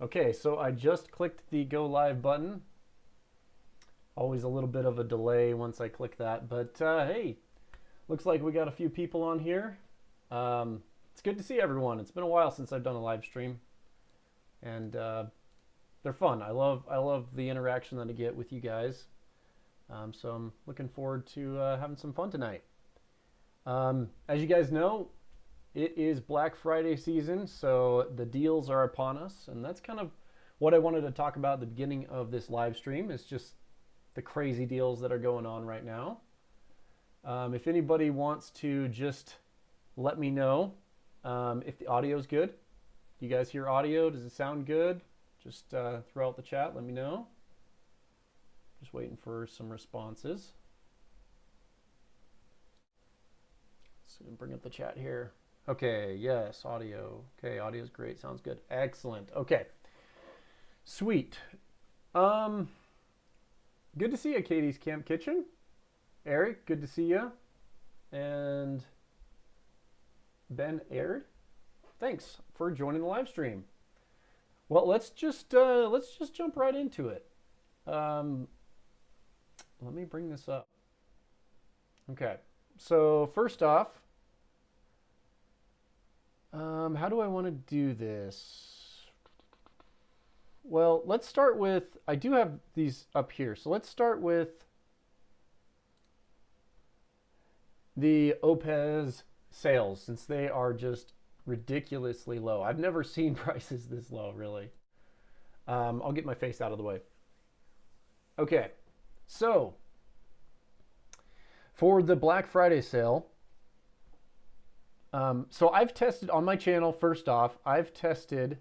Okay, so I just clicked the go live button. Always a little bit of a delay once I click that, but hey, looks like we got a few people on here. It's good to see everyone. It's been a while since I've done a live stream, and they're fun. I love the interaction that I get with you guys. So I'm looking forward to having some fun tonight. As you guys know, it is Black Friday season, so the deals are upon us, and that's kind of what I wanted to talk about at the beginning of this live stream. Is just the crazy deals that are going on right now. If anybody wants to just let me know if the audio is good. Do you guys hear audio? Does it sound good? Just throw out the chat. Let me know. Just waiting for some responses. So bring up the chat here. Okay, yes, audio. Okay, audio is great. Sounds good. Excellent. Okay, sweet. Good to see you, Katie's Camp Kitchen. Eric, good to see you. And Ben Aird, thanks for joining the live stream. Well, let's just jump right into it. Let me bring this up. Okay, so first off, how do I want to do this? Well, let's start with, I do have these up here. So let's start with the Oupes sales, since they are just ridiculously low. I've never seen prices this low, really. I'll get my face out of the way. Okay, so for the Black Friday sale, so I've tested on my channel, first off, I've tested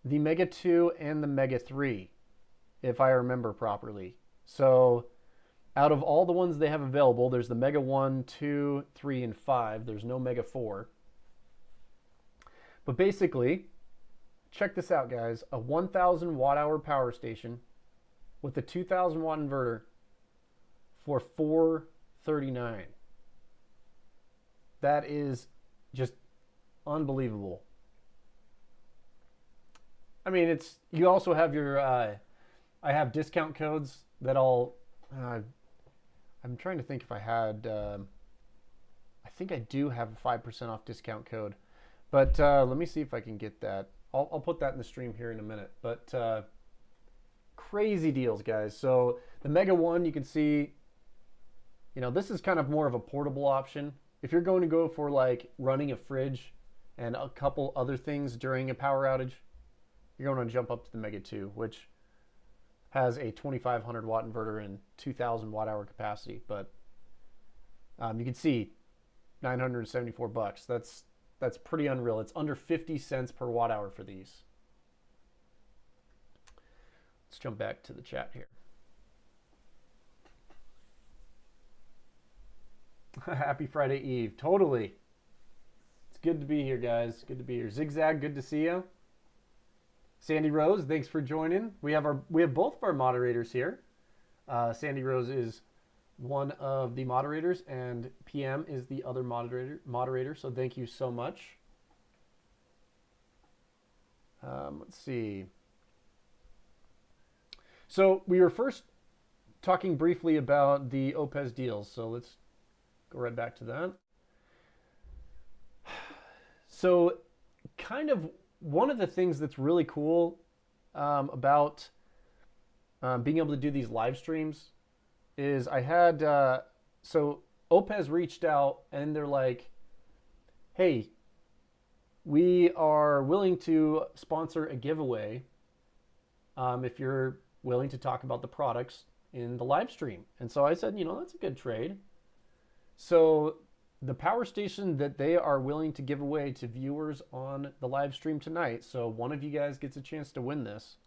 the Mega 2 and the Mega 3, if I remember properly. So out of all the ones they have available, there's the Mega 1, 2, 3, and 5. There's no Mega 4. But basically, check this out, guys. A 1,000 watt-hour power station with a 2,000 watt inverter for $439. That is just unbelievable. I mean, it's, you also have your, I have discount codes that I'll, I'm trying to think if I had, I think I do have a 5% off discount code, but let me see if I can get that. I'll put that in the stream here in a minute, but crazy deals, guys. So the Mega 1, you can see, you know, this is kind of more of a portable option. If you're going to go for like running a fridge and a couple other things during a power outage, you're going to jump up to the Mega 2, which has a 2,500 watt inverter and 2,000 watt hour capacity. But you can see 974 bucks. That's pretty unreal. It's under 50 cents per watt hour for these. Let's jump back to the chat here. Happy Friday Eve. Totally. It's good to be here, guys. Good to be here. Zigzag, good to see you. Sandy Rose, thanks for joining. We have both of our moderators here. Sandy Rose is one of the moderators, and PM is the other moderator. So thank you so much. Let's see. So we were first talking briefly about the Oupes deals. So let's go right back to that. So kind of one of the things that's really cool about being able to do these live streams is I had, so Oupes reached out and they're like, hey, we are willing to sponsor a giveaway if you're willing to talk about the products in the live stream. And so I said, you know, that's a good trade. So the power station that they are willing to give away to viewers on the live stream tonight, so one of you guys gets a chance to win this.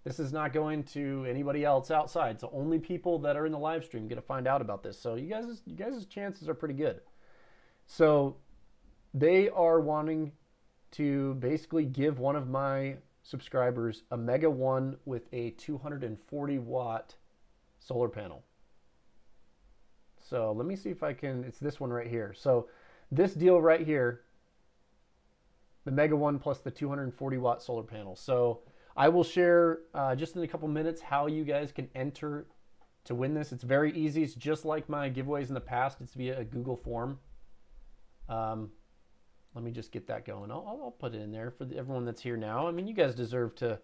This is not going to anybody else outside. So only people that are in the live stream get to find out about this. So you guys' chances are pretty good. So they are wanting to basically give one of my subscribers a Mega 1 with a 240 watt solar panel. So let me see if I can, it's this one right here. So this deal right here, the Mega One plus the 240 watt solar panel. So I will share just in a couple minutes how you guys can enter to win this. It's very easy. It's just like my giveaways in the past. It's via a Google form. Let me just get that going. I'll put it in there for everyone that's here now. I mean, you guys deserve to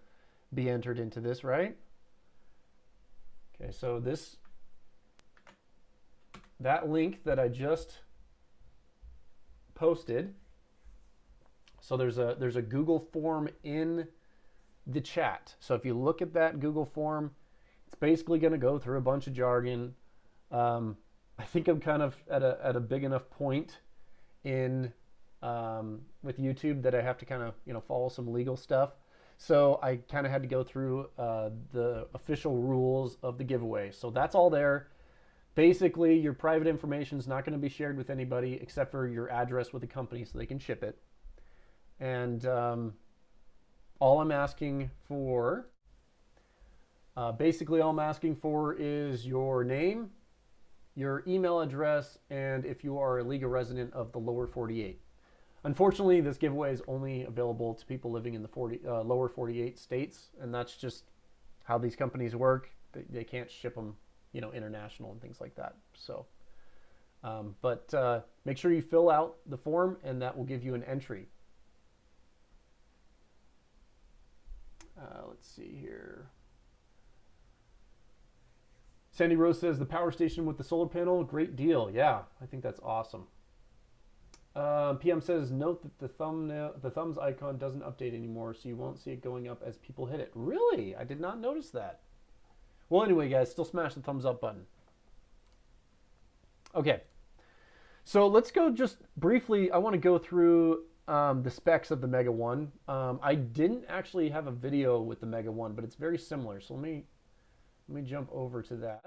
be entered into this, right? Okay, so that link that I just posted. So there's a Google form in the chat. So if you look at that Google form, it's basically going to go through a bunch of jargon. I think I'm kind of at a big enough point in with YouTube that I have to kind of follow some legal stuff. So I kind of had to go through the official rules of the giveaway. So that's all there. Basically, your private information is not going to be shared with anybody except for your address with the company so they can ship it. And all I'm asking for, basically all I'm asking for is your name, your email address, and if you are a legal resident of the lower 48. Unfortunately, this giveaway is only available to people living in the lower 48 states, and that's just how these companies work. They can't ship them, international and things like that. So, but make sure you fill out the form, and that will give you an entry. Let's see here. Sandy Rose says the power station with the solar panel, great deal. Yeah, I think that's awesome. PM says note that the thumbs icon doesn't update anymore, so you won't see it going up as people hit it. Really? I did not notice that. Well, anyway, guys, still smash the thumbs up button. Okay, so let's go just briefly. I want to go through the specs of the Mega One. I didn't actually have a video with the Mega One, but it's very similar. So let me jump over to that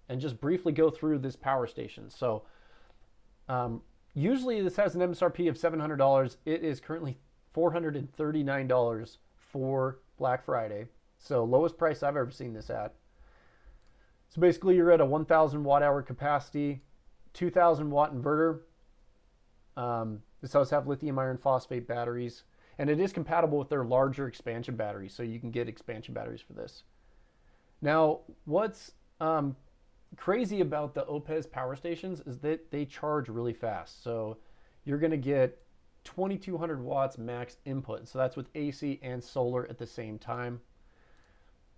and just briefly go through this power station. So usually this has an MSRP of $700. It is currently $439 for Black Friday. So lowest price I've ever seen this at. So basically you're at a 1,000 watt hour capacity, 2,000 watt inverter. This does have lithium iron phosphate batteries, and it is compatible with their larger expansion batteries, so you can get expansion batteries for this. Now, what's crazy about the Oupes power stations is that they charge really fast. So you're going to get 2,200 watts max input. So that's with AC and solar at the same time.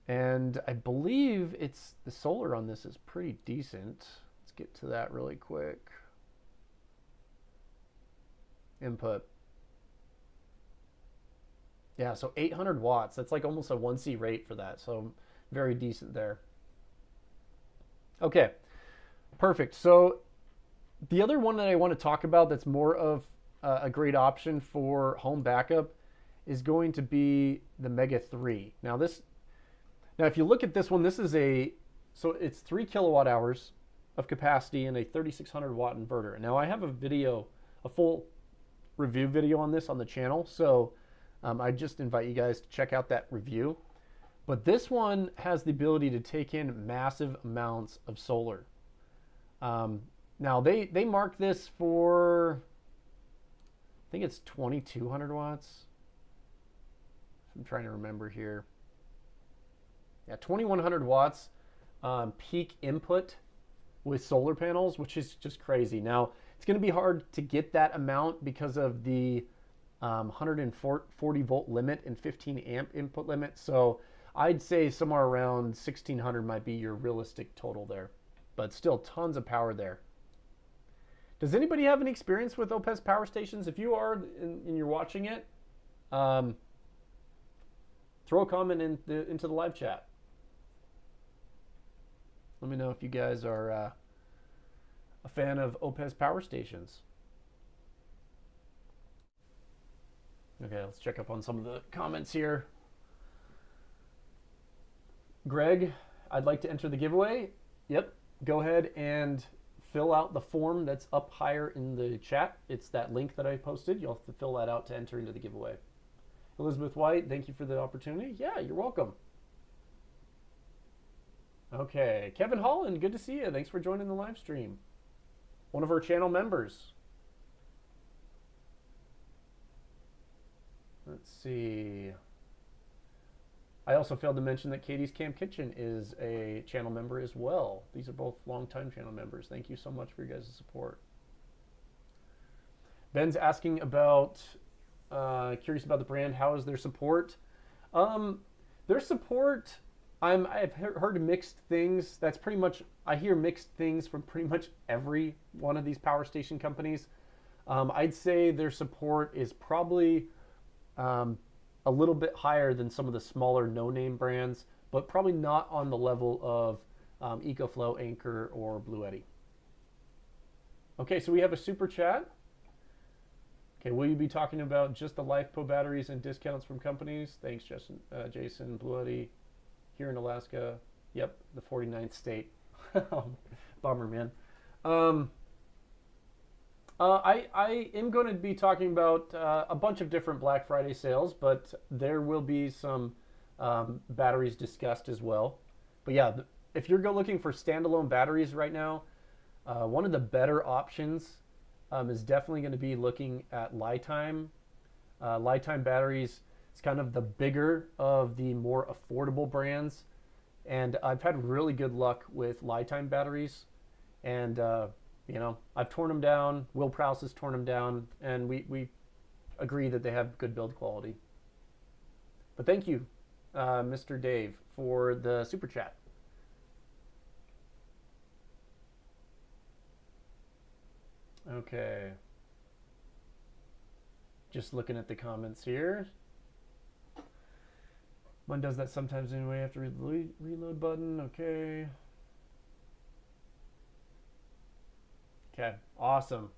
And I believe the solar on this is pretty decent. Let's get to that really quick. Input. Yeah, so 800 watts. That's like almost a 1C rate for that. So very decent there. Okay, perfect. So the other one that I want to talk about that's more of a great option for home backup is going to be the Mega 3. Now if you look at this one, so it's 3 kilowatt hours of capacity and a 3,600 watt inverter. Now I have a full review video on this on the channel, so I just invite you guys to check out that review. But this one has the ability to take in massive amounts of solar. Now they mark this for, I think it's 2,200 watts. I'm trying to remember here. Yeah, 2,100 watts peak input with solar panels, which is just crazy. Now it's going to be hard to get that amount because of the 140 volt limit and 15 amp input limit. So I'd say somewhere around 1,600 might be your realistic total there, but still tons of power there. Does anybody have any experience with Oupes power stations? If you are and you're watching it, throw a comment into the live chat. Let me know if you guys are a fan of Oupes power stations. Okay, let's check up on some of the comments here. Greg, I'd like to enter the giveaway. Yep, go ahead and fill out the form that's up higher in the chat. It's that link that I posted. You'll have to fill that out to enter into the giveaway. Elizabeth White, thank you for the opportunity. Yeah, you're welcome. Okay, Kevin Holland, good to see you. Thanks for joining the live stream. One of our channel members. Let's see. I also failed to mention that Katie's Camp Kitchen is a channel member as well. These are both longtime channel members. Thank you so much for your guys' support. Ben's asking about, curious about the brand. How is their support? Their support, I've heard mixed things. That's pretty much, I hear mixed things from pretty much every one of these power station companies. I'd say their support is probably a little bit higher than some of the smaller no-name brands, but probably not on the level of EcoFlow, Anchor, or Bluetti. Okay, so we have a super chat. Okay, will you be talking about just the LiFePO batteries and discounts from companies? Thanks, Jason. Bluetti, here in Alaska. Yep, the 49th state. Bummer, man. I am going to be talking about a bunch of different Black Friday sales, but there will be some batteries discussed as well. But yeah, if you're looking for standalone batteries right now, one of the better options is definitely going to be looking at LiTime. LiTime batteries is kind of the bigger of the more affordable brands. And I've had really good luck with LiTime batteries. And, you know, I've torn them down. Will Prowse has torn them down. And we agree that they have good build quality. But thank you, Mr. Dave, for the super chat. Okay. Just looking at the comments here. One does that sometimes anyway after the reload button. Okay. Okay, awesome.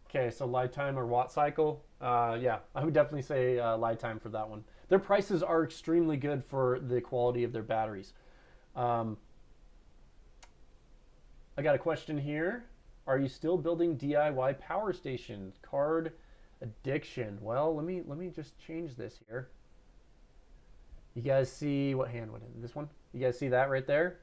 Okay, so LiTime or watt cycle. Yeah, I would definitely say LiTime for that one. Their prices are extremely good for the quality of their batteries. I got a question here. Are you still building DIY power station? Card addiction. Well, let me just change this here. You guys see what hand went in? This one? You guys see that right there?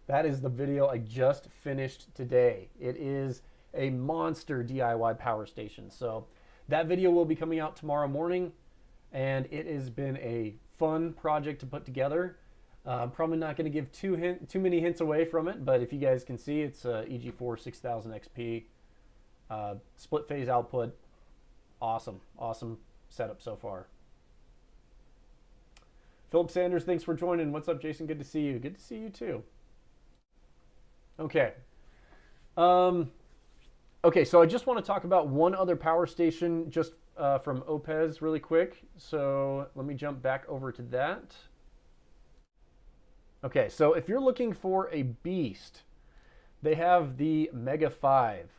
That is the video I just finished today. It is a monster DIY power station. So that video will be coming out tomorrow morning, and it has been a fun project to put together. I'm probably not going to give too many hints away from it, but if you guys can see, it's a EG4 6000 XP, split phase output. Awesome setup so far. Philip Sanders, thanks for joining. What's up, Jason? Good to see you. Good to see you too. Okay. Okay, so I just want to talk about one other power station just from Oupes really quick. So let me jump back over to that. Okay, so if you're looking for a beast, they have the Mega 5.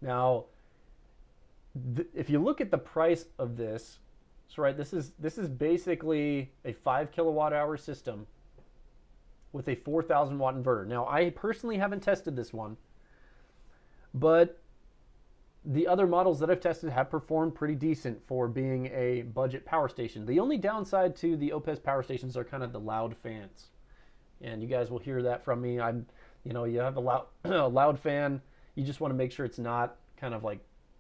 Now, if you look at the price of this, so right, this is basically a 5 kilowatt hour system with a 4,000 watt inverter. Now, I personally haven't tested this one, but the other models that I've tested have performed pretty decent for being a budget power station. The only downside to the Oupes power stations are kind of the loud fans. And you guys will hear that from me. You have a loud fan. You just want to make sure it's not kind of like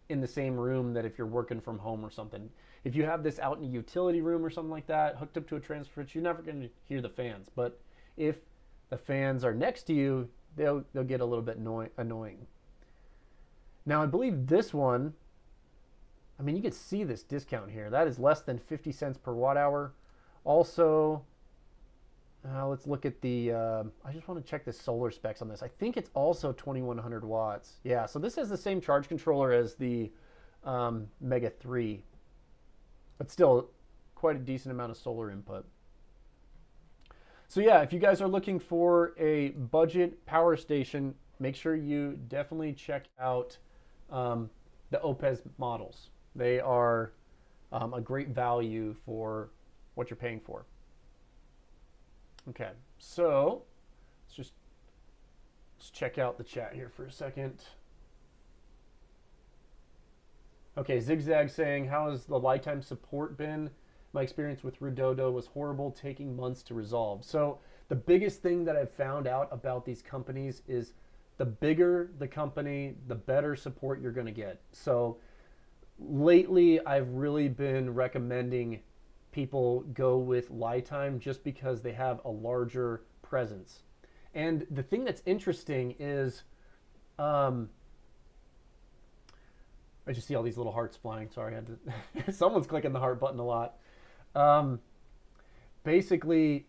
in the same room that if you're working from home or something. If you have this out in a utility room or something like that, hooked up to a transfer switch, you're never going to hear the fans. But if the fans are next to you, they'll get a little bit annoying. Now, I believe this one, I mean, you can see this discount here. That is less than 50 cents per watt hour. Also, let's look at the, I just want to check the solar specs on this. I think it's also 2100 watts. Yeah, so this has the same charge controller as the Mega 3, but still quite a decent amount of solar input. So yeah, if you guys are looking for a budget power station, make sure you definitely check out the Oupes models. They are a great value for what you're paying for. Okay, so let's check out the chat here for a second. Okay, Zigzag saying, how has the LiTime support been? My experience with Rudodo was horrible, taking months to resolve. So the biggest thing that I've found out about these companies is the bigger the company, the better support you're going to get. So lately I've really been recommending people go with LiTime just because they have a larger presence. And the thing that's interesting is, um, I just see all these little hearts flying. Sorry, I had to. Someone's clicking the heart button a lot. Um, Basically,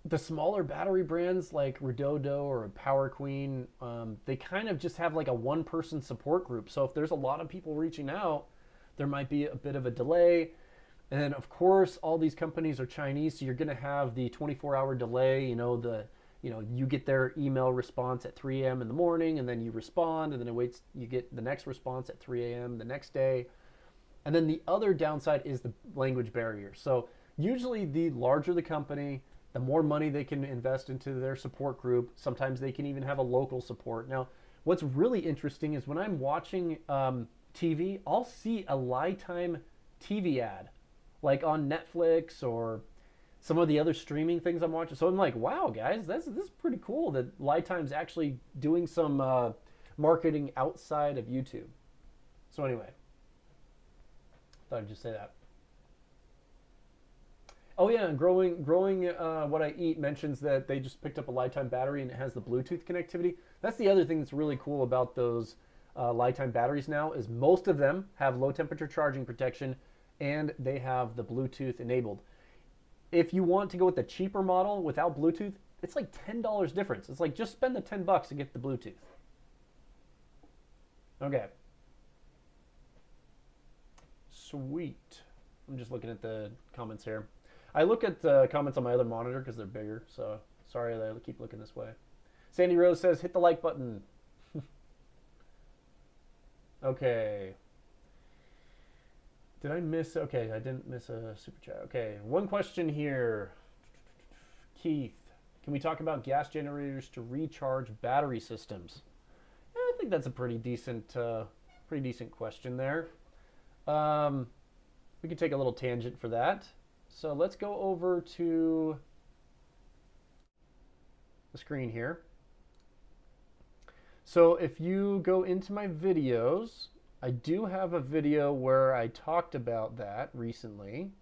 the smaller battery brands like Redodo or Power Queen, they kind of just have like a one-person support group. So if there's a lot of people reaching out, there might be a bit of a delay. And then, of course, all these companies are Chinese, so you're going to have the 24-hour delay. You get their email response at 3 a.m. in the morning, and then you respond, and then you get the next response at 3 a.m. the next day. And then the other downside is the language barrier. So usually the larger the company, the more money they can invest into their support group. Sometimes they can even have a local support. Now, what's really interesting is when I'm watching TV, I'll see a LiTime TV ad, like on Netflix or some of the other streaming things I'm watching. So I'm like, wow, guys, this is pretty cool that LiTime's actually doing some marketing outside of YouTube. So anyway, thought I'd just say that. Oh yeah, and growing what I eat mentions that they just picked up a LiTime battery and it has the Bluetooth connectivity. That's the other thing that's really cool about those LiTime batteries now is most of them have low temperature charging protection and they have the Bluetooth enabled. If you want to go with the cheaper model without Bluetooth, it's like $10 difference. It's like just spend the $10 to get the Bluetooth. Okay. Sweet. I'm just looking at the comments here. I look at the comments on my other monitor because they're bigger, so sorry that I keep looking this way. Sandy Rose says, hit the like button. Okay. Did I miss? Okay, I didn't miss a super chat. Okay, one question here. Keith, can we talk about gas generators to recharge battery systems? Yeah, I think that's a pretty decent question there. We can take a little tangent for that. So let's go over to the screen here. So if you go into my videos, I do have a video where I talked about that recently.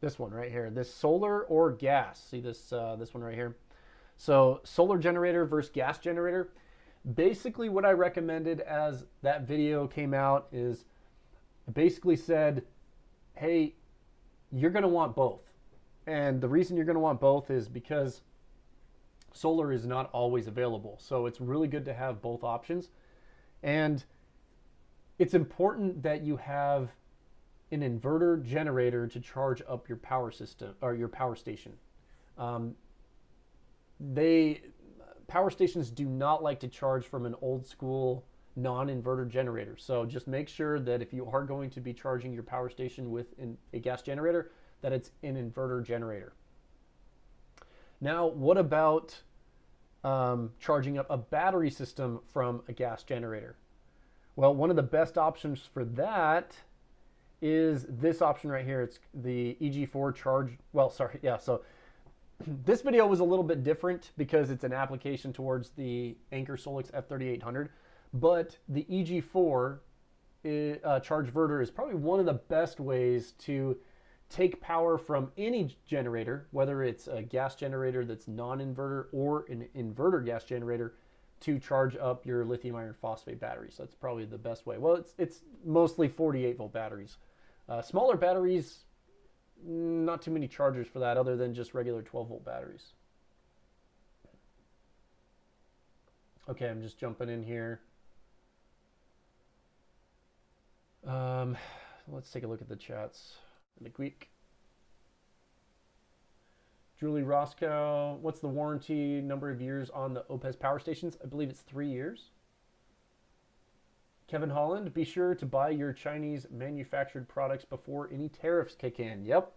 This one right here, this solar or gas. See this one right here? So solar generator versus gas generator. Basically what I recommended as that video came out is I basically said, hey, you're going to want both. And the reason you're going to want both is because solar is not always available. So it's really good to have both options. And it's important that you have an inverter generator to charge up your power system or your power station. Power stations do not like to charge from an old school non-inverter generator. So just make sure that if you are going to be charging your power station with a gas generator, that it's an inverter generator. Now, what about charging up a battery system from a gas generator? Well, one of the best options for that is this option right here. It's the EG4 charge. Well, sorry, yeah. So this video was a little bit different because it's an application towards the Anker Solix F3800. But the EG4 charge inverter is probably one of the best ways to take power from any generator, whether it's a gas generator that's non-inverter or an inverter gas generator, to charge up your lithium iron phosphate batteries. So that's probably the best way. Well, it's mostly 48 volt batteries. Smaller batteries, not too many chargers for that other than just regular 12 volt batteries. Okay, I'm just jumping in here. Let's take a look at the chats really quick. Julie Roscoe, what's the warranty number of years on the Oupes power stations? I believe it's 3 years. Kevin Holland, be sure to buy your Chinese manufactured products before any tariffs kick in. Yep.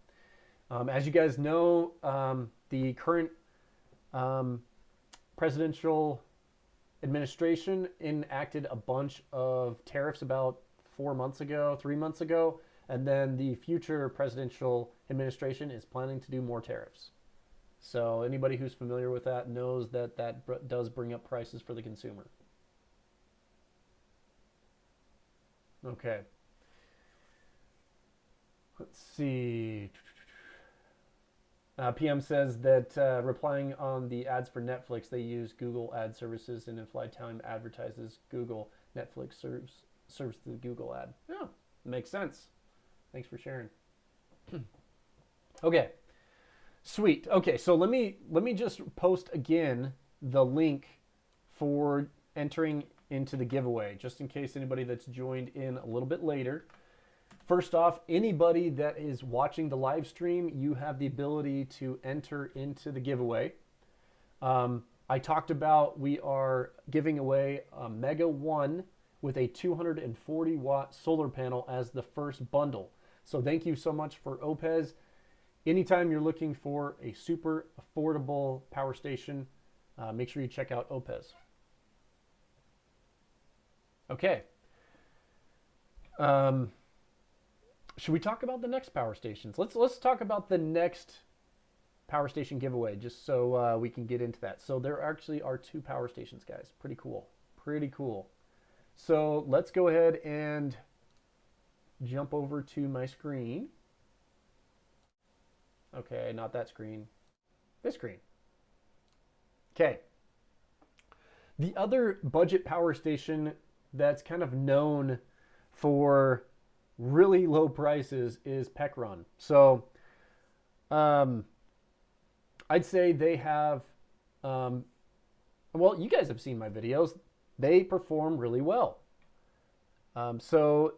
As you guys know, the current presidential administration enacted a bunch of tariffs about 3 months ago, and then the future presidential administration is planning to do more tariffs. So anybody who's familiar with that knows that that does bring up prices for the consumer. Okay. Let's see. PM says that replying on the ads for Netflix, they use Google ad services, and if LiTime advertises Google, Netflix serves the Google ad. Yeah, makes sense. Thanks for sharing. Okay, sweet. Okay, so let me just post again the link for entering into the giveaway, just in case anybody that's joined in a little bit later. First off, anybody that is watching the live stream, you have the ability to enter into the giveaway. I talked about we are giving away a Mega 1 with a 240 watt solar panel as the first bundle. So thank you so much for Oupes. Anytime you're looking for a super affordable power station, make sure you check out Oupes. Okay. Should we talk about the next power stations? Let's talk about the next power station giveaway, just so we can get into that. So there actually are 2 power stations, guys. Pretty cool. Pretty cool. So let's go ahead and jump over to my screen. Okay, not that screen. This screen. Okay. The other budget power station that's kind of known for really low prices is Pekron. So I'd say they have, well, you guys have seen my videos. They perform really well. So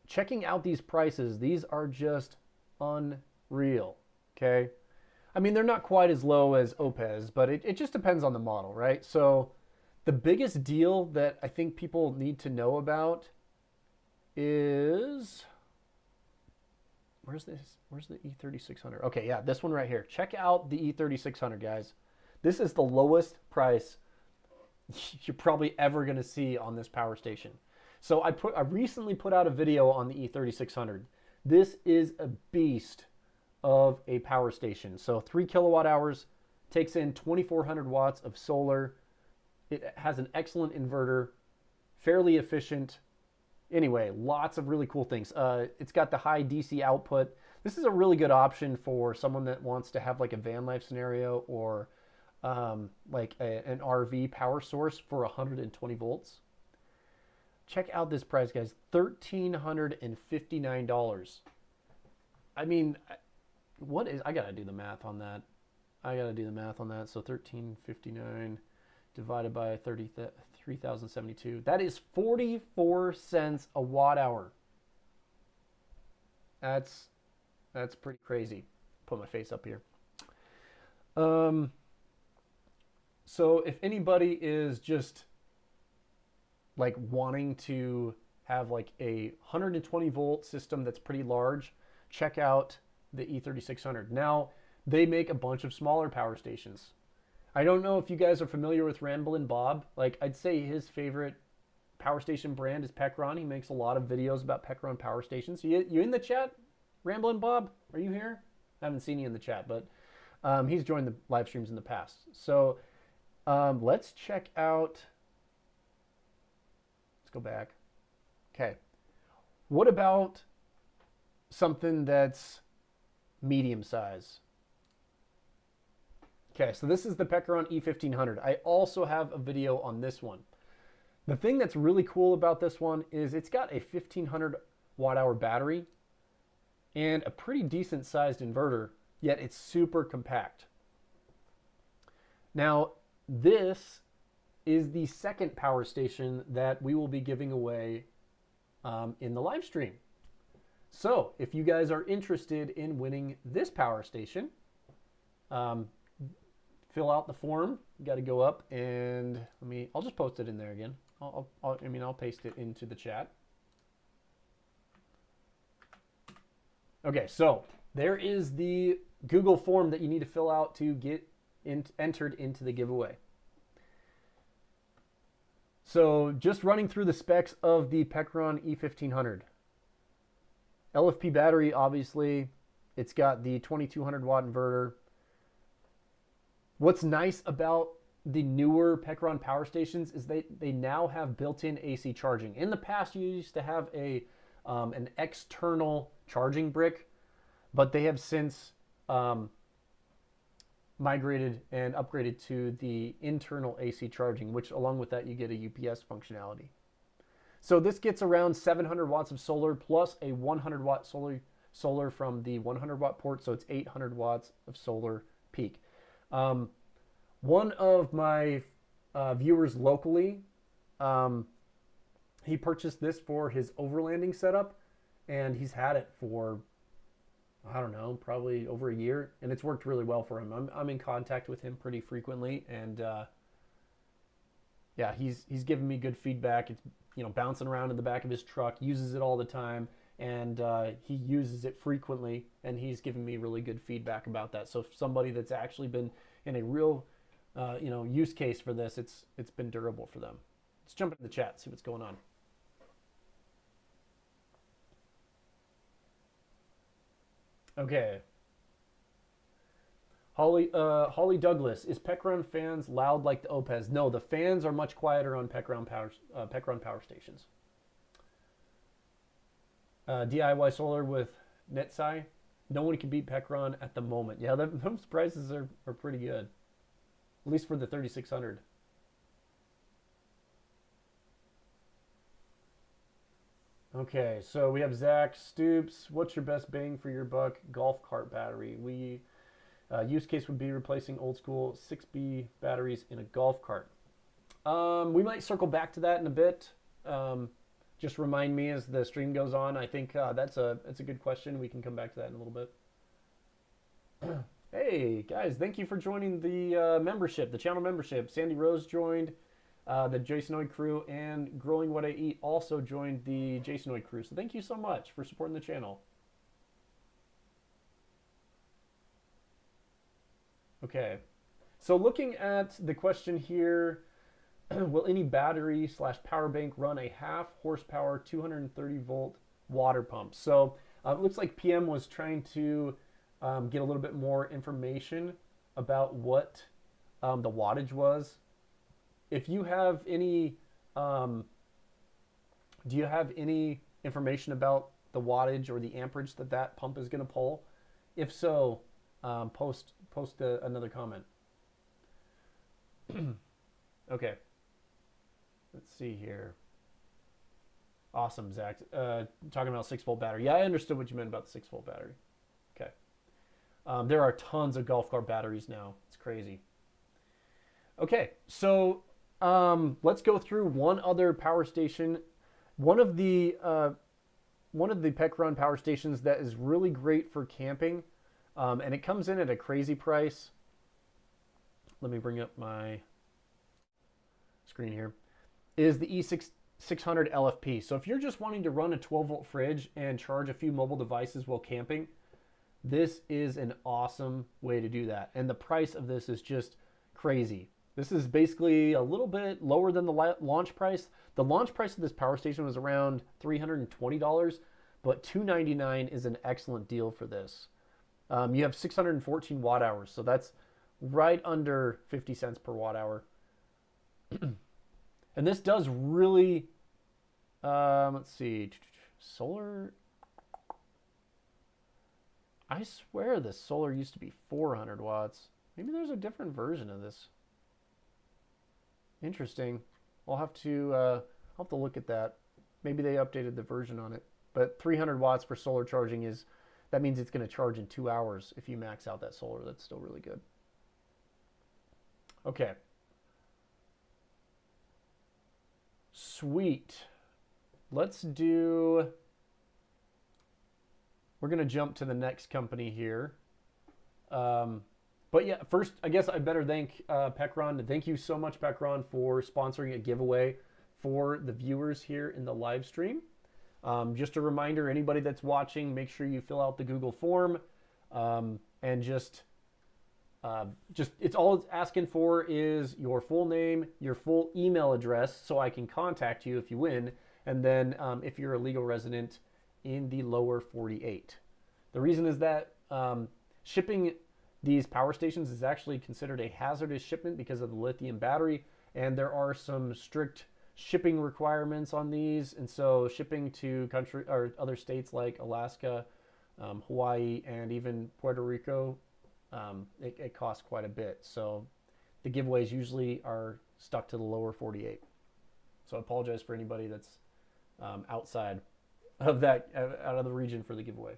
checking out these prices, these are just unreal, okay? I mean, they're not quite as low as Oupes, but it just depends on the model, right? So the biggest deal that I think people need to know about is, where's the E3600? Okay, yeah, this one right here. Check out the E3600, guys. This is the lowest price you're probably ever going to see on this power station. So I recently put out a video on the E3600. This is a beast of a power station. So 3 kilowatt hours, takes in 2,400 watts of solar. It has an excellent inverter, fairly efficient. Anyway, lots of really cool things. It's got the high DC output. This is a really good option for someone that wants to have like a van life scenario, or like an RV power source for 120 volts. Check out this price, guys. $1,359. I mean, what is, I gotta do the math on that. So 1,359 divided by 3,072. That is 44 cents a watt hour. That's pretty crazy. Put my face up here. So if anybody is just like wanting to have like a 120 volt system that's pretty large, check out the E3600. Now, they make a bunch of smaller power stations. I don't know if you guys are familiar with Ramblin' Bob. Like, I'd say his favorite power station brand is Pekron. He makes a lot of videos about Pekron power stations. You in the chat, Ramblin' Bob? Are you here? I haven't seen you in the chat, but he's joined the live streams in the past. So let's check out. Let's go back. Okay. What about something that's medium size? Okay, so this is the Pekron E1500. I also have a video on this one. The thing that's really cool about this one is it's got a 1,500 watt hour battery and a pretty decent sized inverter, yet it's super compact. Now, this is the second power station that we will be giving away in the live stream. So if you guys are interested in winning this power station, fill out the form. You got to go up and I'll just post it in there again. I'll paste it into the chat. Okay, so there is the Google form that you need to fill out to get entered into the giveaway. So just running through the specs of the Pekron E1500. LFP battery, obviously. It's got the 2,200 watt inverter. What's nice about the newer Pekron power stations is they now have built-in AC charging. In the past, you used to have an external charging brick, but they have since migrated and upgraded to the internal AC charging, which along with that you get a UPS functionality. So this gets around 700 watts of solar plus a 100 watt solar from the 100 watt port, so it's 800 watts of solar peak. One of my viewers locally, he purchased this for his overlanding setup, and he's had it for, I don't know, probably over a year, and it's worked really well for him. I'm in contact with him pretty frequently, and yeah, he's given me good feedback. It's, you know, bouncing around in the back of his truck, uses it all the time, and he uses it frequently, and he's given me really good feedback about that. So if somebody that's actually been in a real you know, use case for this, it's been durable for them. Let's jump into the chat, see what's going on. Okay. Holly Douglas, is Pekron fans loud like the Oupes? No, the fans are much quieter on Pekron power stations. DIY solar with NetSci. No one can beat Pekron at the moment. Yeah, those prices are pretty good. At least for the 3600. Okay, so we have Zach Stoops. What's your best bang for your buck golf cart battery? Use case would be replacing old school 6B batteries in a golf cart. We might circle back to that in a bit. Just remind me as the stream goes on. I think that's a good question. We can come back to that in a little bit. Hey guys, thank you for joining the membership, the channel membership. Sandy Rose joined, the Jasonoid crew, and Growing What I Eat also joined the Jasonoid crew. So thank you so much for supporting the channel. Okay, so looking at the question here, will any battery / power bank run a half horsepower 230 volt water pump? So it looks like PM was trying to get a little bit more information about what the wattage was. If you have any, do you have any information about the wattage or the amperage that pump is going to pull? If so, post another comment. Okay. Let's see here. Awesome, Zach. Talking about 6-volt battery. Yeah, I understood what you meant about the 6-volt battery. Okay. There are tons of golf cart batteries now. It's crazy. Okay, so let's go through one other power station. One of the Pekron power stations that is really great for camping, and it comes in at a crazy price. Let me bring up my screen here. Is the E600 LFP. So if you're just wanting to run a 12-volt fridge and charge a few mobile devices while camping, this is an awesome way to do that. And the price of this is just crazy. This is basically a little bit lower than the launch price. The launch price of this power station was around $320, but $299 is an excellent deal for this. You have 614 watt hours, so that's right under 50 cents per watt hour. And this does really, let's see, solar. I swear the solar used to be 400 watts. Maybe there's a different version of this. Interesting. I'll have to look at that. Maybe they updated the version on it. But 300 watts for solar charging that means it's going to charge in 2 hours if you max out that solar. That's still really good. Okay. Sweet. We're going to jump to the next company here. But yeah, first, I guess I better thank Pekron. Thank you so much, Pekron, for sponsoring a giveaway for the viewers here in the live stream. Just a reminder, anybody that's watching, make sure you fill out the Google form, and just it's all it's asking for is your full name, your full email address, so I can contact you if you win, and then if you're a legal resident in the lower 48. The reason is that shipping these power stations is actually considered a hazardous shipment because of the lithium battery, and there are some strict shipping requirements on these, and so shipping to country or other states like Alaska, Hawaii, and even Puerto Rico, it costs quite a bit. So the giveaways usually are stuck to the lower 48. So I apologize for anybody that's outside of that, out of the region for the giveaway.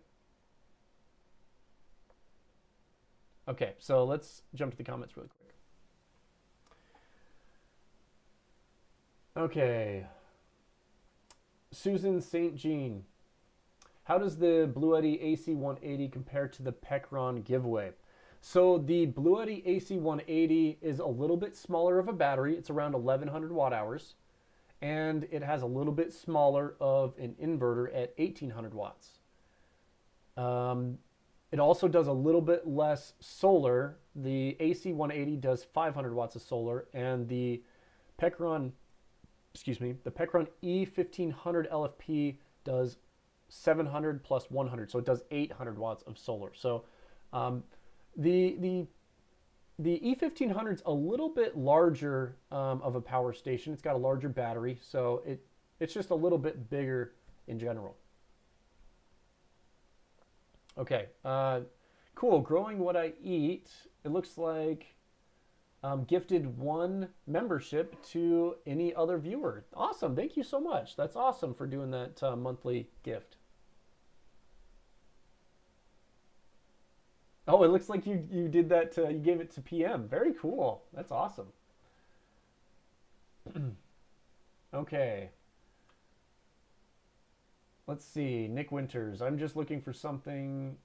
Okay, so let's jump to the comments really quick. Okay. Susan St. Jean. How does the Bluetti AC180 compare to the Pekron giveaway? So the Bluetti AC180 is a little bit smaller of a battery. It's around 1100 watt hours. And it has a little bit smaller of an inverter at 1800 watts. It also does a little bit less solar. The AC180 does 500 watts of solar, and the Pekron E1500 LFP does 700 plus 100, so it does 800 watts of solar. So the E1500 is a little bit larger of a power station. It's got a larger battery, so it's just a little bit bigger in general. Okay, cool. Growing What I Eat. It looks like gifted 1 membership to any other viewer. Awesome. Thank you so much. That's awesome for doing that monthly gift. Oh, it looks like you did that. You gave it to PM. Very cool. That's awesome. Okay. Let's see. Nick Winters. I'm just looking for something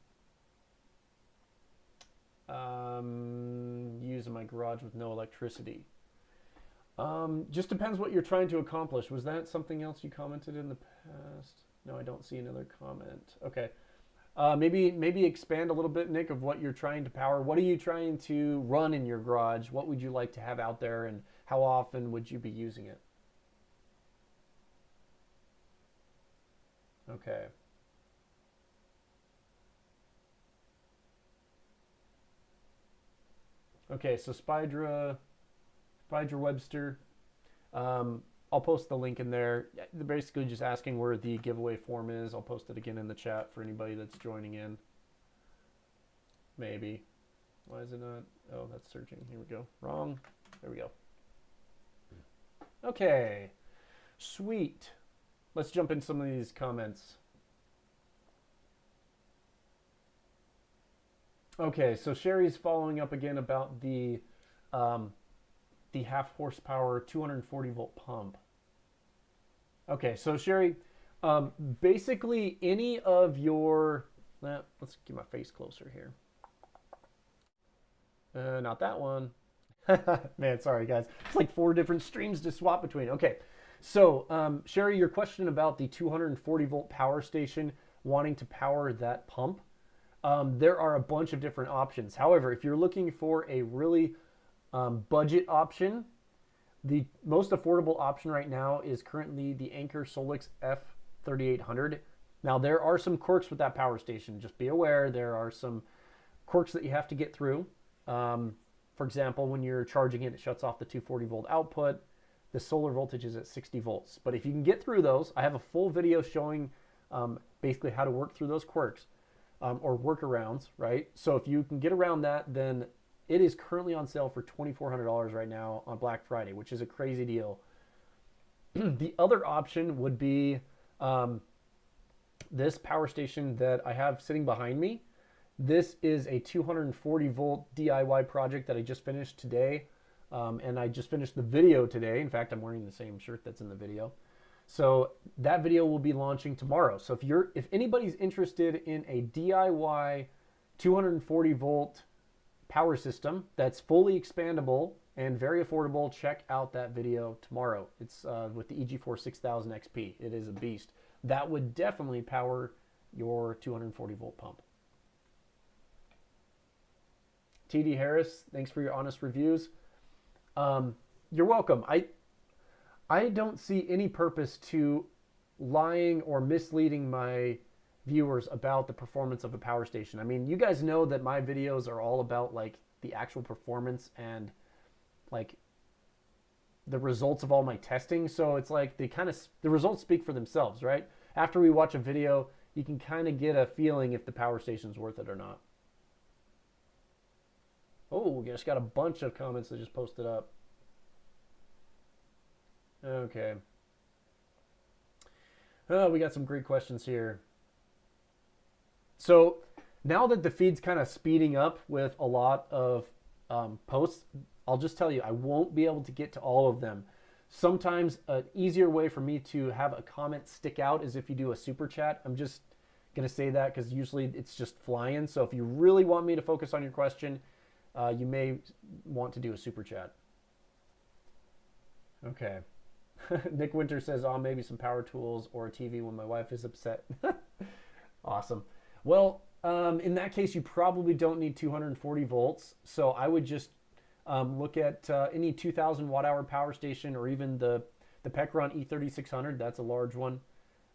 used in my garage with no electricity. Just depends what you're trying to accomplish. Was that something else you commented in the past? No, I don't see another comment. Okay. Maybe expand a little bit, Nick, of what you're trying to power. What are you trying to run in your garage? What would you like to have out there, and how often would you be using it? Okay. Okay, so Spydra Webster. I'll post the link in there. They're basically just asking where the giveaway form is. I'll post it again in the chat for anybody that's joining in. Maybe. Why is it not? Oh, that's searching. Here we go. Wrong. There we go. Okay. Sweet. Let's jump into some of these comments. Okay, so Sherry's following up again about the half horsepower 240 volt pump. Okay, so Sherry, basically any of your, let's get my face closer here. Not that one. Man, sorry guys. It's like 4 different streams to swap between. Okay, so Sherry, your question about the 240 volt power station wanting to power that pump, there are a bunch of different options. However, if you're looking for a really budget option, the most affordable option right now is currently the Anker Solix F3800. Now there are some quirks with that power station. Just be aware there are some quirks that you have to get through. For example, when you're charging it, it shuts off the 240 volt output. The solar voltage is at 60 volts. But if you can get through those, I have a full video showing basically how to work through those quirks or workarounds, right? So if you can get around that, then it is currently on sale for $2,400 right now on Black Friday, which is a crazy deal. The other option would be this power station that I have sitting behind me. This is a 240 volt DIY project that I just finished today. And I just finished the video today. In fact, I'm wearing the same shirt that's in the video. So that video will be launching tomorrow. So if anybody's interested in a DIY 240 volt power system that's fully expandable and very affordable, check out that video tomorrow. It's with the EG4 6000 XP. It is a beast. That would definitely power your 240 volt pump. TD Harris, thanks for your honest reviews. You're welcome. I don't see any purpose to lying or misleading my viewers about the performance of a power station. I mean, you guys know that my videos are all about like the actual performance and like the results of all my testing. So it's like the results speak for themselves, right? After we watch a video, you can kind of get a feeling if the power station's worth it or not. Oh, we just got a bunch of comments that just posted up. Okay. Oh, we got some great questions here. So now that the feed's kind of speeding up with a lot of posts, I'll just tell you, I won't be able to get to all of them. Sometimes an easier way for me to have a comment stick out is if you do a super chat. I'm just going to say that because usually it's just flying. So if you really want me to focus on your question, you may want to do a super chat. Okay. Nick Winter says, oh, maybe some power tools or a TV when my wife is upset. Awesome. Well, in that case, you probably don't need 240 volts. So I would just look at any 2,000 watt hour power station, or even the Pekron E3600. That's a large one.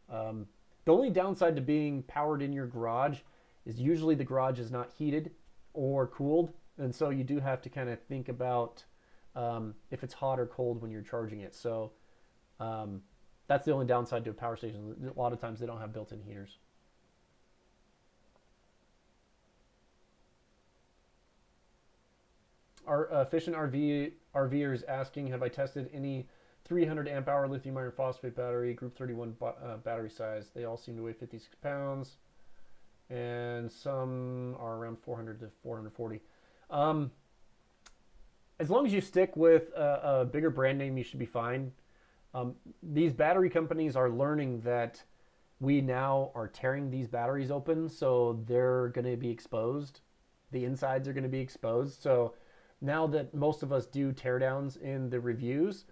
The only downside to being powered in your garage is usually the garage is not heated or cooled. And so you do have to kind of think about if it's hot or cold when you're charging it. So that's the only downside to a power station. A lot of times they don't have built-in heaters. Our efficient RVer is asking, have I tested any 300 amp hour lithium iron phosphate battery, group 31 battery size? They all seem to weigh 56 pounds, and some are around 400 to 440. As long as you stick with a bigger brand name, you should be fine. These battery companies are learning that we now are tearing these batteries open, so they're going to be exposed. The insides are going to be exposed. So now that most of us do teardowns in the reviews,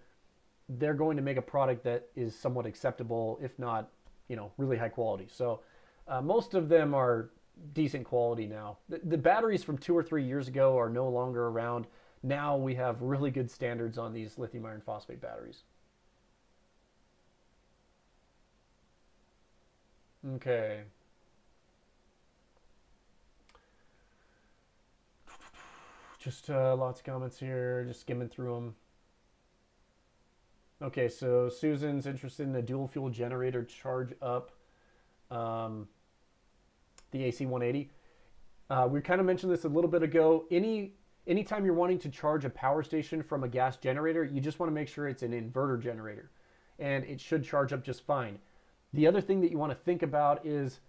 they're going to make a product that is somewhat acceptable, if not, really high quality. So most of them are decent quality now. The batteries from 2 or 3 years ago are no longer around. Now we have really good standards on these lithium iron phosphate batteries. Okay. Just lots of comments here, just skimming through them. Okay, so Susan's interested in a dual fuel generator charge up the AC 180. We kind of mentioned this a little bit ago. Anytime you're wanting to charge a power station from a gas generator, you just want to make sure it's an inverter generator, and it should charge up just fine. The other thing that you want to think about is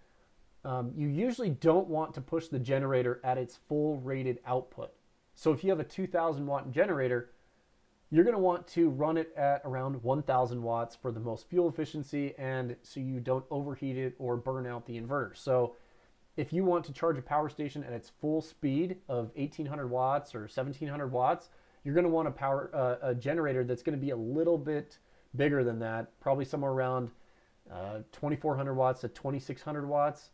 you usually don't want to push the generator at its full rated output. So if you have a 2,000 watt generator, you're going to want to run it at around 1,000 watts for the most fuel efficiency, and so you don't overheat it or burn out the inverter. So if you want to charge a power station at its full speed of 1,800 watts or 1,700 watts, you're going to want a generator that's going to be a little bit bigger than that, probably somewhere around 2,400 watts to 2,600 watts.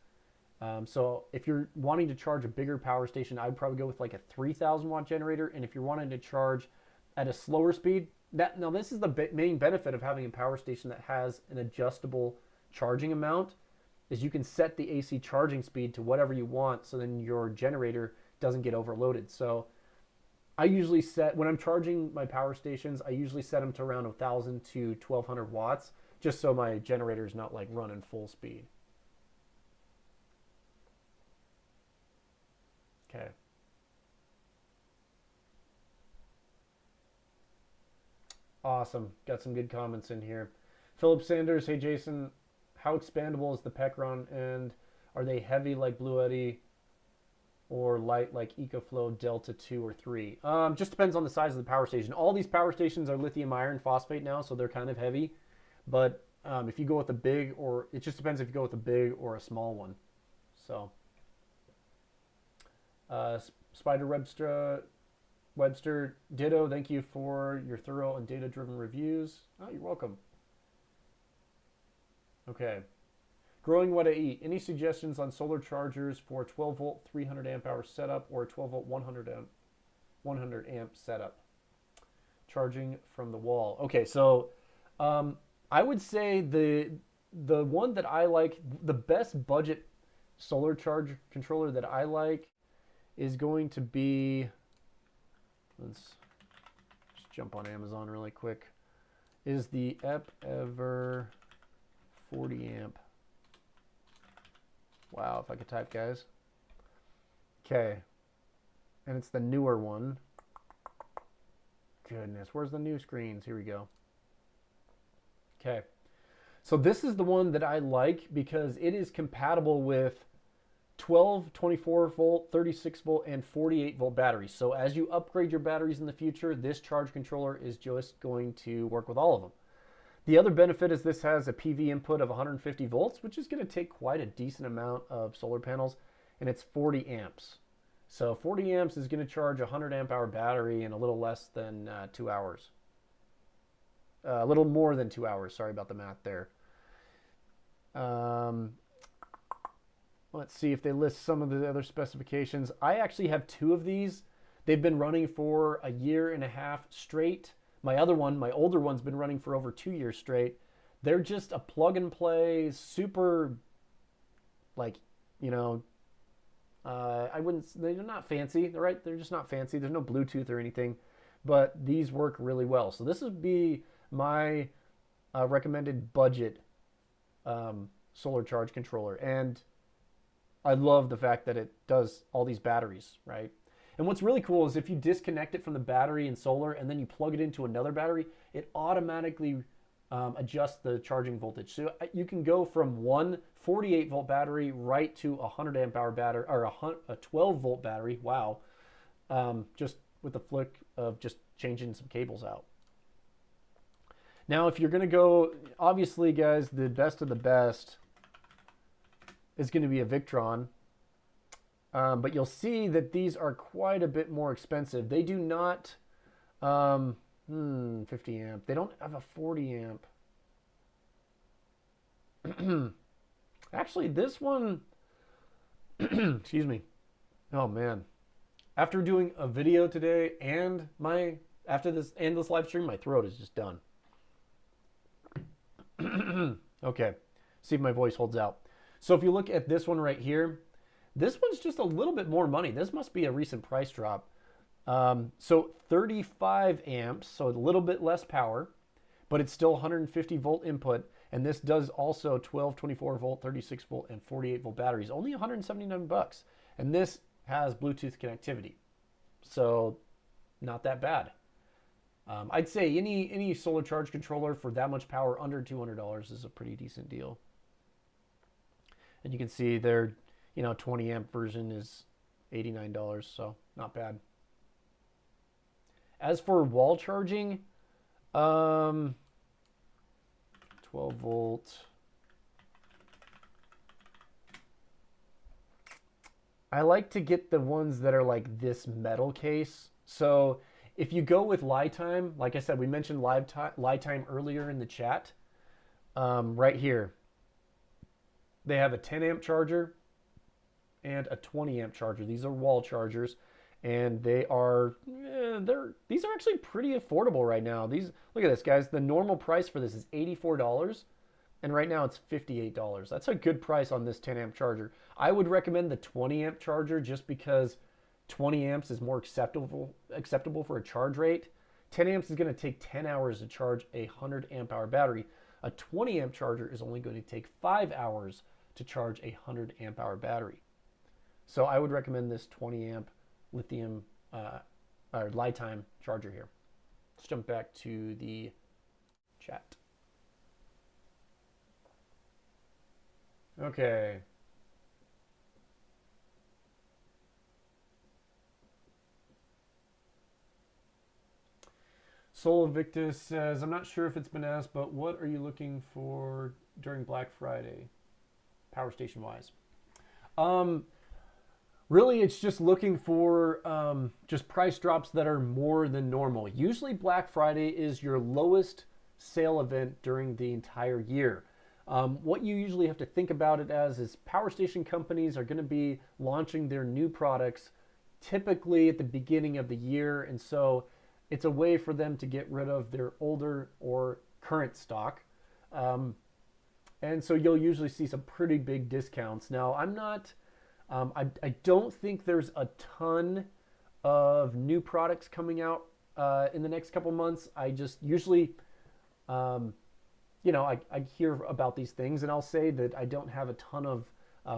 So if you're wanting to charge a bigger power station, I'd probably go with like a 3,000 watt generator. And if you're wanting to charge at a slower speed, now this is the main benefit of having a power station that has an adjustable charging amount, is you can set the AC charging speed to whatever you want, so then your generator doesn't get overloaded. So I usually when I'm charging my power stations, I usually set them to around 1,000 to 1,200 watts, just so my generator is not like running full speed. Okay. Awesome. Got some good comments in here. Philip Sanders, hey Jason, how expandable is the Pekron, and are they heavy like Bluetti or light like EcoFlow Delta 2 or 3? Just depends on the size of the power station. All these power stations are lithium iron phosphate now, so they're kind of heavy. But if you go with a big, or it just depends if you go with a big or a small one. So Spider Webster, ditto, thank you for your thorough and data-driven reviews. Oh, you're welcome. Okay. Growing What I Eat, any suggestions on solar chargers for 12 volt 300 amp hour setup or 12 volt 100 amp setup? Charging from the wall. Okay, so I would say the one that I like, the best budget solar charge controller that I like is going to be, let's just jump on Amazon really quick, is the Ever 40 amp. Wow, if I could type, guys. Okay, and it's the newer one. Goodness, where's the new screens? Here we go. Okay, so this is the one that I like because it is compatible with 12, 24 volt, 36 volt, and 48 volt batteries. So as you upgrade your batteries in the future, this charge controller is just going to work with all of them. The other benefit is this has a PV input of 150 volts, which is going to take quite a decent amount of solar panels, and it's 40 amps. So 40 amps is going to charge a 100 amp hour battery in a little less than 2 hours. A little more than 2 hours. Sorry about the math there. Let's see if they list some of the other specifications. I actually have 2 of these. They've been running for a year and a half straight. My other one, my older one's been running for over 2 years straight. They're just a plug and play, super, like, you know, they're not fancy, right? They're just not fancy. There's no Bluetooth or anything, but these work really well. So this would be my recommended budget solar charge controller. And I love the fact that it does all these batteries, right? And what's really cool is if you disconnect it from the battery and solar and then you plug it into another battery, it automatically adjusts the charging voltage. So you can go from one 48 volt battery right to a 100 amp hour battery, or a 12 volt battery. Wow. Just with the flick of just changing some cables out. Now, if you're going to go, obviously, guys, the best of the best is going to be a Victron. But you'll see that these are quite a bit more expensive. They do not, 50 amp. They don't have a 40 amp. Actually, this one, excuse me. Oh man. After doing a video today and after this live stream, my throat is just done. Okay. See if my voice holds out. So if you look at this one right here, this one's just a little bit more money. This must be a recent price drop. So 35 amps, so a little bit less power, but it's still 150 volt input. And this does also 12, 24 volt, 36 volt, and 48 volt batteries. Only 179 bucks. And this has Bluetooth connectivity. So not that bad. I'd say any solar charge controller for that much power under $200 is a pretty decent deal. And you can see their 20 amp version is $89, so not bad. As for wall charging, 12 volt. I like to get the ones that are like this metal case. So if you go with LiTime, like I said, we mentioned LiTime earlier in the chat. Right here, they have a 10 amp charger and a 20 amp charger. These are wall chargers, and these are actually pretty affordable right now. Look at this, guys. The normal price for this is $84, and right now it's $58. That's a good price on this 10 amp charger. I would recommend the 20 amp charger just because 20 amps is more acceptable for a charge rate. 10 amps is going to take 10 hours to charge a 100 amp hour battery. A 20 amp charger is only going to take 5 hours to charge a 100 amp hour battery. So I would recommend this 20 amp lithium or LiTime charger here. Let's jump back to the chat. Okay. Soul Victus says, I'm not sure if it's been asked, but what are you looking for during Black Friday, power station wise? Really, it's just looking for just price drops that are more than normal. Usually Black Friday is your lowest sale event during the entire year. What you usually have to think about it as is power station companies are going to be launching their new products typically at the beginning of the year, and so it's a way for them to get rid of their older or current stock. And And so you'll usually see some pretty big discounts. Now, I don't think there's a ton of new products coming out in the next couple months. I just usually, I hear about these things, and I'll say that I don't have a ton of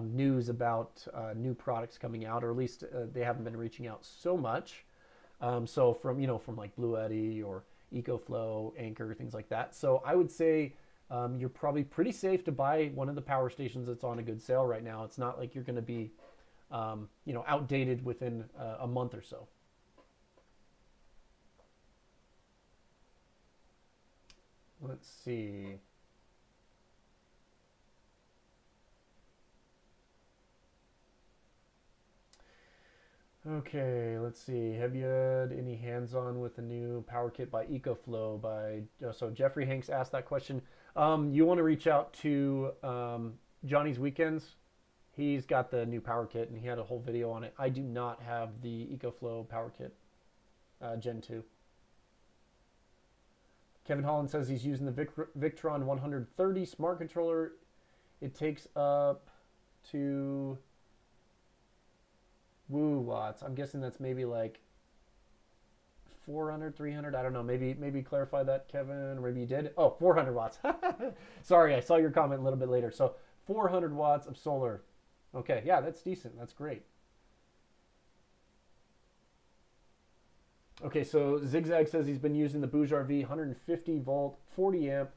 news about new products coming out, or at least they haven't been reaching out so much. So from like Bluetti or EcoFlow, Anchor, things like that. So I would say you're probably pretty safe to buy one of the power stations that's on a good sale right now. It's not like you're going to be, outdated within a month or so. Let's see. Okay, let's see. Have you had any hands-on with the new power kit by EcoFlow? So Jeffrey Hanks asked that question. You want to reach out to Johnny's Weekends. He's got the new power kit, and he had a whole video on it. I do not have the EcoFlow power kit, Gen 2. Kevin Holland says he's using the Victron 130 smart controller. It takes up to watts. I'm guessing that's maybe like 400, 300. I don't know. Maybe clarify that, Kevin, or maybe you did. Oh, 400 watts. Sorry, I saw your comment a little bit later. So 400 watts of solar. Okay, yeah, that's decent. That's great. Okay, so Zigzag says he's been using the Bouge RV 150 volt, 40 amp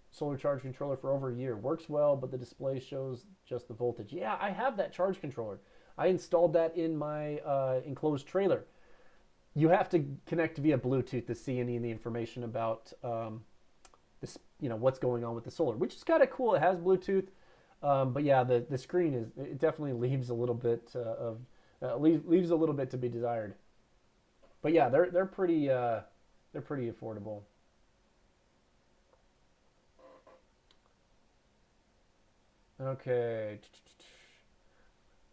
solar charge controller for over a year. Works well, but the display shows just the voltage. Yeah, I have that charge controller. I installed that in my enclosed trailer. You have to connect via Bluetooth to see any of the information about this, what's going on with the solar, which is kind of cool. It has Bluetooth, but yeah, the screen it definitely leaves a little bit leaves a little bit to be desired. But yeah, they're pretty affordable. Okay.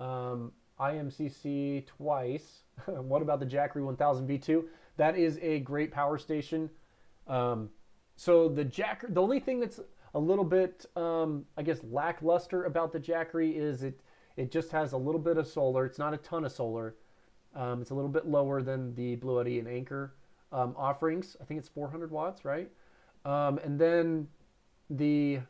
IMCC twice. What about the Jackery 1000 V2? That is a great power station. So the only thing that's a little bit, I guess, lackluster about the Jackery is it just has a little bit of solar. It's not a ton of solar. It's a little bit lower than the Bluetti and Anchor offerings. I think it's 400 watts, right? And then the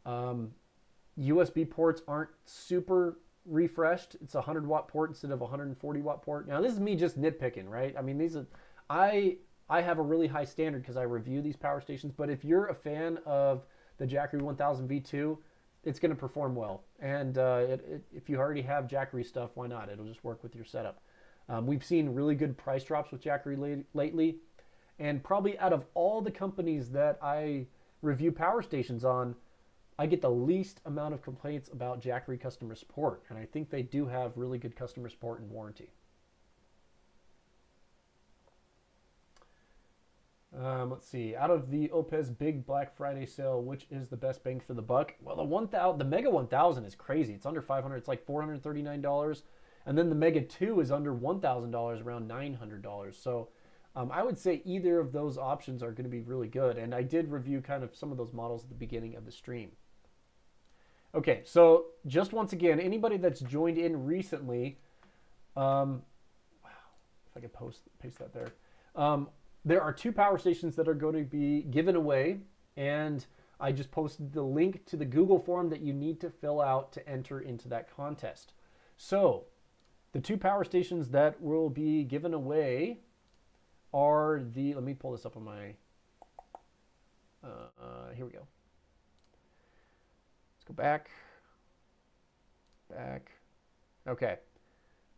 USB ports aren't super refreshed. It's a 100 watt port instead of a 140 watt port. Now this is me just nitpicking, right? I mean, I have a really high standard because I review these power stations, but if you're a fan of the Jackery 1000 V2, it's going to perform well. And if you already have Jackery stuff, why not? It'll just work with your setup. We've seen really good price drops with Jackery lately, and probably out of all the companies that I review power stations on, I get the least amount of complaints about Jackery customer support, and I think they do have really good customer support and warranty. Let's see. Out of the Oupes Big Black Friday sale, which is the best bang for the buck? Well, the Mega 1000 is crazy. It's under $500. It's like $439. And then the Mega 2 is under $1,000, around $900. So I would say either of those options are going to be really good. And I did review kind of some of those models at the beginning of the stream. Okay, so just once again, anybody that's joined in recently, wow, if I could paste that there. There are 2 power stations that are going to be given away, and I just posted the link to the Google form that you need to fill out to enter into that contest. So the 2 power stations that will be given away are let me pull this up on my, here we go. Let's go back. Okay.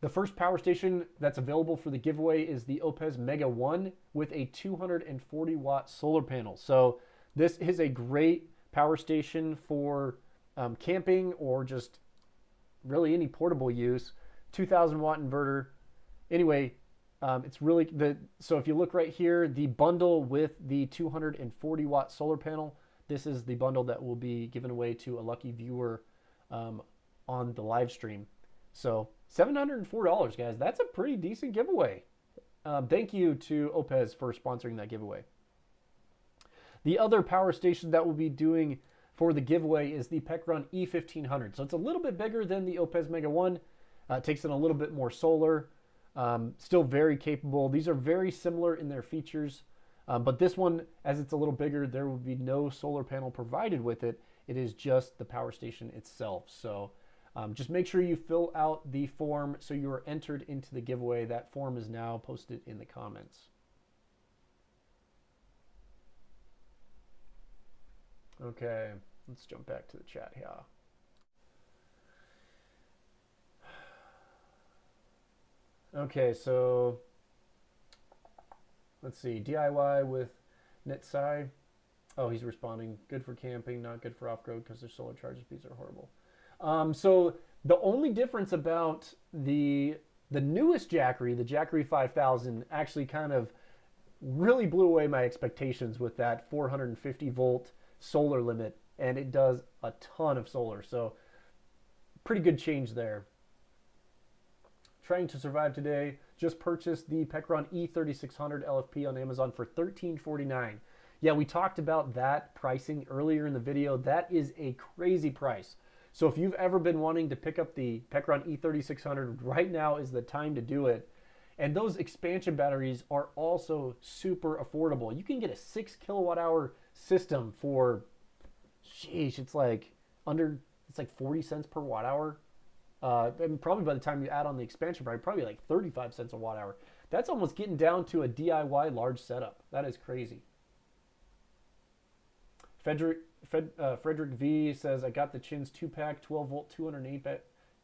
The first power station that's available for the giveaway is the Oupes Mega 1 with a 240 watt solar panel. So this is a great power station for camping or just really any portable use. 2000 watt inverter. Anyway, it's really so if you look right here, the bundle with the 240 watt solar panel, this is the bundle that will be given away to a lucky viewer on the live stream. So $704, guys. That's a pretty decent giveaway. Thank you to Oupes for sponsoring that giveaway. The other power station that we'll be doing for the giveaway is the Pekron E1500. So it's a little bit bigger than the Oupes Mega 1. It takes in a little bit more solar. Still very capable. These are very similar in their features. But this one, as it's a little bigger, there will be no solar panel provided with it. It is just the power station itself. So just make sure you fill out the form so you are entered into the giveaway. That form is now posted in the comments. Okay, let's jump back to the chat here. Okay, so let's see. DIY with Netsai. Oh, he's responding. Good for camping, not good for off-road because their solar charge speeds are horrible. So the only difference about the newest Jackery, the Jackery 5000, actually kind of really blew away my expectations with that 450 volt solar limit, and it does a ton of solar. So pretty good change there. Trying to survive today. Just purchased the Pekron E3600 LFP on Amazon for $13.49. Yeah, we talked about that pricing earlier in the video. That is a crazy price. So if you've ever been wanting to pick up the Pekron E3600, right now is the time to do it. And those expansion batteries are also super affordable. You can get a 6 kilowatt hour system for, sheesh, it's like 40 cents per watt hour. And probably by the time you add on the expansion battery, probably like 35 cents a watt hour. That's almost getting down to a DIY large setup. That is crazy. Frederick V says, I got the Chins 2-pack, 12 volt,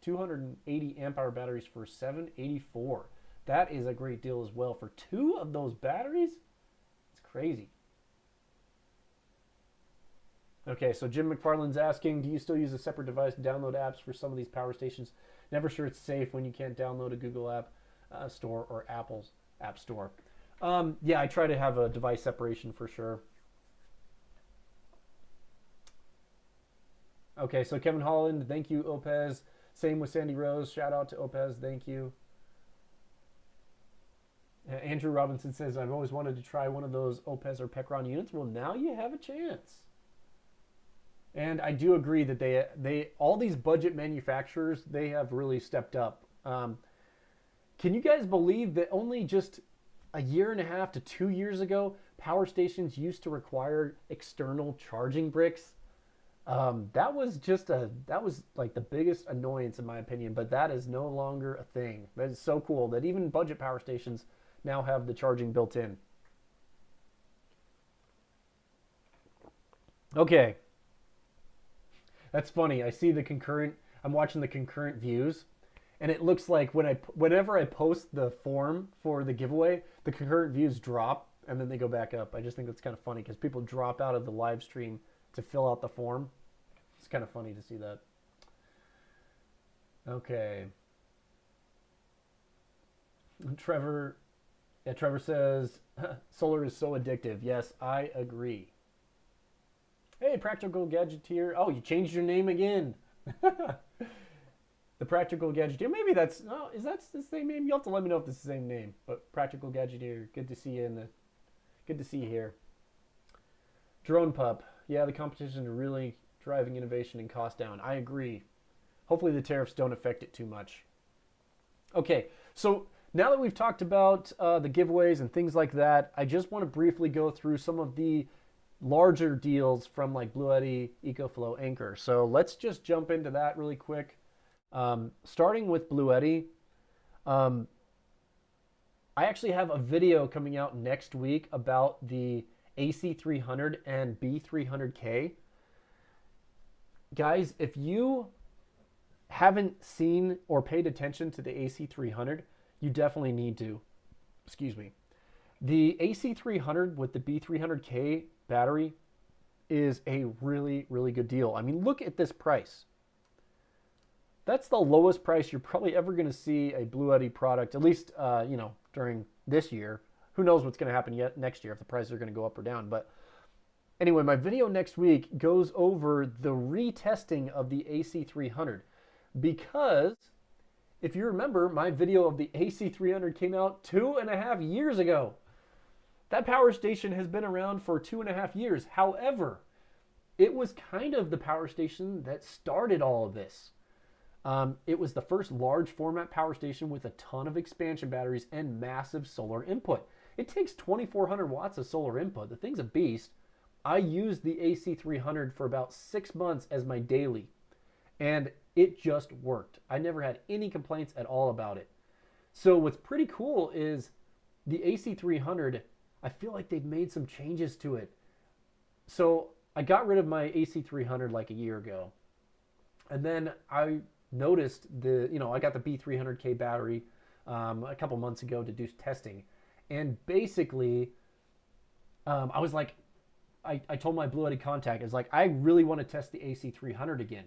280 amp hour batteries for $784. That is a great deal as well. For 2 of those batteries, it's crazy. Okay, so Jim McFarland's asking, do you still use a separate device to download apps for some of these power stations? Never sure it's safe when you can't download a Google app store or Apple's app store. Yeah, I try to have a device separation for sure. Okay, so Kevin Holland, thank you, Oupes. Same with Sandy Rose. Shout out to Oupes. Thank you. Andrew Robinson says, I've always wanted to try one of those Oupes or Pekron units. Well, now you have a chance. And I do agree that they all these budget manufacturers, they have really stepped up. Can you guys believe that only just a year and a half to 2 years ago, power stations used to require external charging bricks? That was like the biggest annoyance in my opinion, but that is no longer a thing. That is so cool that even budget power stations now have the charging built in. Okay. That's funny. I see the concurrent, I'm watching the concurrent views, and it looks like whenever I post the form for the giveaway, the concurrent views drop and then they go back up. I just think that's kind of funny because people drop out of the live stream to fill out the form. It's kind of funny to see that. Okay. Trevor says, solar is so addictive. Yes, I agree. Hey, Practical Gadgeteer. Oh, you changed your name again. The Practical Gadgeteer. Maybe that's, oh, is that the same name? You'll have to let me know if it's the same name. But Practical Gadgeteer, good to see you good to see you here. Drone Pup. Yeah, the competition is really driving innovation and cost down. I agree. Hopefully the tariffs don't affect it too much. Okay, so now that we've talked about the giveaways and things like that, I just want to briefly go through some of the larger deals from like Bluetti, EcoFlow, Anchor. So let's just jump into that really quick. Starting with Bluetti, I actually have a video coming out next week about the AC300 and B300K. Guys, if you haven't seen or paid attention to the AC300, you definitely need to. Excuse me. The AC300 with the B300K battery is a really, really good deal. I mean, look at this price. That's the lowest price you're probably ever going to see a Bluetti product, at least, during this year. Who knows what's going to happen yet next year if the prices are going to go up or down. But anyway, my video next week goes over the retesting of the AC300 because if you remember, my video of the AC300 came out 2.5 years ago. That power station has been around for 2.5 years. However, it was kind of the power station that started all of this. It was the first large format power station with a ton of expansion batteries and massive solar input. It takes 2,400 watts of solar input. The thing's a beast. I used the AC300 for about 6 months as my daily, and it just worked. I never had any complaints at all about it. So what's pretty cool is the AC300, I feel like they've made some changes to it. So I got rid of my AC300 like a year ago. And then I noticed I got the B300K battery a couple months ago to do testing. And basically, I was like, I told my Bluetti contact, I was like, I really want to test the AC300 again.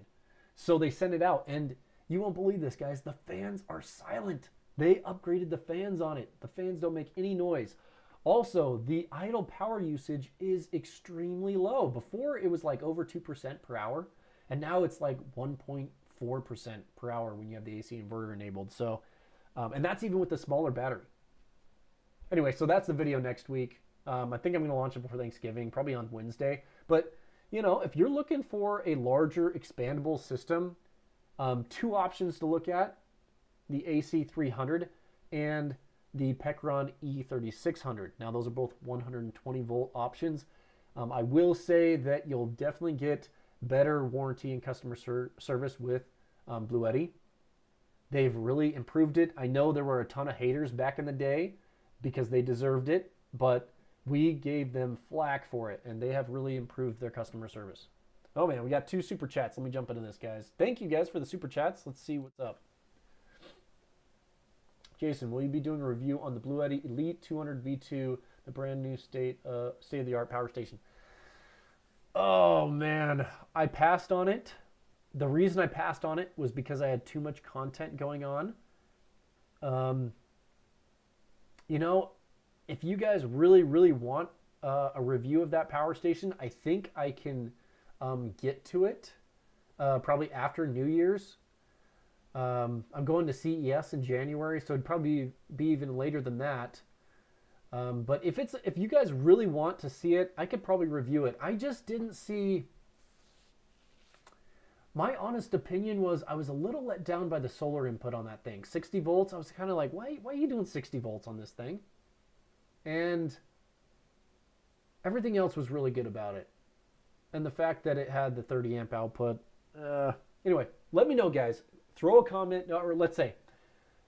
So they sent it out, and you won't believe this, guys. The fans are silent. They upgraded the fans on it. The fans don't make any noise. Also, the idle power usage is extremely low. Before, it was like over 2% per hour, and now it's like 1.4% per hour when you have the AC inverter enabled. So, and that's even with the smaller battery. Anyway, so that's the video next week. I think I'm going to launch it before Thanksgiving, probably on Wednesday. But, if you're looking for a larger expandable system, 2 options to look at, the AC300 and the Pekron E3600. Now, those are both 120 volt options. I will say that you'll definitely get better warranty and customer service with Bluetti. They've really improved it. I know there were a ton of haters back in the day because they deserved it, but we gave them flack for it, and they have really improved their customer service. Oh man, we got 2 super chats. Let me jump into this, guys. Thank you guys for the super chats. Let's see what's up. Jason, will you be doing a review on the Bluetti Elite 200 V2, the brand new state-of-the-art power station? Oh man, I passed on it. The reason I passed on it was because I had too much content going on. If you guys really, really want a review of that power station, I think I can get to it probably after New Year's. I'm going to CES in January, so it'd probably be even later than that. But if you guys really want to see it, I could probably review it. I just didn't see. My honest opinion was I was a little let down by the solar input on that thing. 60 volts, I was kind of like, why are you doing 60 volts on this thing? And everything else was really good about it. And the fact that it had the 30 amp output. Anyway, let me know, guys. Throw a comment, or let's say,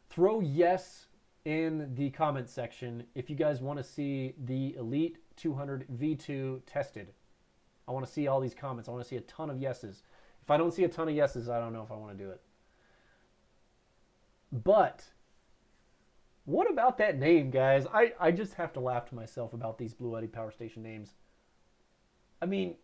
throw yes in the comment section if you guys want to see the Elite 200 V2 tested. I want to see all these comments. I want to see a ton of yeses. If I don't see a ton of yeses, I don't know if I want to do it. But what about that name, guys? I just have to laugh to myself about these Bluetti power station names. I mean,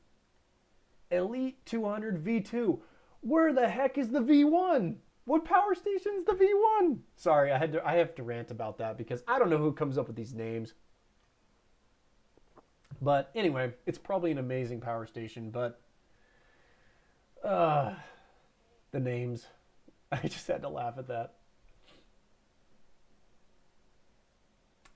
Elite 200 V2. Where the heck is the V1? What power station's the V1? Sorry, I have to rant about that because I don't know who comes up with these names. But anyway, it's probably an amazing power station, but the names. I just had to laugh at that.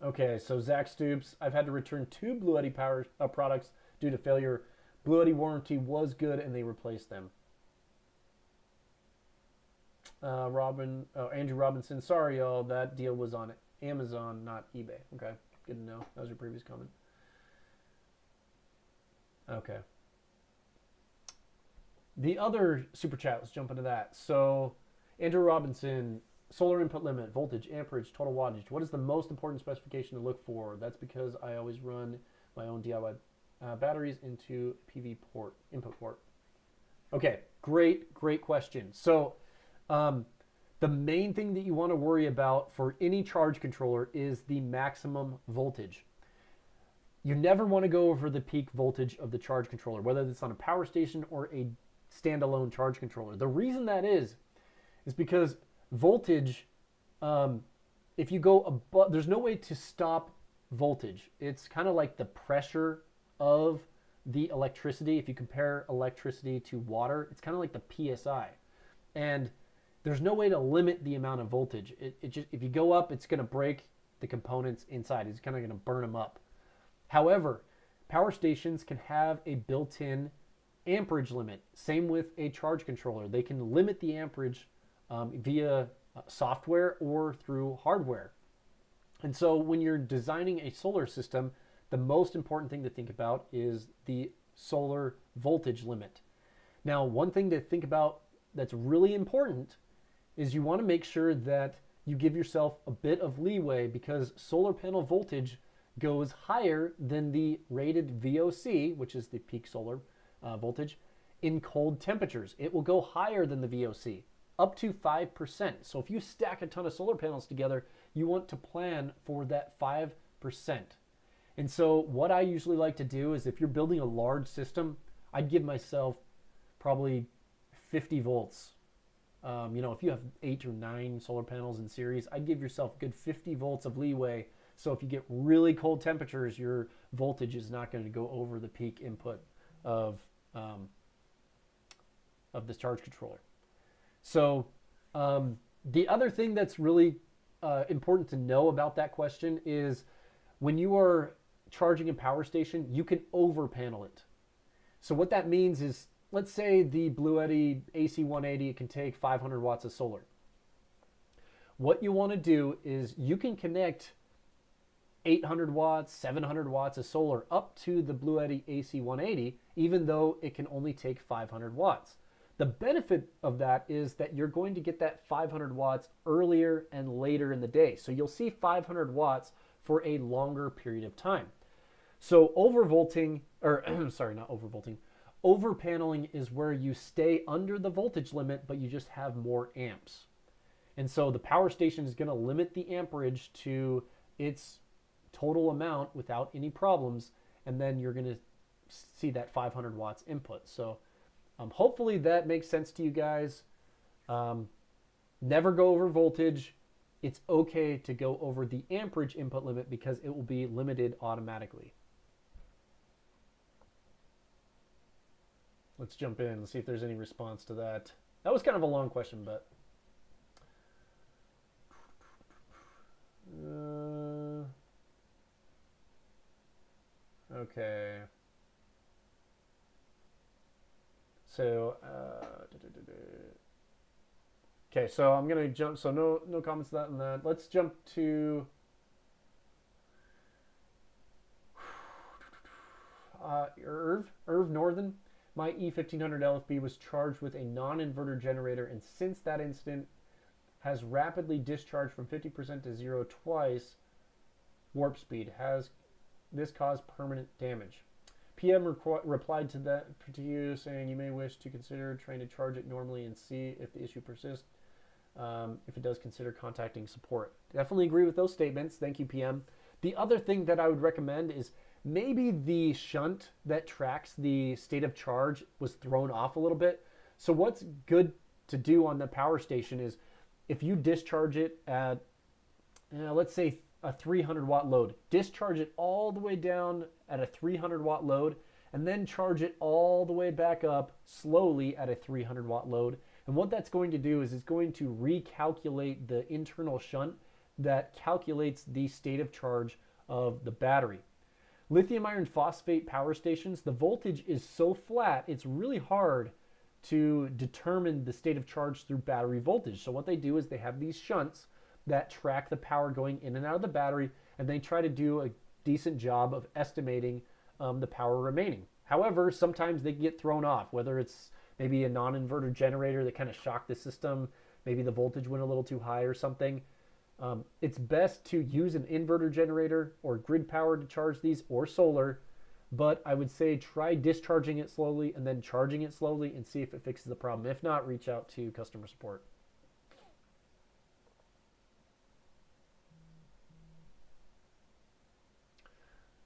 Okay, so Zach Stoops, I've had to return 2 Bluetti power products due to failure. Bluetti warranty was good and they replaced them. Andrew Robinson, sorry y'all, that deal was on Amazon, not eBay. Okay, good to know. That was your previous comment. Okay. The other super chat, let's jump into that. So, Andrew Robinson, solar input limit, voltage, amperage, total wattage. What is the most important specification to look for? That's because I always run my own DIY batteries into PV port, input port. Okay, great question. So, the main thing that you want to worry about for any charge controller is the maximum voltage. You never want to go over the peak voltage of the charge controller, whether it's on a power station or a standalone charge controller. The reason that is because voltage, if you go above, there's no way to stop voltage. It's kind of like the pressure of the electricity. If you compare electricity to water, it's kind of like the PSI. And there's no way to limit the amount of voltage. It just, if you go up, it's going to break the components inside. It's kind of going to burn them up. However, power stations can have a built-in amperage limit. Same with a charge controller. They can limit the amperage via software or through hardware. And so when you're designing a solar system, the most important thing to think about is the solar voltage limit. Now, one thing to think about that's really important is you want to make sure that you give yourself a bit of leeway, because solar panel voltage goes higher than the rated VOC, which is the peak solar voltage, in cold temperatures. It will go higher than the VOC, up to 5%. So if you stack a ton of solar panels together, you want to plan for that 5%. And so what I usually like to do is, if you're building a large system, I'd give myself probably 50 volts. If you have 8 or 9 solar panels in series, I'd give yourself a good 50 volts of leeway. So if you get really cold temperatures, your voltage is not going to go over the peak input of this charge controller. So the other thing that's really important to know about that question is, when you are charging a power station, you can over panel it. So what that means is, let's say the Bluetti AC180, it can take 500 watts of solar. What you want to do is you can connect 800 watts, 700 watts of solar up to the Bluetti AC180, even though it can only take 500 watts. The benefit of that is that you're going to get that 500 watts earlier and later in the day. So you'll see 500 watts for a longer period of time. So overvolting, or sorry, not overvolting, overpaneling is where you stay under the voltage limit, but you just have more amps. And so the power station is going to limit the amperage to its total amount without any problems, and then you're going to see that 500 watts input. So hopefully that makes sense to you guys. Never go over voltage. It's okay to go over the amperage input limit, because it will be limited automatically. Let's jump in and see if there's any response to that. That was kind of a long question, but okay. So okay, so I'm gonna jump. So no comments to that and that. Let's jump to Irv Northern. My E1500 LFB was charged with a non-inverter generator, and since that incident has rapidly discharged from 50% to 0 twice warp speed. Has this caused permanent damage? PM replied to you saying you may wish to consider trying to charge it normally and see if the issue persists. If it does, consider contacting support. Definitely agree with those statements. Thank you, PM. The other thing that I would recommend is, maybe the shunt that tracks the state of charge was thrown off a little bit. So what's good to do on the power station is, if you discharge it at, let's say a 300 watt load, discharge it all the way down at a 300 watt load, and then charge it all the way back up slowly at a 300 watt load. And what that's going to do is, it's going to recalculate the internal shunt that calculates the state of charge of the battery. Lithium iron phosphate power stations, the voltage is so flat, it's really hard to determine the state of charge through battery voltage. So what they do is, they have these shunts that track the power going in and out of the battery, and they try to do a decent job of estimating the power remaining. However, sometimes they get thrown off, whether it's maybe a non-inverter generator that kind of shocked the system, maybe the voltage went a little too high or something. It's best to use an inverter generator or grid power to charge these, or solar, but I would say try discharging it slowly and then charging it slowly and see if it fixes the problem. If not, reach out to customer support.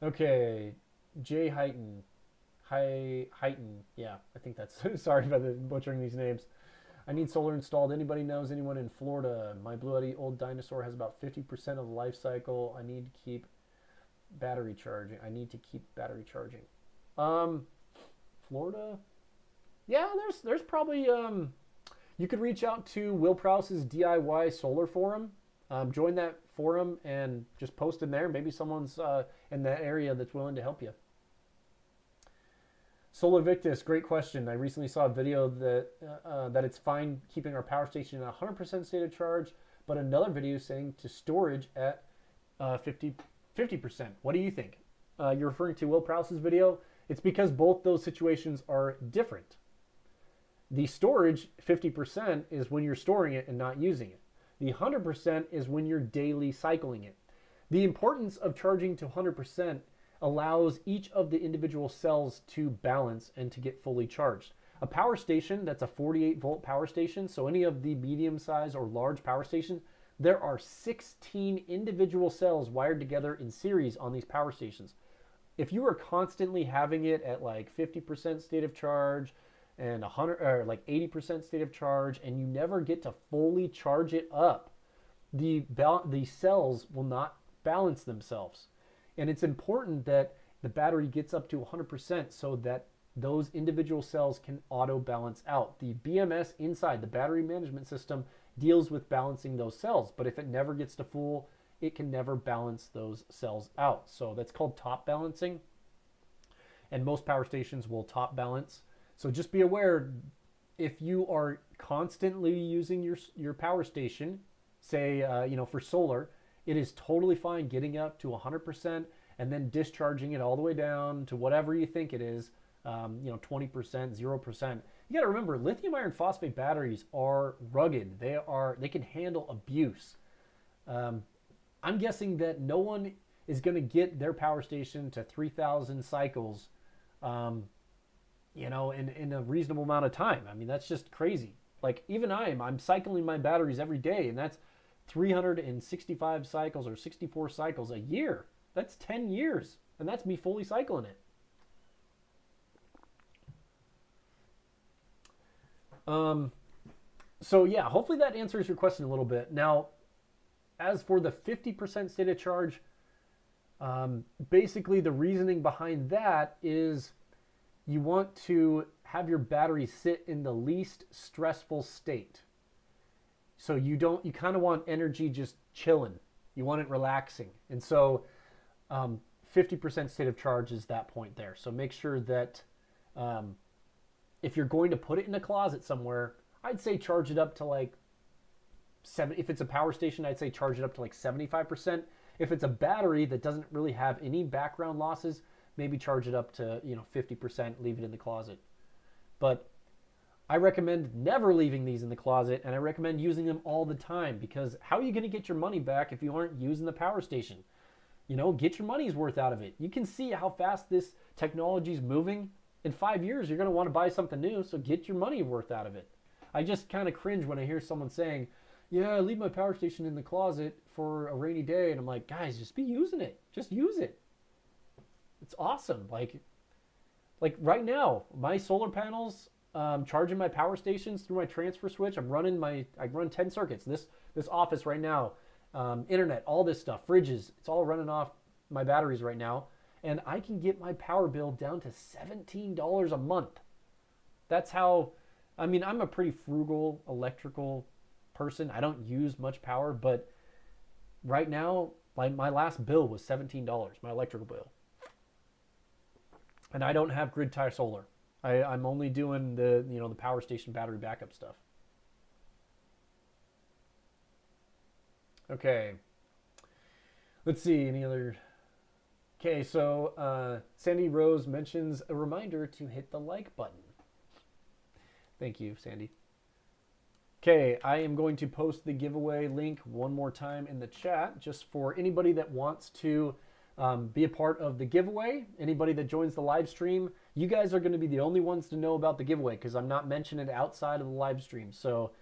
Okay, Jay Heighton. Heighton, yeah, I think that's, sorry about butchering these names. I need solar installed. Anybody knows anyone in Florida? My Bluetti old dinosaur has about 50% of life cycle. I need to keep battery charging. Florida? Yeah, there's probably, you could reach out to Will Prowse's DIY solar forum. Join that forum and just post in there. Maybe someone's in that area that's willing to help you. Solar Victus, great question. I recently saw a video that it's fine keeping our power station at 100% state of charge, but another video saying to storage at 50%. What do you think? You're referring to Will Prowse's video. It's because both those situations are different. The storage 50% is when you're storing it and not using it. The 100% is when you're daily cycling it. The importance of charging to 100% allows each of the individual cells to balance and to get fully charged. A power station that's a 48 volt power station, so any of the medium size or large power stations, there are 16 individual cells wired together in series on these power stations. If you are constantly having it at like 50% state of charge and 100 or like 80% state of charge, and you never get to fully charge it up, the cells will not balance themselves. And it's important that the battery gets up to 100% so that those individual cells can auto balance out. The BMS inside the battery management system deals with balancing those cells, but if it never gets to full, it can never balance those cells out. So that's called top balancing, and most power stations will top balance. So just be aware, if you are constantly using your power station, say for solar, it is totally fine getting up to 100% and then discharging it all the way down to whatever you think it is, 20%, 0%. You got to remember, lithium iron phosphate batteries are rugged. They can handle abuse. I'm guessing that no one is going to get their power station to 3,000 cycles, in a reasonable amount of time. I mean, that's just crazy. Like even I'm cycling my batteries every day, and that's 365 cycles or 64 cycles a year. That's 10 years, and that's me fully cycling it. So yeah, hopefully that answers your question a little bit. Now, as for the 50% state of charge, basically the reasoning behind that is you want to have your battery sit in the least stressful state. So you kind of want energy just chilling. You want it relaxing. And so 50% state of charge is that point there. So make sure that if you're going to put it in a closet somewhere, I'd say charge it up to like 7. If it's a power station, I'd say charge it up to like 75%. If it's a battery that doesn't really have any background losses, maybe charge it up to 50%, leave it in the closet. But I recommend never leaving these in the closet, and I recommend using them all the time, because how are you going to get your money back if you aren't using the power station? Get your money's worth out of it. You can see how fast this technology is moving. In 5 years, you're going to want to buy something new, so get your money worth out of it. I just kind of cringe when I hear someone saying, yeah, I leave my power station in the closet for a rainy day, and I'm like, guys, just be using it. Just use it. It's awesome. Like right now, my solar panels, charging my power stations through my transfer switch. I run 10 circuits. This office right now, internet, all this stuff, fridges, it's all running off my batteries right now. And I can get my power bill down to $17 a month. That's how, I'm a pretty frugal electrical person. I don't use much power, but right now, my last bill was $17, my electrical bill. And I don't have grid tie solar. I'm only doing the power station battery backup stuff. Okay. Let's see, any other. Okay, so Sandy Rose mentions a reminder to hit the like button. Thank you, Sandy. Okay, I am going to post the giveaway link one more time in the chat, just for anybody that wants to be a part of the giveaway. Anybody that joins the live stream, you guys are going to be the only ones to know about the giveaway, because I'm not mentioning it outside of the live stream. So,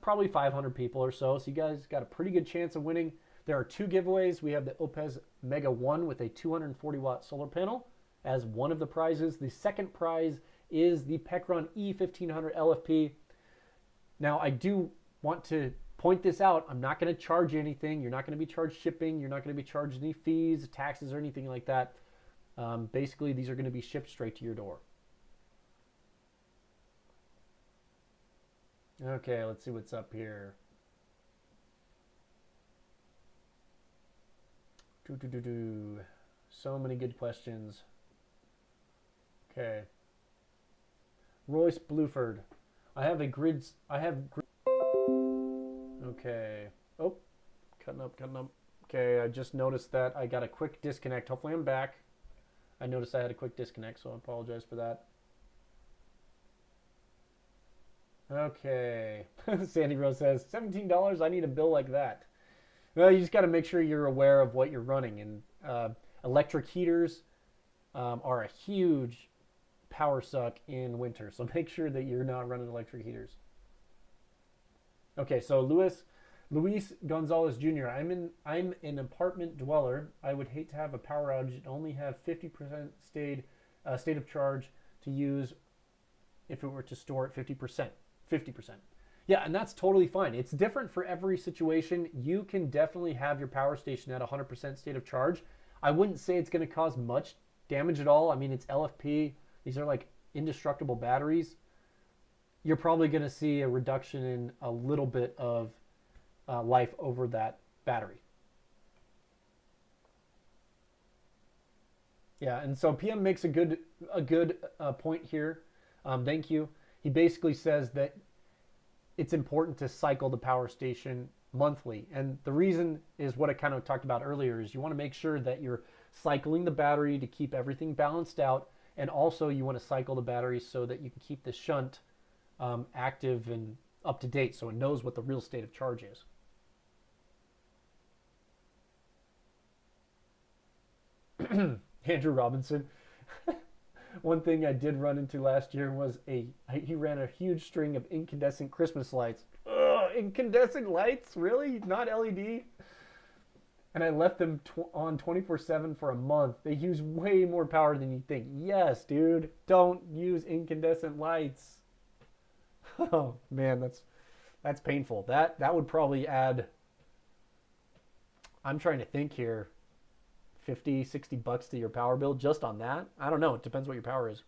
probably 500 people or so. So you guys got a pretty good chance of winning. There are 2 giveaways. We have the Oupes Mega 1 with a 240 watt solar panel as one of the prizes. The second prize is the Pekron E1500 LFP. Now, I do want to point this out. I'm not going to charge you anything. You're not going to be charged shipping. You're not going to be charged any fees, taxes, or anything like that. Basically, these are going to be shipped straight to your door. Okay, let's see what's up here. So many good questions. Okay. Royce Bluford. I have a grid. Okay. Oh, cutting up. Okay, I just noticed that I got a quick disconnect. Hopefully I'm back. I noticed I had a quick disconnect, so I apologize for that. Okay. Sandy Rose says, $17, I need a bill like that. Well, you just got to make sure you're aware of what you're running. And electric heaters are a huge power suck in winter. So make sure that you're not running electric heaters. Okay, so Luis Gonzalez Jr. I'm an apartment dweller. I would hate to have a power outage and only have 50% state of charge to use if it were to store at 50%. 50%. Yeah, and that's totally fine. It's different for every situation. You can definitely have your power station at 100% state of charge. I wouldn't say it's going to cause much damage at all. I mean, it's LFP. These are like indestructible batteries. You're probably going to see a reduction in a little bit of life over that battery. Yeah, and so PM makes a good point here. Thank you. He basically says that it's important to cycle the power station monthly. And the reason is what I kind of talked about earlier is you want to make sure that you're cycling the battery to keep everything balanced out. And also you want to cycle the battery so that you can keep the shunt active and up to date so it knows what the real state of charge is. Andrew Robinson. One thing I did run into last year was he ran a huge string of incandescent Christmas lights. Ugh, incandescent lights? Really? Not LED? And I left them on 24/7 for a month. They use way more power than you think. Yes, dude. Don't use incandescent lights. Oh, man, that's painful. That would probably add, I'm trying to think here, 50, 60 bucks to your power bill just on that. I don't know. It depends what your power is.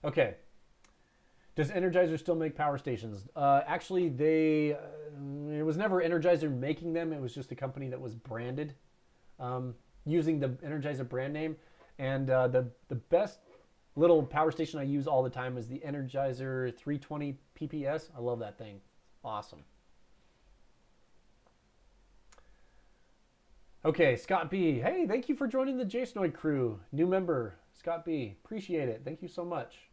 Okay. Does Energizer still make power stations? Actually, it was never Energizer making them. It was just a company that was branded using the Energizer brand name. And the best little power station I use all the time is the Energizer 320 PPS. I love that thing. Awesome. Okay, Scott B. Hey, thank you for joining the Jasnoid crew. New member, Scott B. Appreciate it. Thank you so much.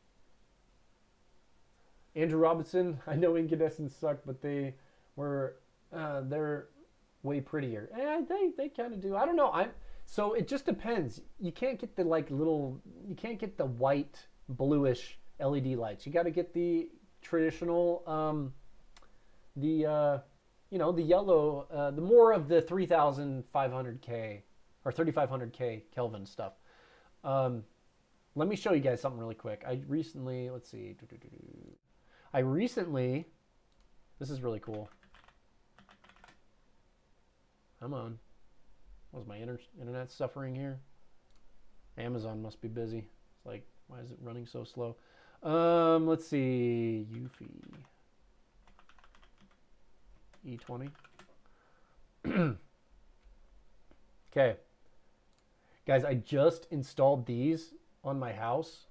Andrew Robinson. I know incandescents suck, but they're way prettier. They kind of do. I don't know. So it just depends. You can't get the you can't get the white bluish LED lights. You got to get the traditional the yellow, the more of the 3500K or 3500K Kelvin stuff. Let me show you guys something really quick. Let's see. This is really cool. Come on. Was my internet suffering here? Amazon must be busy. It's like, why is it running so slow? Let's see. Eufy. E20. Okay. Guys, I just installed these on my house.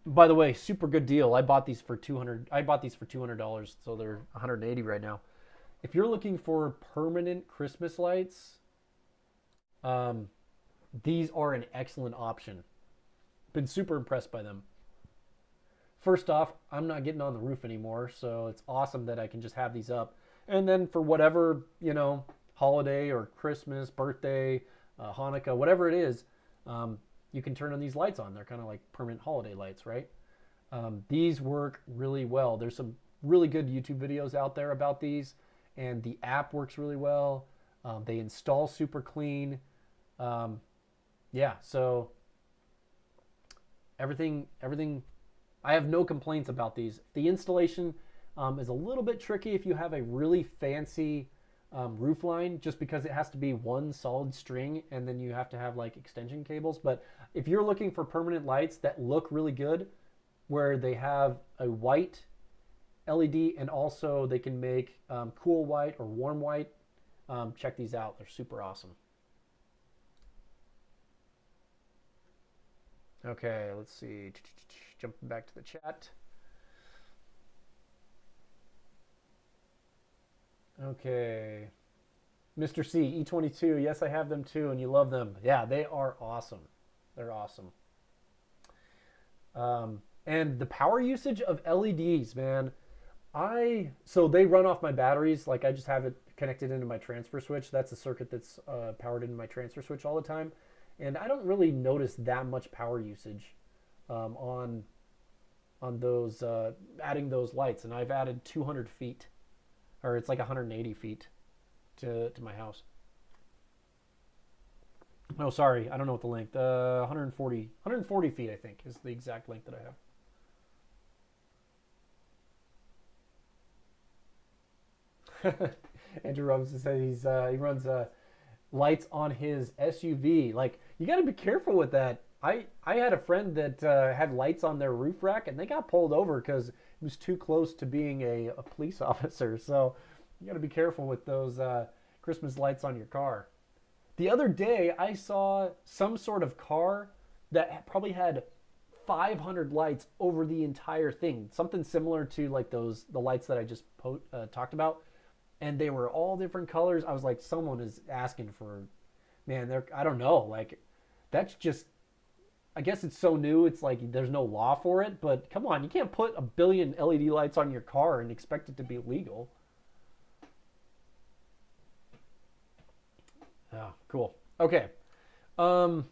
By the way, super good deal. I bought these for $200, so they're $180 right now. If you're looking for permanent Christmas lights, these are an excellent option. Been super impressed by them. First off, I'm not getting on the roof anymore, so it's awesome that I can just have these up. And then for whatever, holiday or Christmas, birthday, Hanukkah, whatever it is, you can turn on these lights on. They're kind of like permanent holiday lights, right? These work really well. There's some really good YouTube videos out there about these, and the app works really well. They install super clean. Yeah, so everything, I have no complaints about these. The installation is a little bit tricky if you have a really fancy roof line, just because it has to be one solid string and then you have to have like extension cables. But if you're looking for permanent lights that look really good, where they have a white LED and also they can make cool white or warm white, check these out. They're super awesome. Okay, let's see. Jumping back to the chat. Okay. Mr. C, E22. Yes, I have them too, and you love them. Yeah, they are awesome. They're awesome. And the power usage of LEDs, man. So they run off my batteries. Like I just have it connected into my transfer switch. That's a circuit that's powered into my transfer switch all the time, and I don't really notice that much power usage on those adding those lights. And I've added 200 feet, or it's like 180 feet to my house. Oh, sorry, I don't know what the length. 140 feet, I think, is the exact length that I have. Andrew Robinson says he runs lights on his SUV. Like, you got to be careful with that. I had a friend that had lights on their roof rack, and they got pulled over because it was too close to being a police officer. So you got to be careful with those Christmas lights on your car. The other day, I saw some sort of car that probably had 500 lights over the entire thing. Something similar to like the lights that I just talked about. And they were all different colors. I was like, someone is asking for, man, I don't know. Like, that's just, I guess it's so new. It's like there's no law for it. But come on, you can't put a billion LED lights on your car and expect it to be legal. Oh, cool. Okay. There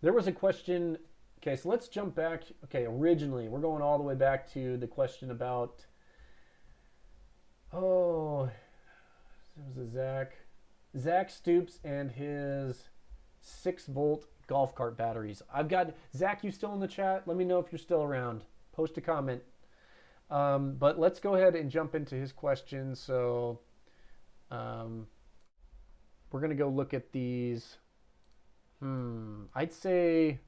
was a question. Okay, so let's jump back. Okay, originally, we're going all the way back to the question about, it was a Zach Stoops and his 6-volt golf cart batteries. I've got, Zach, you still in the chat? Let me know if you're still around. Post a comment. But let's go ahead and jump into his question. So, we're going to go look at these. I'd say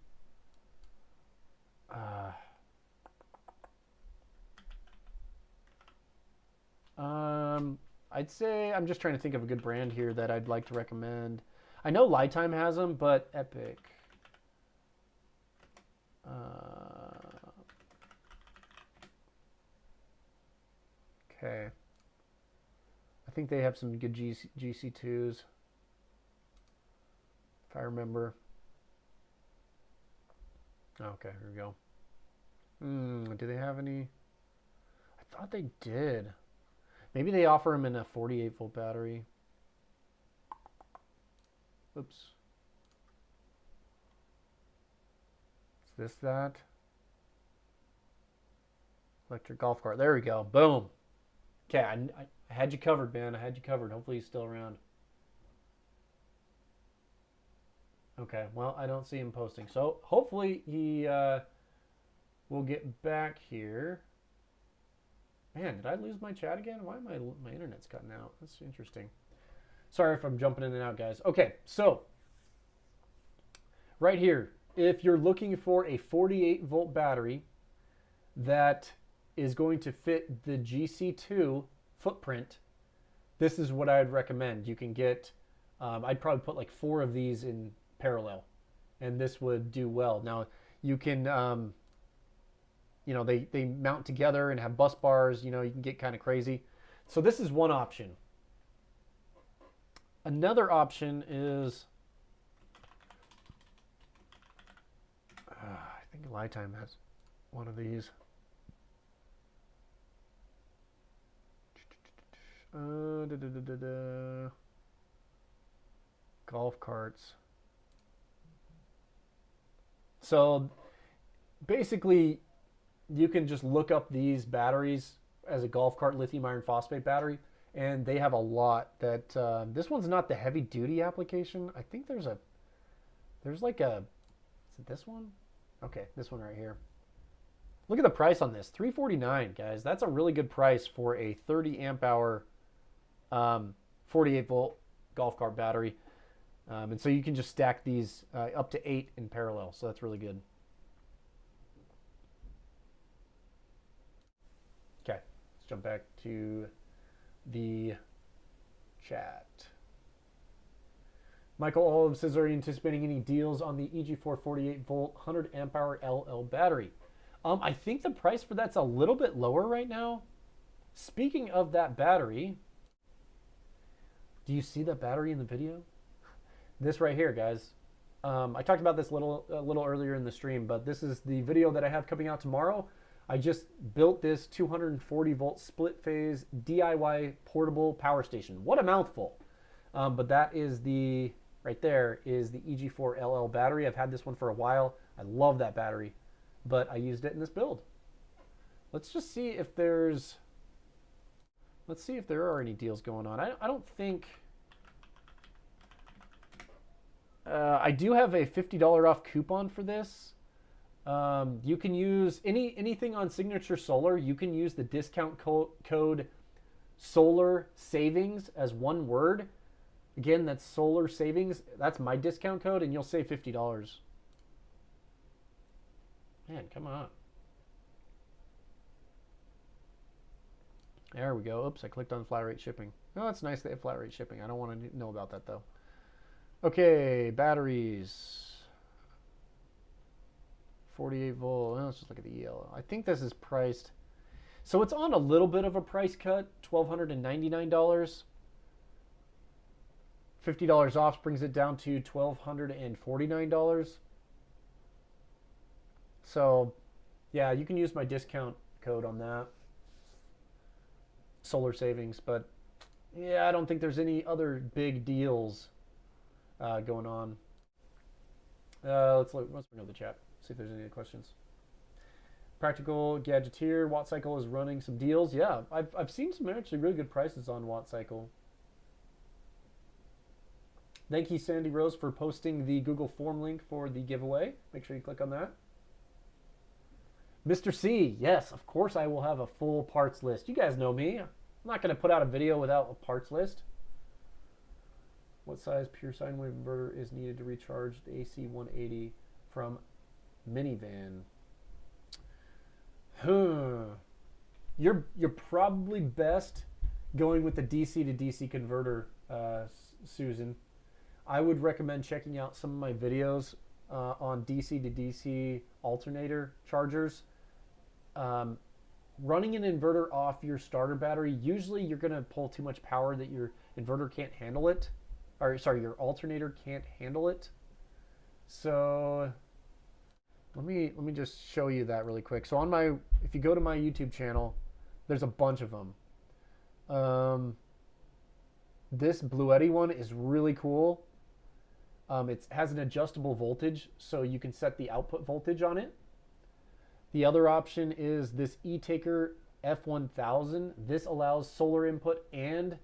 I'm just trying to think of a good brand here that I'd like to recommend. I know LiTime has them, but Epic. Okay. I think they have some good GC2s. If I remember. Okay, here we go. Do they have any? I thought they did. Maybe they offer them in a 48-volt battery. Oops. Is this that? Electric golf cart. There we go. Boom. Okay, I had you covered, man. I had you covered. Hopefully he's still around. Okay, well, I don't see him posting. So hopefully he will get back here. Man, did I lose my chat again? Why am my internet's cutting out? That's interesting. Sorry if I'm jumping in and out, guys. Okay, so right here, if you're looking for a 48-volt battery that is going to fit the GC2 footprint, this is what I'd recommend. You can get, I'd probably put like 4 of these in parallel, and this would do well. Now, you can, they mount together and have bus bars. You can get kind of crazy. So this is one option. Another option is, I think LiTime has one of these. Golf carts. So basically, you can just look up these batteries as a golf cart lithium iron phosphate battery, and they have a lot that, this one's not the heavy duty application. I think there's like a, is it this one? Okay, this one right here. Look at the price on this, $349, guys. That's a really good price for a 30 amp hour, 48 volt golf cart battery. And so you can just stack these up to 8 in parallel. So that's really good. Okay, let's jump back to the chat. Michael Olive says, are you anticipating any deals on the EG4 48 volt 100 amp hour LL battery? I think the price for that's a little bit lower right now. Speaking of that battery, do you see that battery in the video? This right here, guys. I talked about this a little earlier in the stream, but this is the video that I have coming out tomorrow. I just built this 240 volt split phase DIY portable power station. What a mouthful. But that is the, right there is the EG4 LL battery. I've had this one for a while. I love that battery, but I used it in this build. Let's just see if there's, let's see if there are any deals going on. I don't think, I do have a $50 off coupon for this. You can use anything on Signature Solar. You can use the discount code Solar Savings as one word. Again, that's Solar Savings. That's my discount code, and you'll save $50. Man, come on. There we go. Oops, I clicked on flat rate shipping. Oh, it's nice they have flat rate shipping. I don't want to know about that though. Okay, batteries. 48 volt. Let's just look at the EL. I think this is priced. So it's on a little bit of a price cut, $1,299. $50 off brings it down to $1,249. So, yeah, you can use my discount code on that. Solar Savings, but yeah, I don't think there's any other big deals going on. Let's bring up the chat. See if there's any questions. Practical Gadgeteer, Watt Cycle is running some deals. Yeah, I've seen some actually really good prices on Watt Cycle. Thank you, Sandy Rose, for posting the Google form link for the giveaway. Make sure you click on that. Mr. C, yes, of course I will have a full parts list. You guys know me. I'm not going to put out a video without a parts list. What size pure sine wave inverter is needed to recharge the AC 180 from minivan? You're probably best going with the DC to DC converter, Susan. I would recommend checking out some of my videos on DC to DC alternator chargers. Running an inverter off your starter battery, usually you're going to pull too much power that your inverter can't handle it. Or sorry, your alternator can't handle it. So let me just show you that really quick. So on my, if you go to my YouTube channel, there's a bunch of them. This Bluetti one is really cool. It has an adjustable voltage, so you can set the output voltage on it. The other option is this E-Taker F1000. This allows solar input and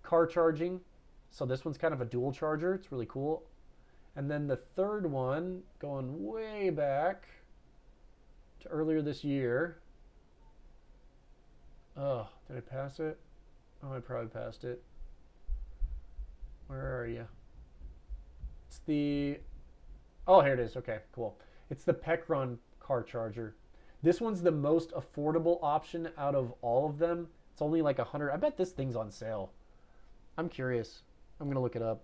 car charging. So this one's kind of a dual charger. It's really cool. And then the third one, going way back to earlier this year. Oh, did I pass it? Oh, I probably passed it. Where are you? It's the, oh, here it is. Okay, cool. It's the Pekron car charger. This one's the most affordable option out of all of them. It's only like 100. I bet this thing's on sale. I'm curious. I'm going to look it up.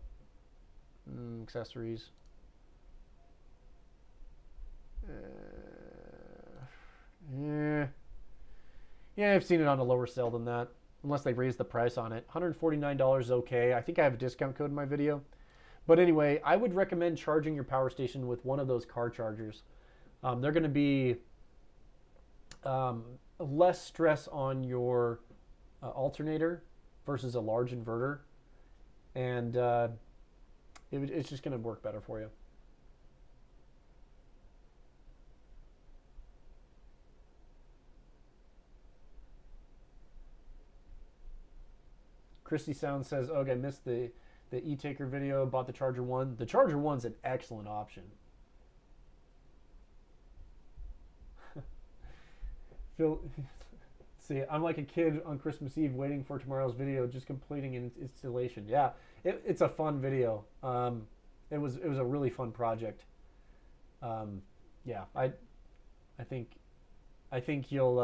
Accessories. Yeah, I've seen it on a lower sale than that, unless they raise the price on it. $149 is okay. I think I have a discount code in my video. But anyway, I would recommend charging your power station with one of those car chargers. They're going to be less stress on your alternator versus a large inverter. And it's just going to work better for you. Christy Sound says, "Oh, I missed the E-Taker video, bought the Charger 1. The Charger 1's an excellent option." Phil, see, I'm like a kid on Christmas Eve waiting for tomorrow's video, just completing an installation. Yeah, it's a fun video. It was a really fun project. Yeah, I think you'll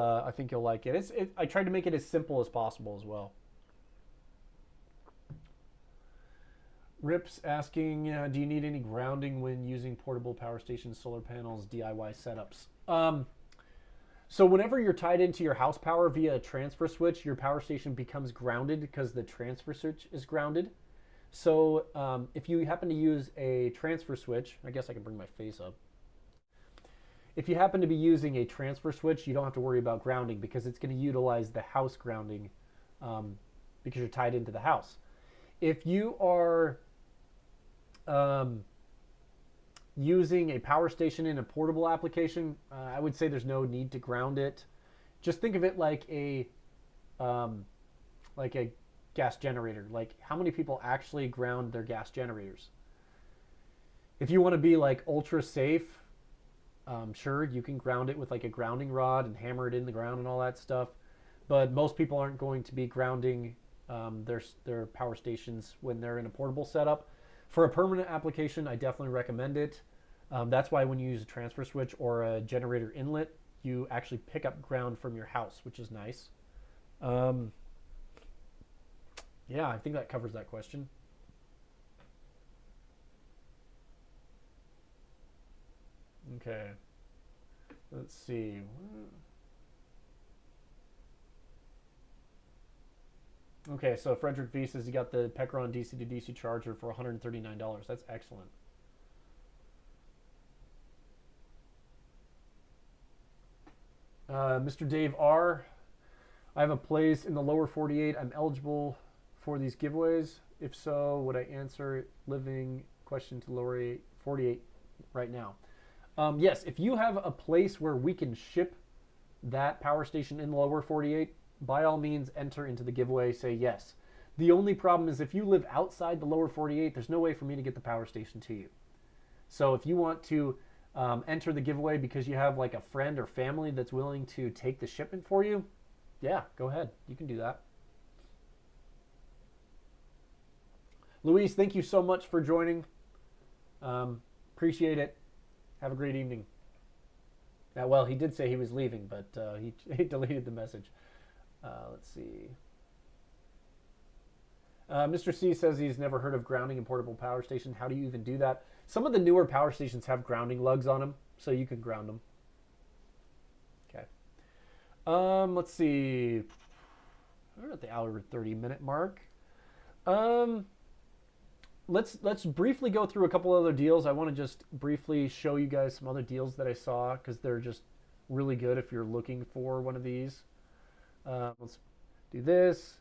like it. I tried to make it as simple as possible as well. Rip's asking, do you need any grounding when using portable power stations, solar panels, DIY setups? So whenever you're tied into your house power via a transfer switch, your power station becomes grounded because the transfer switch is grounded. So if you happen to use a transfer switch, I guess I can bring my face up. If you happen to be using a transfer switch, you don't have to worry about grounding because it's going to utilize the house grounding because you're tied into the house. If you are using a power station in a portable application, I would say there's no need to ground it. Just think of it like a gas generator. Like, how many people actually ground their gas generators? If you want to be like ultra safe, sure, you can ground it with like a grounding rod and hammer it in the ground and all that stuff. But most people aren't going to be grounding their power stations when they're in a portable setup. For a permanent application, I definitely recommend it. That's why when you use a transfer switch or a generator inlet, you actually pick up ground from your house, which is nice. Yeah, I think that covers that question. Okay. Let's see. Okay, so Frederick V says he got the Pekron DC to DC charger for $139. That's excellent. Mr. Dave R. I have a place in the lower 48. I'm eligible for these giveaways. If so, would I answer living question to lower 48 right now? Yes, if you have a place where we can ship that power station in the lower 48, by all means, enter into the giveaway, say yes. The only problem is if you live outside the lower 48, there's no way for me to get the power station to you. So if you want to enter the giveaway because you have like a friend or family that's willing to take the shipment for you, yeah, go ahead. You can do that. Luis, thank you so much for joining. Appreciate it. Have a great evening. Well, he did say he was leaving, but he deleted the message. Let's see. Mr. C says he's never heard of grounding in portable power station. How do you even do that? Some of the newer power stations have grounding lugs on them, so you can ground them. Okay. Let's see. We're at the hour 30-minute mark. Let's briefly go through a couple other deals. I want to just briefly show you guys some other deals that I saw because they're just really good if you're looking for one of these. Let's do this.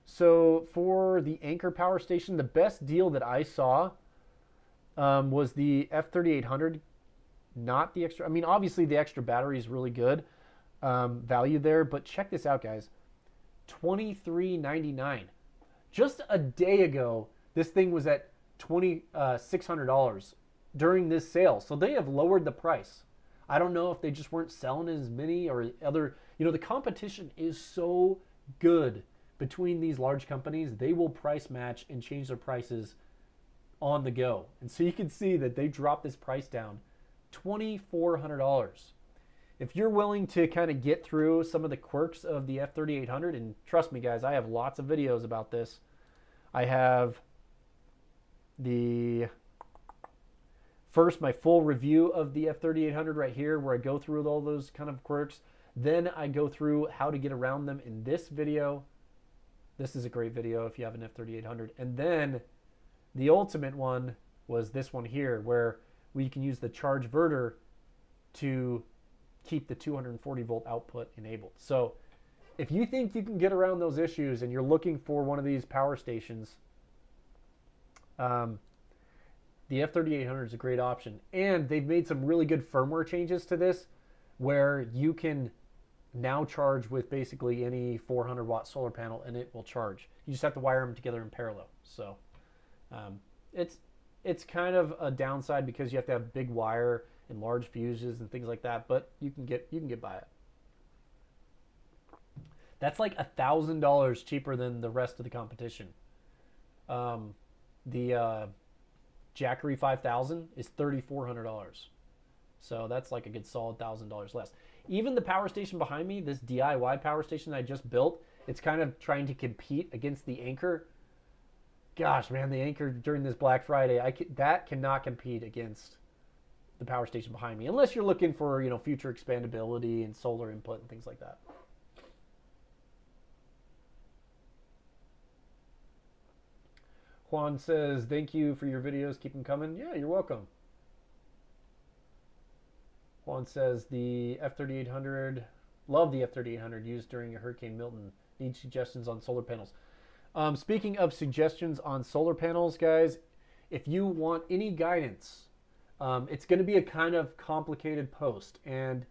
So for the Anchor power station, the best deal that I saw was the F3800, not the extra. I mean, obviously the extra battery is really good value there, but check this out, guys. $23.99. Just a day ago, this thing was at $2,600 during this sale. So they have lowered the price. I don't know if they just weren't selling as many or other. You know, the competition is so good between these large companies. They will price match and change their prices on the go. And so you can see that they dropped this price down, $2,400. If you're willing to kind of get through some of the quirks of the F3800, and trust me guys, I have lots of videos about this. I have my full review of the F3800 right here where I go through all those kind of quirks. Then I go through how to get around them in this video. This is a great video if you have an F3800. And then the ultimate one was this one here where we can use the chargeverter to keep the 240 volt output enabled. So if you think you can get around those issues and you're looking for one of these power stations, the F3800 is a great option. And they've made some really good firmware changes to this where you can now charge with basically any 400 watt solar panel and it will charge. You just have to wire them together in parallel. So it's kind of a downside because you have to have big wire and large fuses and things like that, but you can get by it. That's like $1,000 cheaper than the rest of the competition. The Jackery 5000 is $3,400. So that's like a good solid $1,000 less. Even the power station behind me, this DIY power station I just built, it's kind of trying to compete against the Anchor gosh, man, the Anchor during this Black Friday, that cannot compete against the power station behind me, unless you're looking for, you know, future expandability and solar input and things like that. Juan says, thank you for your videos. Keep them coming. Yeah, you're welcome. Juan says, the F3800, love the F3800 used during a Hurricane Milton. Need suggestions on solar panels. Speaking of suggestions on solar panels, guys, if you want any guidance, it's going to be a kind of complicated post, and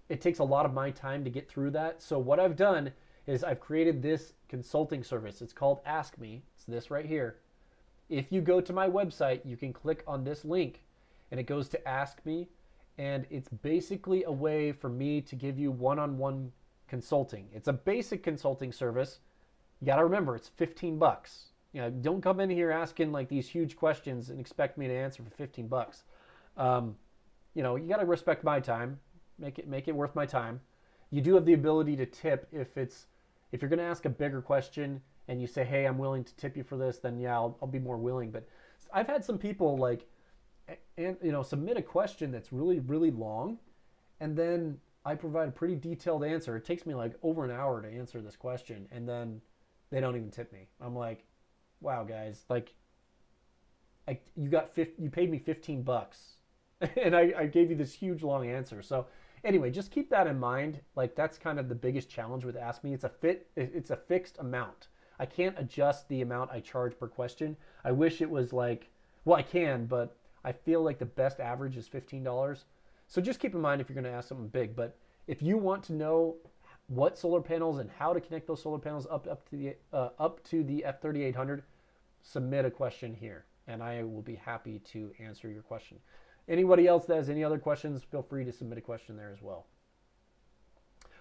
it takes a lot of my time to get through that. So what I've done is I've created this consulting service. It's called Ask Me. It's this right here. If you go to my website, you can click on this link, and it goes to Ask Me, and it's basically a way for me to give you one-on-one consulting. It's a basic consulting service. You got to remember, it's 15 bucks. You know, don't come in here asking like these huge questions and expect me to answer for 15 bucks. You know, you got to respect my time, make it worth my time. You do have the ability to tip if you're going to ask a bigger question and you say, hey, I'm willing to tip you for this, then yeah, I'll be more willing. But I've had some people like, and you know, submit a question that's really, really long, and then I provide a pretty detailed answer. It takes me like over an hour to answer this question, and then they don't even tip me. I'm like, wow, guys, like, you paid me 15 bucks, and I gave you this huge long answer. So anyway, just keep that in mind. Like, that's kind of the biggest challenge with Ask Me. It's a fixed amount. I can't adjust the amount I charge per question. I wish it was like, well, I can, but I feel like the best average is $15. So just keep in mind if you're going to ask something big. But if you want to know what solar panels and how to connect those solar panels up to the F3800, submit a question here, and I will be happy to answer your question. Anybody else that has any other questions, feel free to submit a question there as well.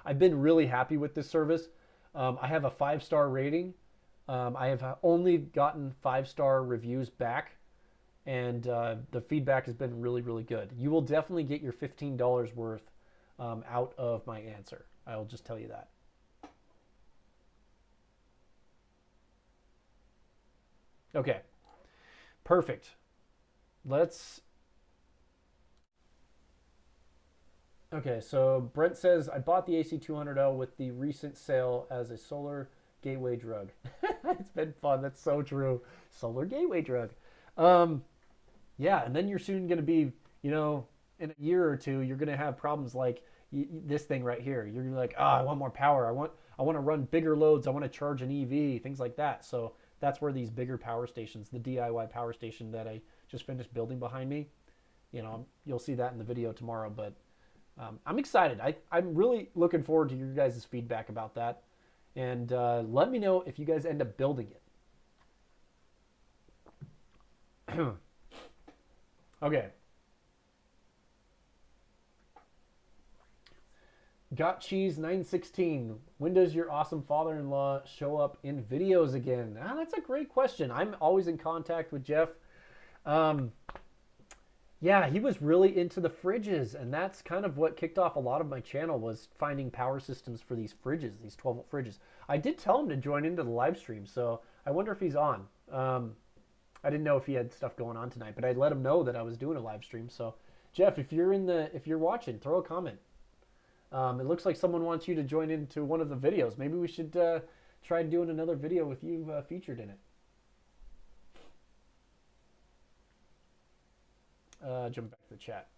I've been really happy with this service. I have a 5-star rating. I have only gotten 5-star reviews back, and the feedback has been really, really good. You will definitely get your $15 worth out of my answer. I will just tell you that. Okay, perfect. Okay, so Brent says, I bought the AC200L with the recent sale as a solar gateway drug. It's been fun. That's so true. Solar gateway drug. Yeah, and then you're soon going to be, you know, in a year or two, you're going to have problems like this thing right here. You're like, I want more power. I want to run bigger loads. I want to charge an EV, things like that. So that's where these bigger power stations, the DIY power station that I just finished building behind me, you know, you'll see that in the video tomorrow. But I'm excited. I'm really looking forward to your guys' feedback about that. And let me know if you guys end up building it. Okay. Got Cheese 916. When does your awesome father-in-law show up in videos again? That's a great question. I'm always in contact with Jeff. Yeah, he was really into the fridges, and that's kind of what kicked off a lot of my channel, was finding power systems for these fridges, these 12-volt fridges. I did tell him to join into the live stream, so I wonder if he's on. I didn't know if he had stuff going on tonight, but I let him know that I was doing a live stream. So, Jeff, if you're watching, throw a comment. It looks like someone wants you to join into one of the videos. Maybe we should try doing another video with you featured in it. Jump back to the chat.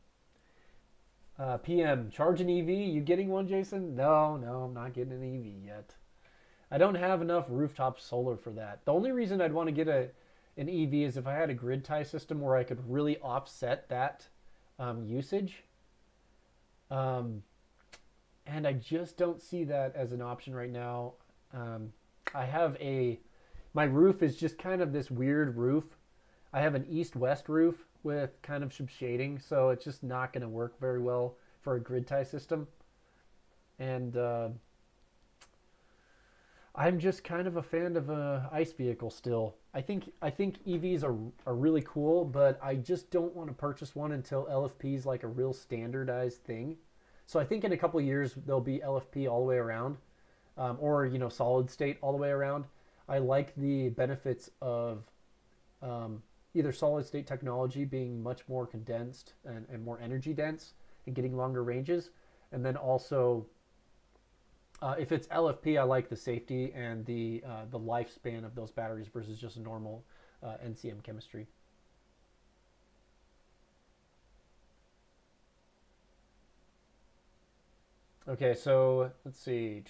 PM, charge an EV. You getting one, Jason? No, I'm not getting an EV yet. I don't have enough rooftop solar for that. The only reason I'd want to get an EV is if I had a grid tie system where I could really offset that usage. And I just don't see that as an option right now. My roof is just kind of this weird roof. I have an east-west roof with kind of some shading, so it's just not going to work very well for a grid tie system. And I'm just kind of a fan of a ICE vehicle still. I think EVs are really cool, but I just don't want to purchase one until LFP is like a real standardized thing. So I think in a couple of years there'll be LFP all the way around, or solid state all the way around. I like the benefits of either solid state technology being much more condensed and more energy dense and getting longer ranges. And then also, if it's LFP, I like the safety and the lifespan of those batteries versus just normal NCM chemistry. Okay, so let's see.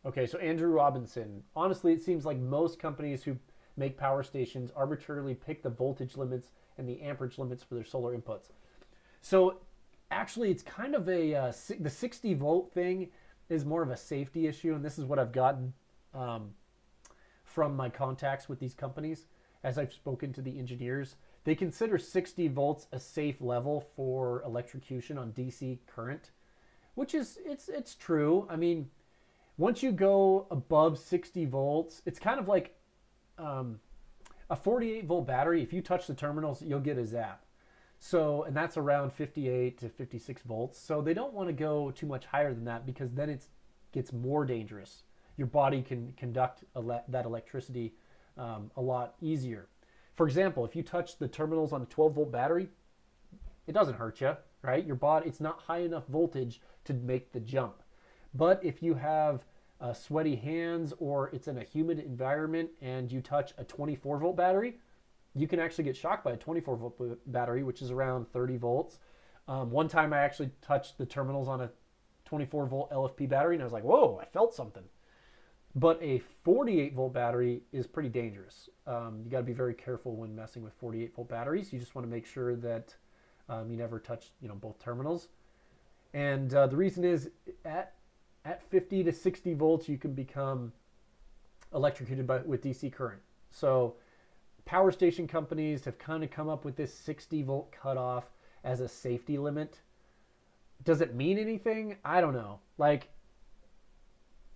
Okay, so Andrew Robinson. Honestly, it seems like most companies who make power stations arbitrarily pick the voltage limits and the amperage limits for their solar inputs. So actually, it's kind of a the 60 volt thing is more of a safety issue, and this is what I've gotten from my contacts with these companies as I've spoken to the engineers. They consider 60 volts a safe level for electrocution on DC current, which is it's true. I mean, once you go above 60 volts, it's kind of like a 48 volt battery. If you touch the terminals, you'll get a zap. So, and that's around 58 to 56 volts. So they don't want to go too much higher than that because then it gets more dangerous. Your body can conduct that electricity a lot easier. For example, if you touch the terminals on a 12 volt battery, it doesn't hurt you, right? Your body, it's not high enough voltage to make the jump. But if you have sweaty hands or it's in a humid environment and you touch a 24 volt battery, you can actually get shocked by a 24 volt battery, which is around 30 volts. One time I actually touched the terminals on a 24 volt LFP battery and I was like, whoa, I felt something. But a 48 volt battery is pretty dangerous. You got to be very careful when messing with 48 volt batteries. You just want to make sure that you never touch, both terminals. And the reason is at 50 to 60 volts, you can become electrocuted with DC current. So power station companies have kind of come up with this 60 volt cutoff as a safety limit. Does it mean anything? I don't know. Like,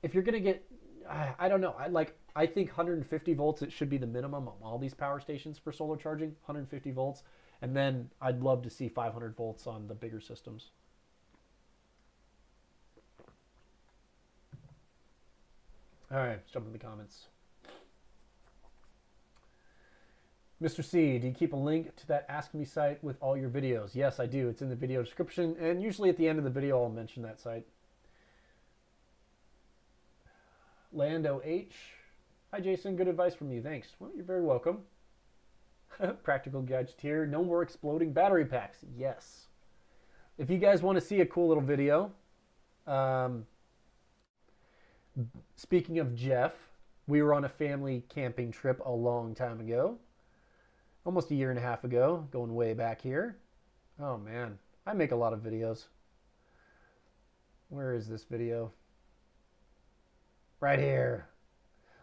if you're going to get, I don't know. I think 150 volts, it should be the minimum on all these power stations for solar charging, 150 volts. And then I'd love to see 500 volts on the bigger systems. All right, let's jump in the comments. Mr. C, do you keep a link to that Ask Me site with all your videos? Yes, I do. It's in the video description, and usually at the end of the video, I'll mention that site. Lando H. Hi, Jason. Good advice from you. Thanks. Well, you're very welcome. Practical Gadgeteer. No more exploding battery packs. Yes. If you guys want to see a cool little video, speaking of Jeff, we were on a family camping trip a long time ago. Almost a year and a half ago, going way back here. Oh man, I make a lot of videos. Where is this video? Right here.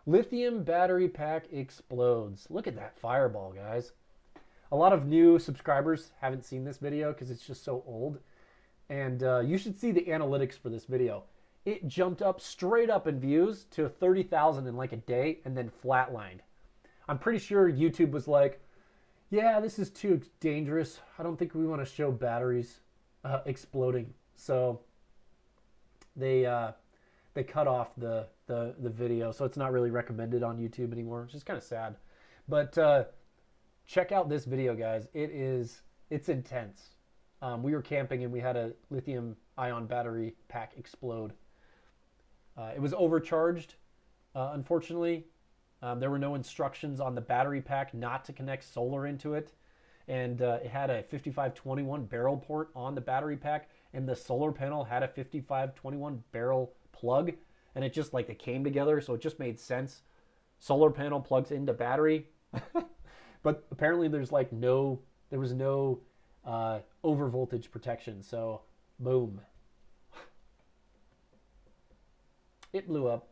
Lithium battery pack explodes. Look at that fireball, guys. A lot of new subscribers haven't seen this video because it's just so old. And you should see the analytics for this video. It jumped up straight up in views to 30,000 in like a day and then flatlined. I'm pretty sure YouTube was like, yeah, this is too dangerous. I don't think we want to show batteries exploding. So they cut off the video. So it's not really recommended on YouTube anymore, which is kind of sad. But check out this video, guys. It's intense. We were camping and we had a lithium ion battery pack explode. It was overcharged, unfortunately. There were no instructions on the battery pack not to connect solar into it. And it had a 5521 barrel port on the battery pack. And the solar panel had a 5521 barrel plug. And it just it came together. So it just made sense. Solar panel plugs into battery. But apparently there was no over voltage protection. So boom. It blew up.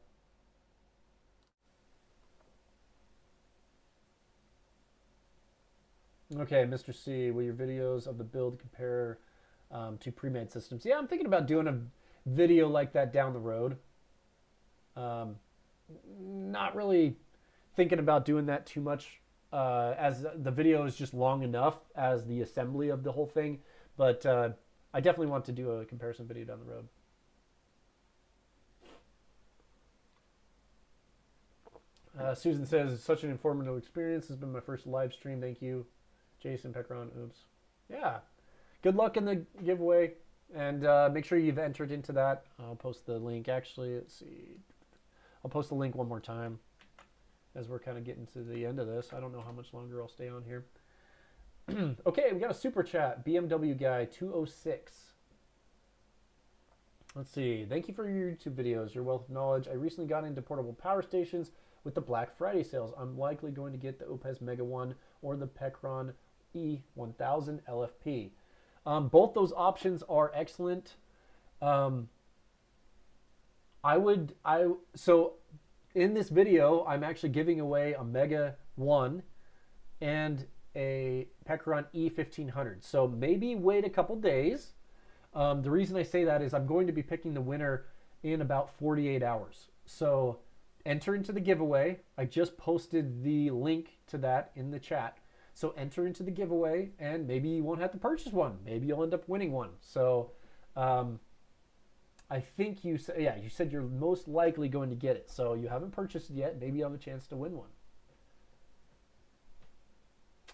Okay, Mr. C, will your videos of the build compare to pre-made systems? Yeah, I'm thinking about doing a video like that down the road. Not really thinking about doing that too much as the video is just long enough as the assembly of the whole thing. But I definitely want to do a comparison video down the road. Susan says, it's such an informative experience. This has been my first live stream. Thank you, Jason, Pekron, Oupes. Yeah. Good luck in the giveaway. And make sure you've entered into that. I'll post the link. Actually, let's see. I'll post the link one more time as we're kind of getting to the end of this. I don't know how much longer I'll stay on here. Okay, we got a super chat. BMW Guy 206. Let's see. Thank you for your YouTube videos, your wealth of knowledge. I recently got into portable power stations with the Black Friday sales. I'm likely going to get the Oupes Mega 1 or the Pekron E1000 LFP. Both those options are excellent. So in this video, I'm actually giving away a Mega 1 and a Pekron E1500. So maybe wait a couple days. The reason I say that is I'm going to be picking the winner in about 48 hours. So enter into the giveaway. I just posted the link to that in the chat. So enter into the giveaway, and maybe you won't have to purchase one. Maybe you'll end up winning one. So I think you said, yeah, you said you're most likely going to get it. So you haven't purchased it yet. Maybe you have a chance to win one.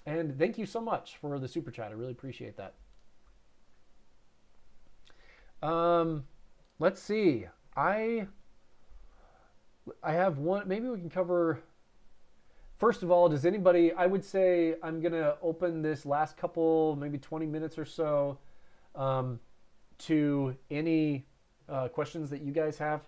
And thank you so much for the super chat. I really appreciate that. Let's see. I have one. Maybe we can cover. First of all, does anybody, I would say I'm going to open this last couple, maybe 20 minutes or so, to any questions that you guys have.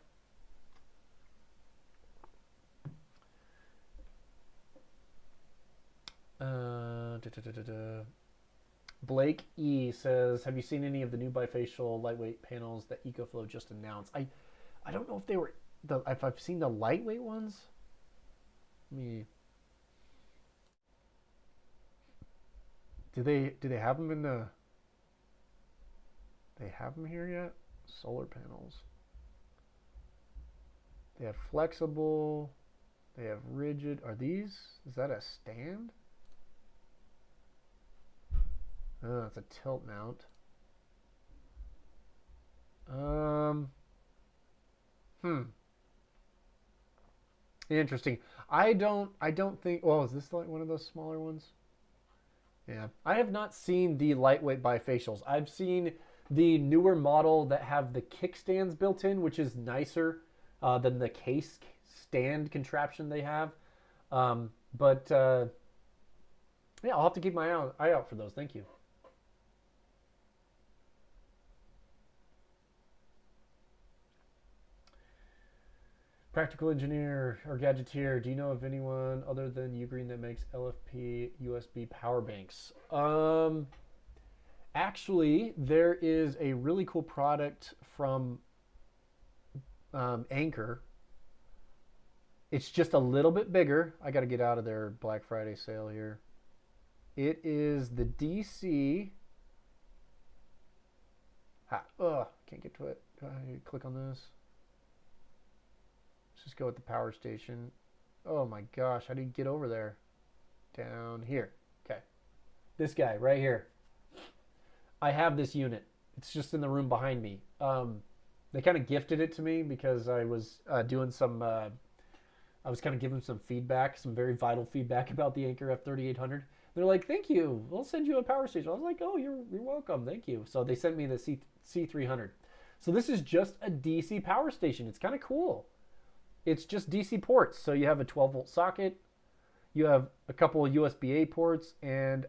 Blake E says, have you seen any of the new bifacial lightweight panels that EcoFlow just announced? I don't know if they were, if I've seen the lightweight ones. Let me... Do they have them in the... They have them here yet? Solar panels. They have flexible. They have rigid. Are these? Is that a stand? Oh, it's a tilt mount. Interesting. I don't think. Well, is this like one of those smaller ones? Yeah, I have not seen the lightweight bifacials. I've seen the newer model that have the kickstands built in, which is nicer than the case stand contraption they have. Yeah, I'll have to keep my eye out for those. Thank you. Practical engineer or gadgeteer, do you know of anyone other than Ugreen that makes LFP USB power banks? Actually, there is a really cool product from Anchor. It's just a little bit bigger. I got to get out of their Black Friday sale here. It is the DC. Can't get to it. Click on this. Let's just go with the power station. Oh my gosh, how do you get over there? Down here. Okay. This guy right here. I have this unit. It's just in the room behind me. They kind of gifted it to me because I was doing some, I was kind of giving some feedback, some very vital feedback about the Anchor F3800. They're like, thank you. We'll send you a power station. I was like, oh, you're welcome. Thank you. So they sent me the C300. So this is just a DC power station. It's kind of cool. It's just DC ports. So you have a 12-volt socket. You have a couple of USB-A ports and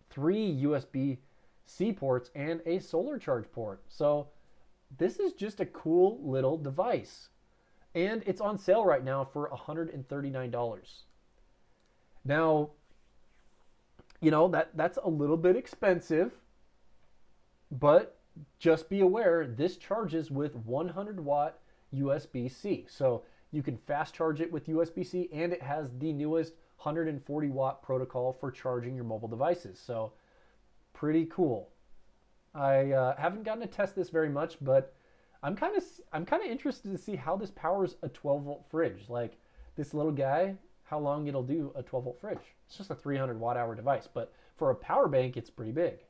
3 USB-C ports and a solar charge port. So this is just a cool little device. And it's on sale right now for $139. Now, you know, that's a little bit expensive, but just be aware this charges with 100 watt USB-C. So you can fast charge it with USB-C, and it has the newest 140 watt protocol for charging your mobile devices. So pretty cool. I haven't gotten to test this very much, but I'm kind of interested to see how this powers a 12-volt fridge. Like this little guy, how long it'll do a 12-volt fridge. It's just a 300 watt-hour device, but for a power bank, it's pretty big.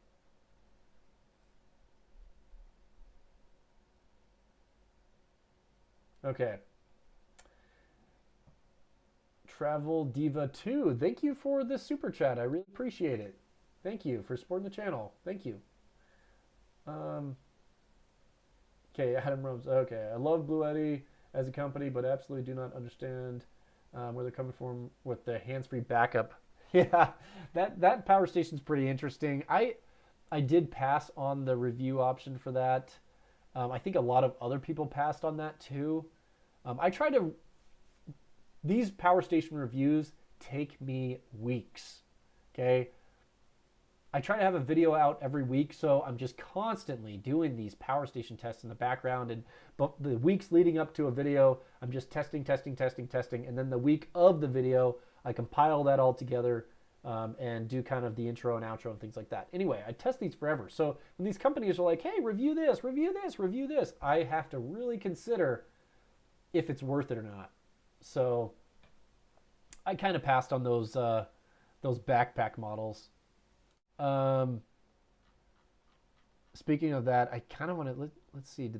Okay. Travel Diva 2. Thank you for the super chat. I really appreciate it. Thank you for supporting the channel. Thank you. Okay, Adam Rose. Okay, I love Bluetti as a company, but absolutely do not understand where they're coming from with the hands-free backup. Yeah, that power station's pretty interesting. I did pass on the review option for that. I think a lot of other people passed on that too. I try to. These power station reviews take me weeks. Okay. I try to have a video out every week, so I'm just constantly doing these power station tests in the background. But the weeks leading up to a video, I'm just testing. And then the week of the video, I compile that all together and do kind of the intro and outro and things like that. Anyway, I test these forever. So when these companies are like, hey, review this, I have to really consider if it's worth it or not. So I kind of passed on those backpack models. Speaking of that, I kind of want to let's see.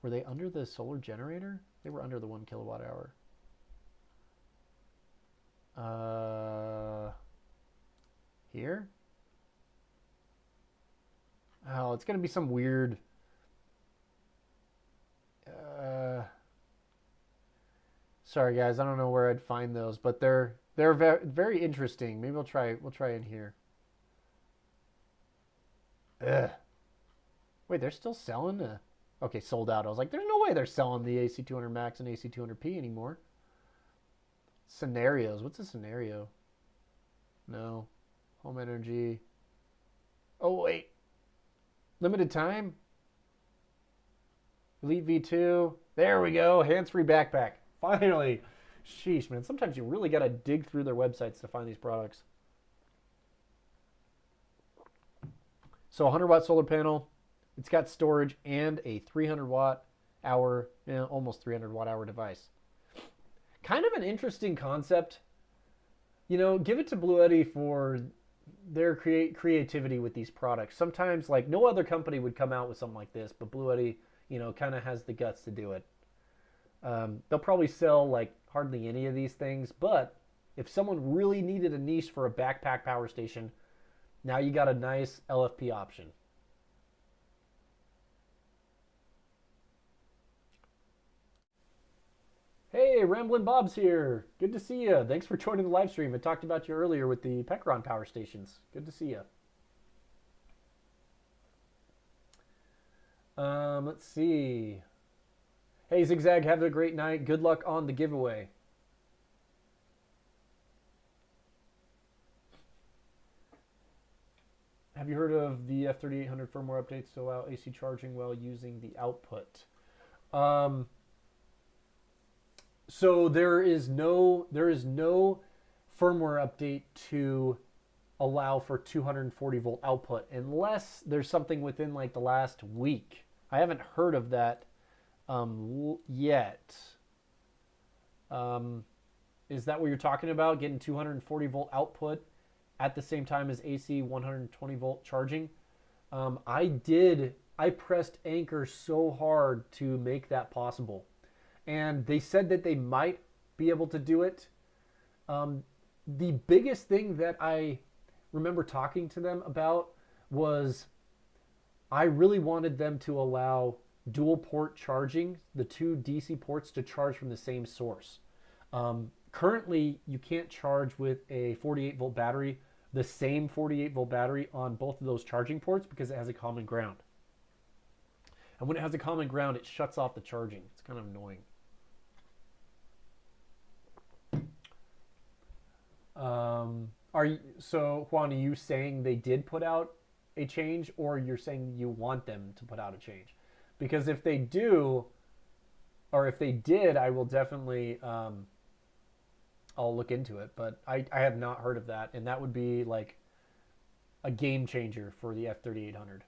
Were they under the solar generator? They were under the 1 kilowatt hour. Here. Oh, it's gonna be some weird. Sorry guys, I don't know where I'd find those, but they're very, very interesting. Maybe we'll try in here. Ugh. Wait, they're still selling the... Okay, sold out. I was like, there's no way they're selling the AC200 Max and AC200P anymore. Scenarios. What's a scenario? No. Home energy. Oh, wait. Limited time? Elite V2. There we go. Hands-free backpack. Finally. Sheesh, man. Sometimes you really got to dig through their websites to find these products. So 100 watt solar panel, it's got storage and a 300 watt hour, almost 300 watt hour device. Kind of an interesting concept. You know, give it to Bluetti for their creativity with these products. Sometimes, like, no other company would come out with something like this, but Bluetti, you know, kind of has the guts to do it. They'll probably sell, like, hardly any of these things, but if someone really needed a niche for a backpack power station, now you got a nice LFP option. Hey, Ramblin' Bob's here. Good to see you. Thanks for joining the live stream. I talked about you earlier with the Pekron power stations. Good to see you. Let's see. Hey, Zigzag, have a great night. Good luck on the giveaway. Have you heard of the F3800 firmware updates to allow AC charging while using the output? So there is no firmware update to allow for 240 volt output unless there's something within like the last week. I haven't heard of that yet. Is that what you're talking about? Getting 240 volt output at the same time as AC 120 volt charging? I pressed Anchor so hard to make that possible. And they said that they might be able to do it. The biggest thing that I remember talking to them about was I really wanted them to allow dual port charging, the two DC ports to charge from the same source. Currently, you can't charge with a 48 volt battery, the same 48 volt battery on both of those charging ports because it has a common ground. And when it has a common ground, it shuts off the charging. It's kind of annoying. So Juan, are you saying they did put out a change, or you're saying you want them to put out a change? Because if they do, or if they did, I will definitely, I'll look into it. But I have not heard of that, and that would be like a game changer for the F3800.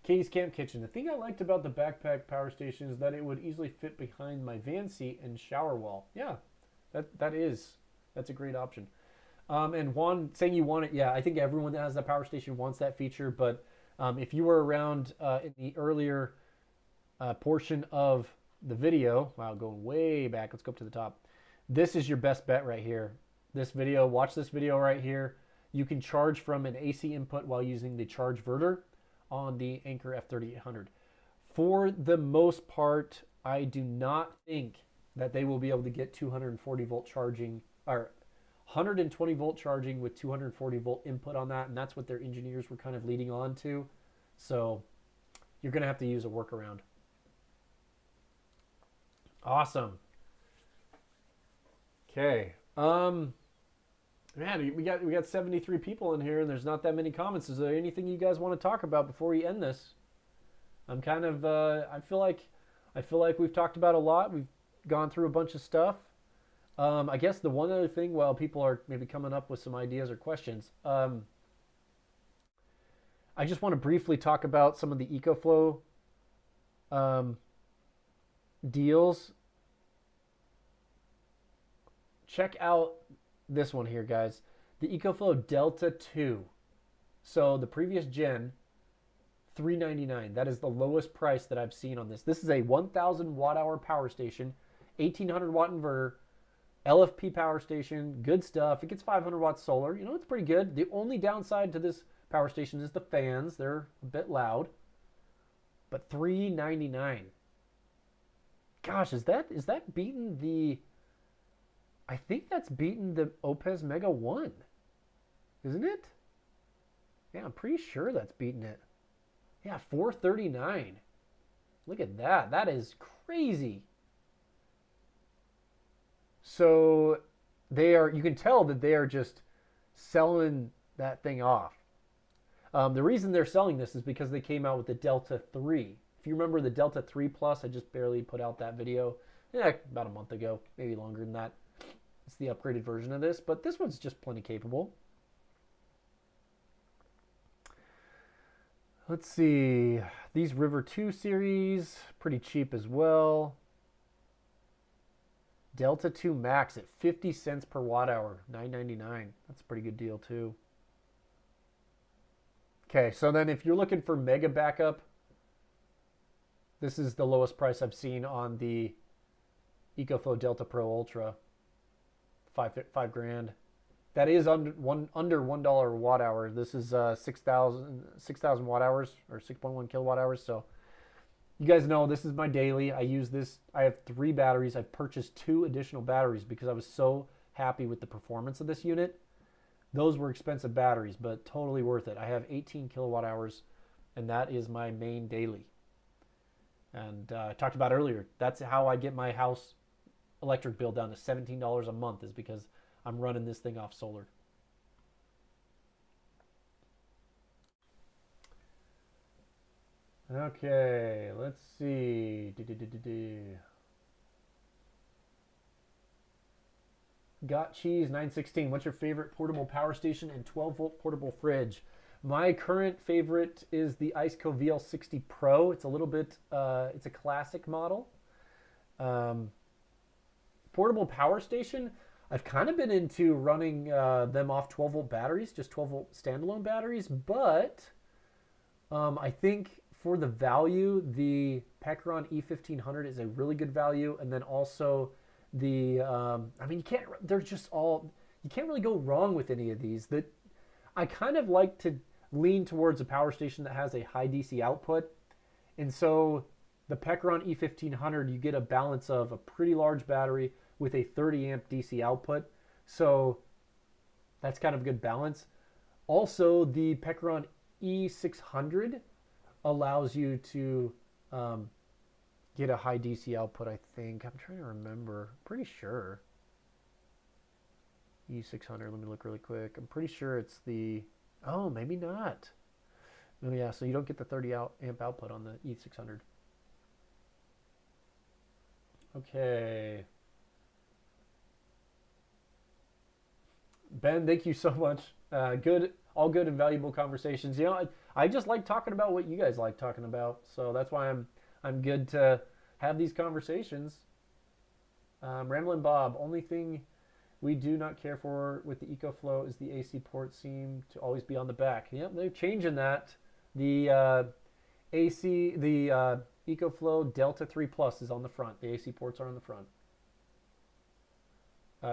Katie's Camp Kitchen. The thing I liked about the backpack power station is that it would easily fit behind my van seat and shower wall. Yeah, that's a great option. And Juan saying you want it, yeah, I think everyone that has that power station wants that feature. But if you were around in the earlier portion of the video, wow, going way back, let's go up to the top. this is your best bet right here. This video, watch this video right here. You can charge from an AC input while using the chargeverter on the Anker F3800. For the most part, I do not think that they will be able to get 240 volt charging, or 120 volt charging with 240 volt input on that, and that's what their engineers were kind of leading on to. So you're going to have to use a workaround. Awesome. Okay. Man, we got 73 people in here, and there's not that many comments. Is there anything you guys want to talk about before we end this? I'm kind of I feel like we've talked about a lot. We've gone through a bunch of stuff. I guess the one other thing, while people are maybe coming up with some ideas or questions, I just want to briefly talk about some of the EcoFlow deals. Check out this one here, guys. The EcoFlow Delta 2. So the previous gen, $399. That is the lowest price that I've seen on this. This is a 1,000 watt hour power station, 1,800 watt inverter, LFP power station, good stuff. It gets 500 watts solar. You know, it's pretty good. The only downside to this power station is the fans. They're a bit loud. But $399. Gosh, is that beating the... I think that's beating the Oupes Mega 1. Isn't it? Yeah, I'm pretty sure that's beating it. Yeah, $439. Look at that. That is crazy. So you can tell that they are just selling that thing off. The reason they're selling this is because they came out with the Delta 3. If you remember the Delta 3 Plus, I just barely put out that video. Yeah, about a month ago, maybe longer than that. It's the upgraded version of this, but this one's just plenty capable. Let's see. These River 2 series, pretty cheap as well. Delta 2 Max at 50 cents per watt hour, $9.99. That's a pretty good deal too. Okay, so then if you're looking for mega backup, this is the lowest price I've seen on the EcoFlow Delta Pro Ultra. $5 grand. That is under $1 a watt hour. This is 6,000 watt hours or 6.1 kilowatt hours. So you guys know this is my daily. I use this. I have 3 batteries. I've purchased 2 additional batteries because I was so happy with the performance of this unit. Those were expensive batteries, but totally worth it. I have 18 kilowatt hours, and that is my main daily. And I talked about earlier, that's how I get my house electric bill down to $17 a month, is because I'm running this thing off solar. Okay, let's see. Got Cheese 916. What's your favorite portable power station and 12 volt portable fridge? My current favorite is the Iceco VL60 Pro. It's a little bit, it's a classic model. Portable power station, I've kind of been into running them off 12 volt batteries, just 12 volt standalone batteries, but I think for the value, the Pekron E1500 is a really good value, and then also the, I mean, they're just all, you can't really go wrong with any of these. That I kind of like to lean towards a power station that has a high DC output, and so the Pekron E1500, you get a balance of a pretty large battery with a 30 amp DC output. So that's kind of a good balance. Also, the Pekron E600 allows you to get a high DC output, I think. I'm trying to remember. Pretty sure. E600, let me look really quick. I'm pretty sure it's the, oh, maybe not. Oh yeah, so you don't get the 30 amp output on the E600. Okay. Ben, thank you so much. All good and valuable conversations. You know, I just like talking about what you guys like talking about, so that's why I'm good to have these conversations. Ramblin' Bob, only thing we do not care for with the EcoFlow is the AC ports seem to always be on the back. Yep, they're changing that. The EcoFlow Delta 3 Plus is on the front. The AC ports are on the front.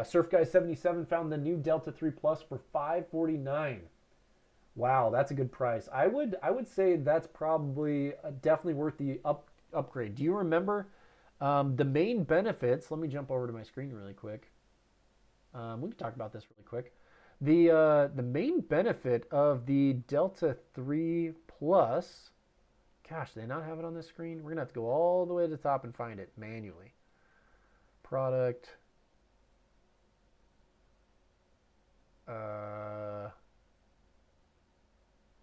Surf Guy 77 found the new Delta 3 Plus for $549. Wow, that's a good price. I would say that's probably definitely worth the upgrade. Do you remember the main benefits? Let me jump over to my screen really quick. We can talk about this really quick. The main benefit of the Delta 3 Plus, gosh, do they not have it on this screen? We're gonna have to go all the way to the top and find it manually. Product.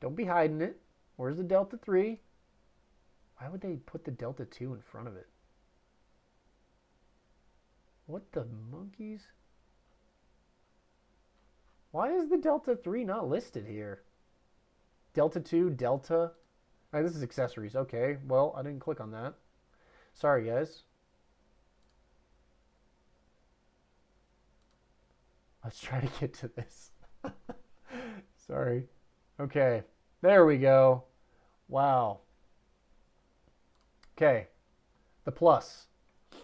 Don't be hiding it. Where's the Delta 3? Why would they put the Delta 2 in front of it? What the monkeys? Why is the Delta 3 not listed here? Delta 2, Delta. All right, this is accessories. Okay, well, I didn't click on that. Sorry, guys. Let's try to get to this. Sorry. Okay, there we go. Wow. Okay, the Plus.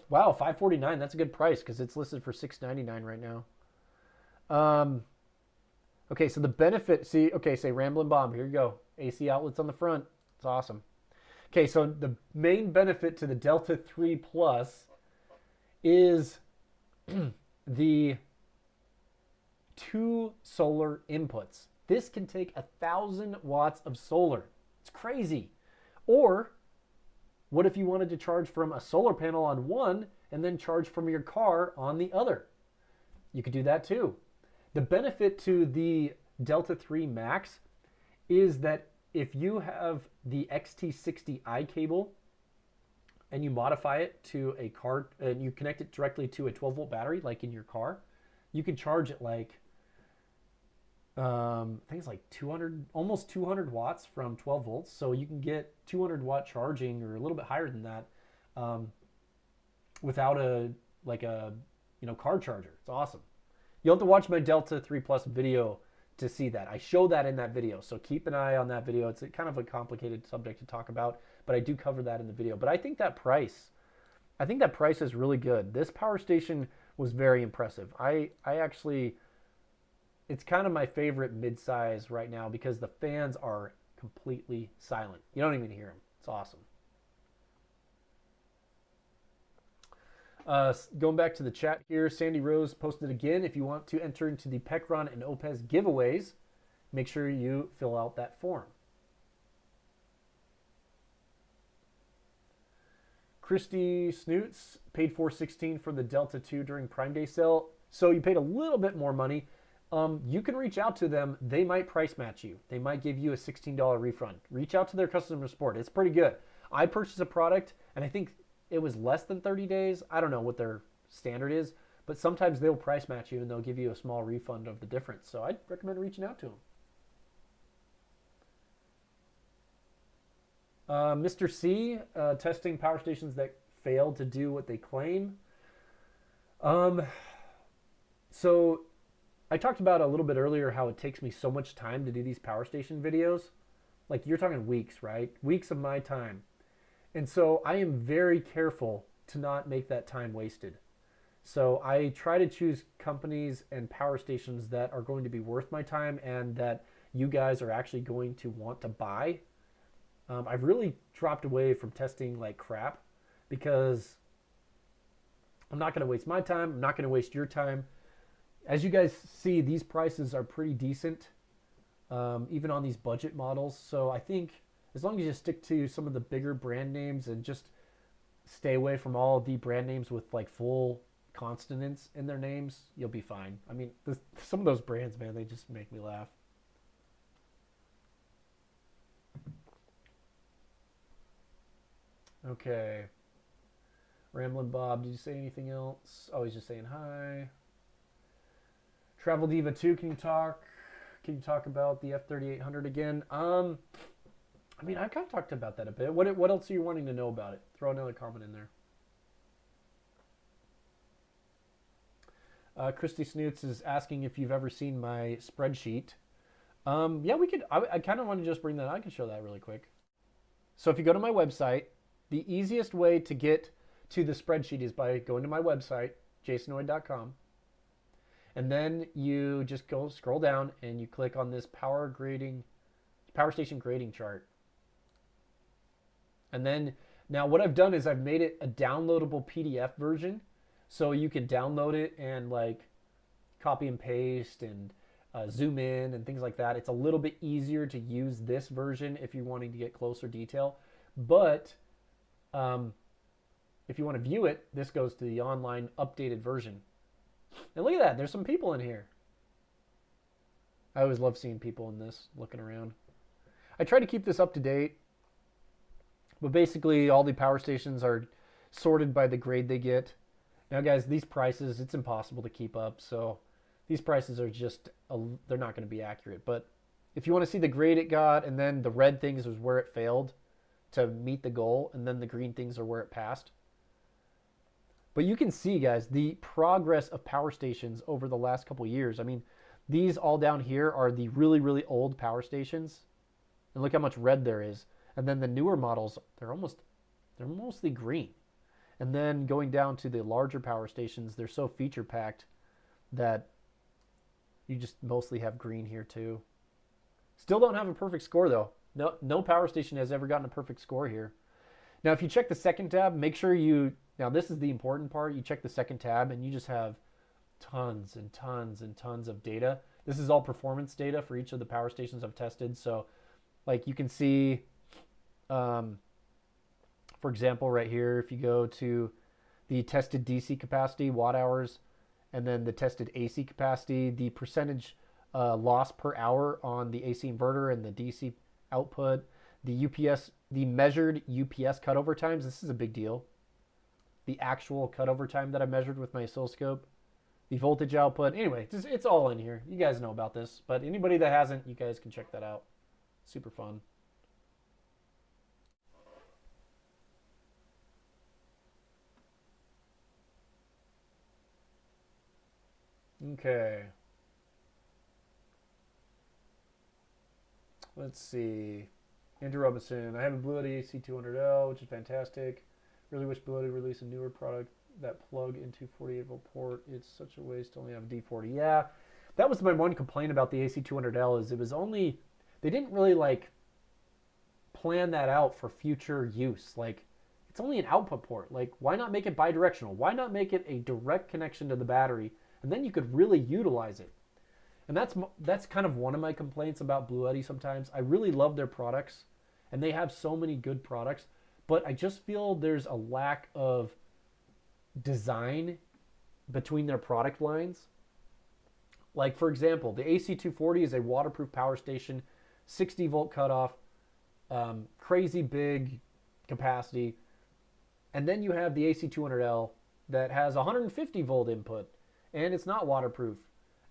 Wow, $549. That's a good price because it's listed for $699 right now. Okay, so the benefit. See, okay, say Ramblin' Bomb. Here you go. AC outlets on the front. It's awesome. Okay, so the main benefit to the Delta 3 Plus is the 2 solar inputs. This can take 1,000 watts of solar. It's crazy. Or what if you wanted to charge from a solar panel on one and then charge from your car on the other? You could do that too. The benefit to the Delta 3 Max is that if you have the XT60i cable and you modify it to a car and you connect it directly to a 12-volt battery like in your car, you can charge it like I think it's like 200, almost 200 watts from 12 volts. So you can get 200 watt charging or a little bit higher than that without a car charger. It's awesome. You'll have to watch my Delta 3 Plus video to see that. I show that in that video, so keep an eye on that video. It's kind of a complicated subject to talk about, but I do cover that in the video. But I think that price is really good. This power station was very impressive. I actually, it's kind of my favorite mid-size right now because the fans are completely silent. You don't even hear them. It's awesome. Going back to the chat here, Sandy Rose posted again. If you want to enter into the Pekron and Oupes giveaways, make sure you fill out that form. Christy Snoots paid $416 for the Delta 2 during Prime Day sale. So you paid a little bit more money. You can reach out to them. They might price match you. They might give you a $16 refund. Reach out to their customer support. It's pretty good. I purchased a product, and I think it was less than 30 days. I don't know what their standard is, but sometimes they'll price match you and they'll give you a small refund of the difference. So I'd recommend reaching out to them. Mr. C, testing power stations that failed to do what they claim. So I talked about a little bit earlier how it takes me so much time to do these power station videos. Like you're talking weeks, right? Weeks of my time. And so I am very careful to not make that time wasted. So I try to choose companies and power stations that are going to be worth my time and that you guys are actually going to want to buy. I've really dropped away from testing like crap because I'm not going to waste my time. I'm not going to waste your time. As you guys see, these prices are pretty decent, even on these budget models. So I think as long as you stick to some of the bigger brand names and just stay away from all of the brand names with like full consonants in their names, you'll be fine. I mean, some of those brands, man, they just make me laugh. Okay. Ramblin' Bob, did you say anything else? Oh, he's just saying hi. Travel Diva 2, can you talk about the F3800 again? I mean, I kind of talked about that a bit. What else are you wanting to know about it? Throw another comment in there. Christy Snoots is asking if you've ever seen my spreadsheet. Yeah, we could. I kind of want to just bring that. I can show that really quick. So if you go to my website, the easiest way to get to the spreadsheet is by going to my website, jasonoid.com. And then you just go scroll down and you click on this power station grading chart. And then now what I've done is I've made it a downloadable PDF version, so you can download it and like copy and paste and zoom in and things like that. It's a little bit easier to use this version if you're wanting to get closer detail. But if you want to view it, this goes to the online updated version. And look at that, there's some people in here. I always love seeing people in this, looking around. I try to keep this up to date, but basically all the power stations are sorted by the grade they get. Now guys, these prices, it's impossible to keep up, so these prices are just, they're not going to be accurate. But if you want to see the grade it got, and then the red things is where it failed to meet the goal, and then the green things are where it passed. But you can see, guys, the progress of power stations over the last couple years. I mean, these all down here are the really, really old power stations. And look how much red there is. And then the newer models, they're mostly green. And then going down to the larger power stations, they're so feature packed that you just mostly have green here too. Still don't have a perfect score though. No power station has ever gotten a perfect score here. Now, if you check the second tab, make sure now this is the important part, you check the second tab and you just have tons and tons and tons of data. This is all performance data for each of the power stations I've tested. So like you can see, for example, right here, if you go to the tested DC capacity, watt hours, and then the tested AC capacity, the percentage loss per hour on the AC inverter and the DC output, the UPS, the measured UPS cutover times, this is a big deal. The actual cutover time that I measured with my oscilloscope, the voltage output. Anyway, it's all in here. You guys know about this, but anybody that hasn't, you guys can check that out. Super fun. Okay. Let's see. Andrew Robinson. I have a Bluetti AC200L, which is fantastic. Really wish Bluetti released a newer product that plug into 48-volt port. It's such a waste to only have a D40. Yeah, that was my one complaint about the AC200L is it was only, they didn't really like plan that out for future use. Like, it's only an output port. Like, why not make it bidirectional? Why not make it a direct connection to the battery? And then you could really utilize it. And that's kind of one of my complaints about Bluetti sometimes. I really love their products, and they have so many good products, but I just feel there's a lack of design between their product lines. Like, for example, the AC240 is a waterproof power station, 60 volt cutoff, crazy big capacity. And then you have the AC200L that has 150 volt input, and it's not waterproof.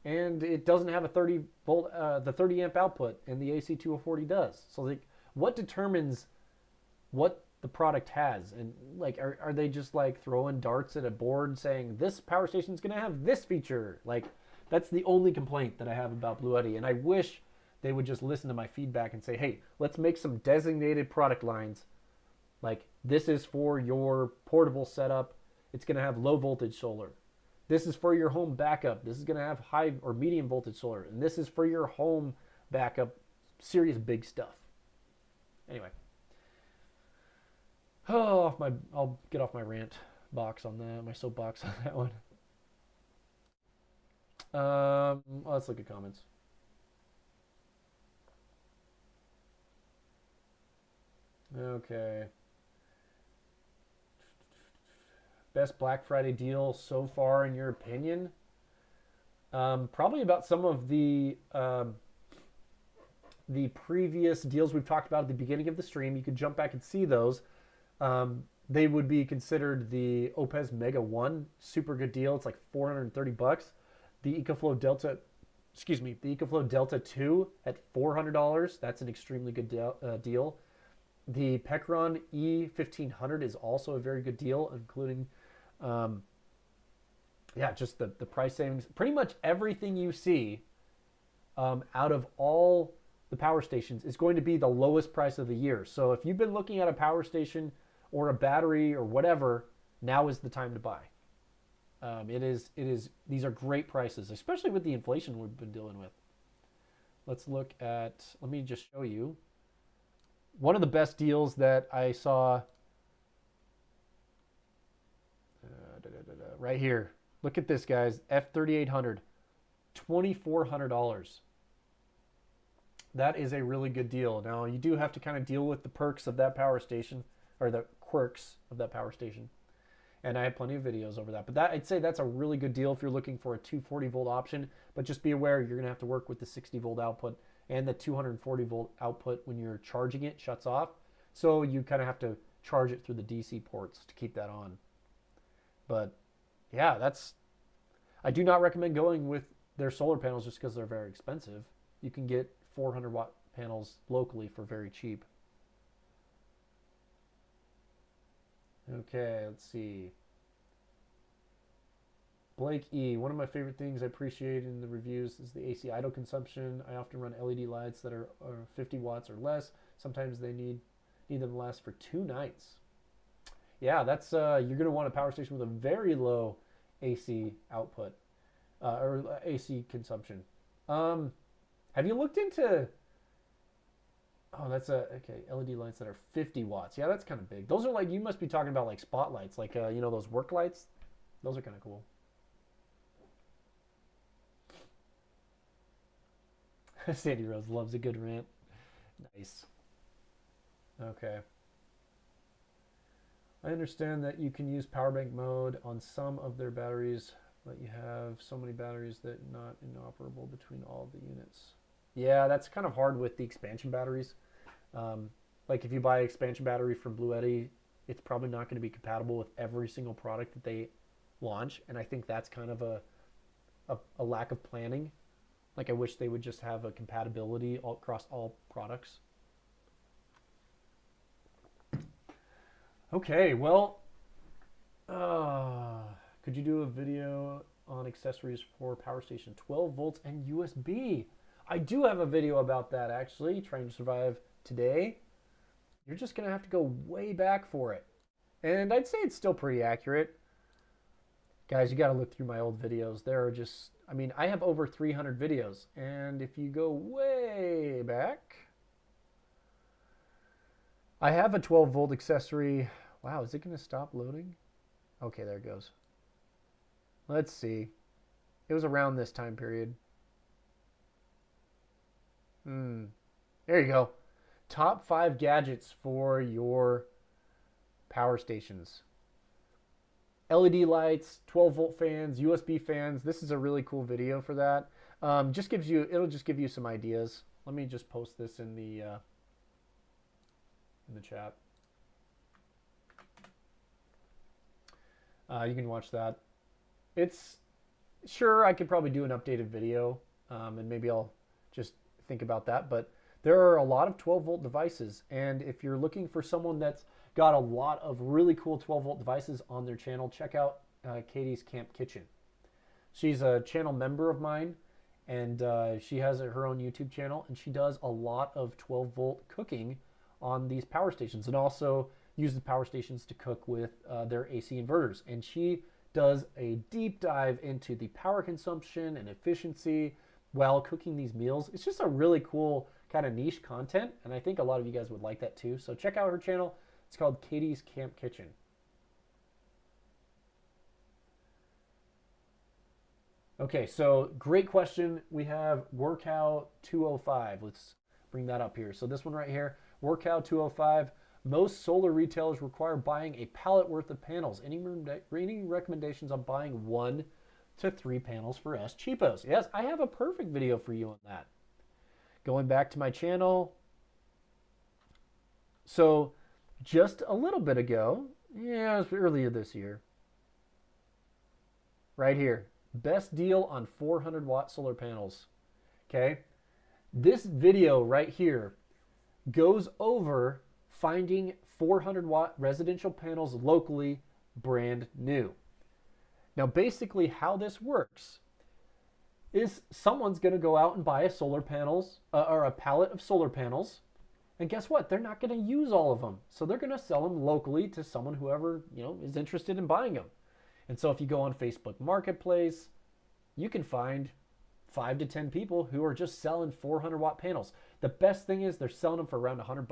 And it doesn't have a 30 volt, the 30 amp output, and the AC240 does. So like, what determines what the product has? And like, are they just like throwing darts at a board saying this power station is going to have this feature? Like, that's the only complaint that I have about Bluetti. And I wish they would just listen to my feedback and say, hey, let's make some designated product lines. Like, this is for your portable setup. It's going to have low voltage solar. This is for your home backup. This is going to have high or medium voltage solar. And this is for your home backup. Serious big stuff. Anyway. Oh, I'll get off my rant box on that, my soapbox on that one. Let's look at comments. Okay. Best Black Friday deal so far, in your opinion? Probably about some of the previous deals we've talked about at the beginning of the stream. You could jump back and see those. They would be considered the Oupes Mega 1, super good deal. It's like $430. The EcoFlow Delta, the EcoFlow Delta 2 at $400. That's an extremely good deal. The Pekron E1500 is also a very good deal, including, just the price savings. Pretty much everything you see out of all the power stations is going to be the lowest price of the year. So if you've been looking at a power station or a battery or whatever, now is the time to buy. These are great prices, especially with the inflation we've been dealing with. Let's look at, let me just show you. One of the best deals that I saw right here. Look at this, guys. F3800, $2,400. That is a really good deal. Now, you do have to kind of deal with the perks of that power station, or the quirks of that power station. And I have plenty of videos over that. But that, I'd say that's a really good deal if you're looking for a 240 volt option. But just be aware, you're going to have to work with the 60 volt output, and the 240 volt output when you're charging it shuts off. So you kind of have to charge it through the DC ports to keep that on. But yeah, I do not recommend going with their solar panels just because they're very expensive. You can get 400 watt panels locally for very cheap. Okay, let's see. Blake E. One of my favorite things I appreciate in the reviews is the AC idle consumption. I often run LED lights that are 50 watts or less. Sometimes they need them to last for 2 nights. Yeah, that's you're going to want a power station with a very low AC output or AC consumption. Have you looked into? Oh, that's okay. LED lights that are 50 watts. Yeah, that's kind of big. Those are like, you must be talking about like spotlights, like you know, those work lights. Those are kind of cool. Sandy Rose loves a good rant. Nice. Okay. I understand that you can use power bank mode on some of their batteries, but you have so many batteries that not inoperable between all of the units. Yeah, that's kind of hard with the expansion batteries. Like if you buy an expansion battery from Bluetti, it's probably not going to be compatible with every single product that they launch, and I think that's kind of a lack of planning. Like I wish they would just have a compatibility across all products. Okay, well, could you do a video on accessories for power station 12 volts and USB? I do have a video about that, actually, trying to survive today. You're just going to have to go way back for it. And I'd say it's still pretty accurate. Guys, you got to look through my old videos. There are just, I mean, I have over 300 videos. And if you go way back, I have a 12 volt accessory. Wow, is it going to stop loading? Okay, there it goes. Let's see. It was around this time period. There you go. Top 5 gadgets for your power stations. LED lights, 12 volt fans, USB fans. This is a really cool video for that. It'll just give you some ideas. Let me just post this in the chat. You can watch that. It's sure I could probably do an updated video, and maybe I'll just think about that. But there are a lot of 12 volt devices, and if you're looking for someone that's got a lot of really cool 12 volt devices on their channel, check out Katie's Camp Kitchen. She's a channel member of mine, and she has her own YouTube channel, and she does a lot of 12 volt cooking on these power stations, and also uses the power stations to cook with their AC inverters. And she does a deep dive into the power consumption and efficiency while cooking these meals. It's just a really cool kind of niche content, and I think a lot of you guys would like that too. So check out her channel. It's called Katie's Camp Kitchen. Okay, so great question. We have Workow 205. Let's bring that up here. So this one right here, Workow 205. Most solar retailers require buying a pallet worth of panels. Any recommendations on buying 1 to 3 panels for us cheapos? Yes, I have a perfect video for you on that. Going back to my channel. So just a little bit ago, yeah, it was earlier this year, right here, best deal on 400 watt solar panels. Okay, this video right here goes over finding 400 watt residential panels locally, brand new. Now basically how this works is someone's going to go out and buy a solar panels or a pallet of solar panels, and guess what? They're not going to use all of them, so they're going to sell them locally to someone, whoever is interested in buying them. And so if you go on Facebook Marketplace, you can find 5 to 10 people who are just selling 400 watt panels. The best thing is they're selling them for around $100.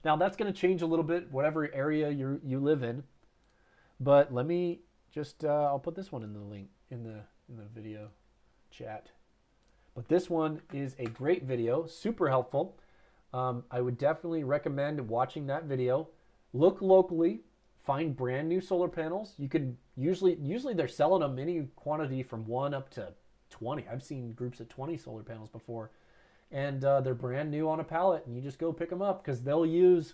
Now that's going to change a little bit, whatever area you live in. But let me just, I'll put this one in the link in the video chat. But this one is a great video, super helpful. I would definitely recommend watching that video. Look locally, find brand new solar panels. You could usually they're selling them any quantity from 1 up to 20. I've seen groups of 20 solar panels before, and they're brand new on a pallet, and you just go pick them up because they'll use,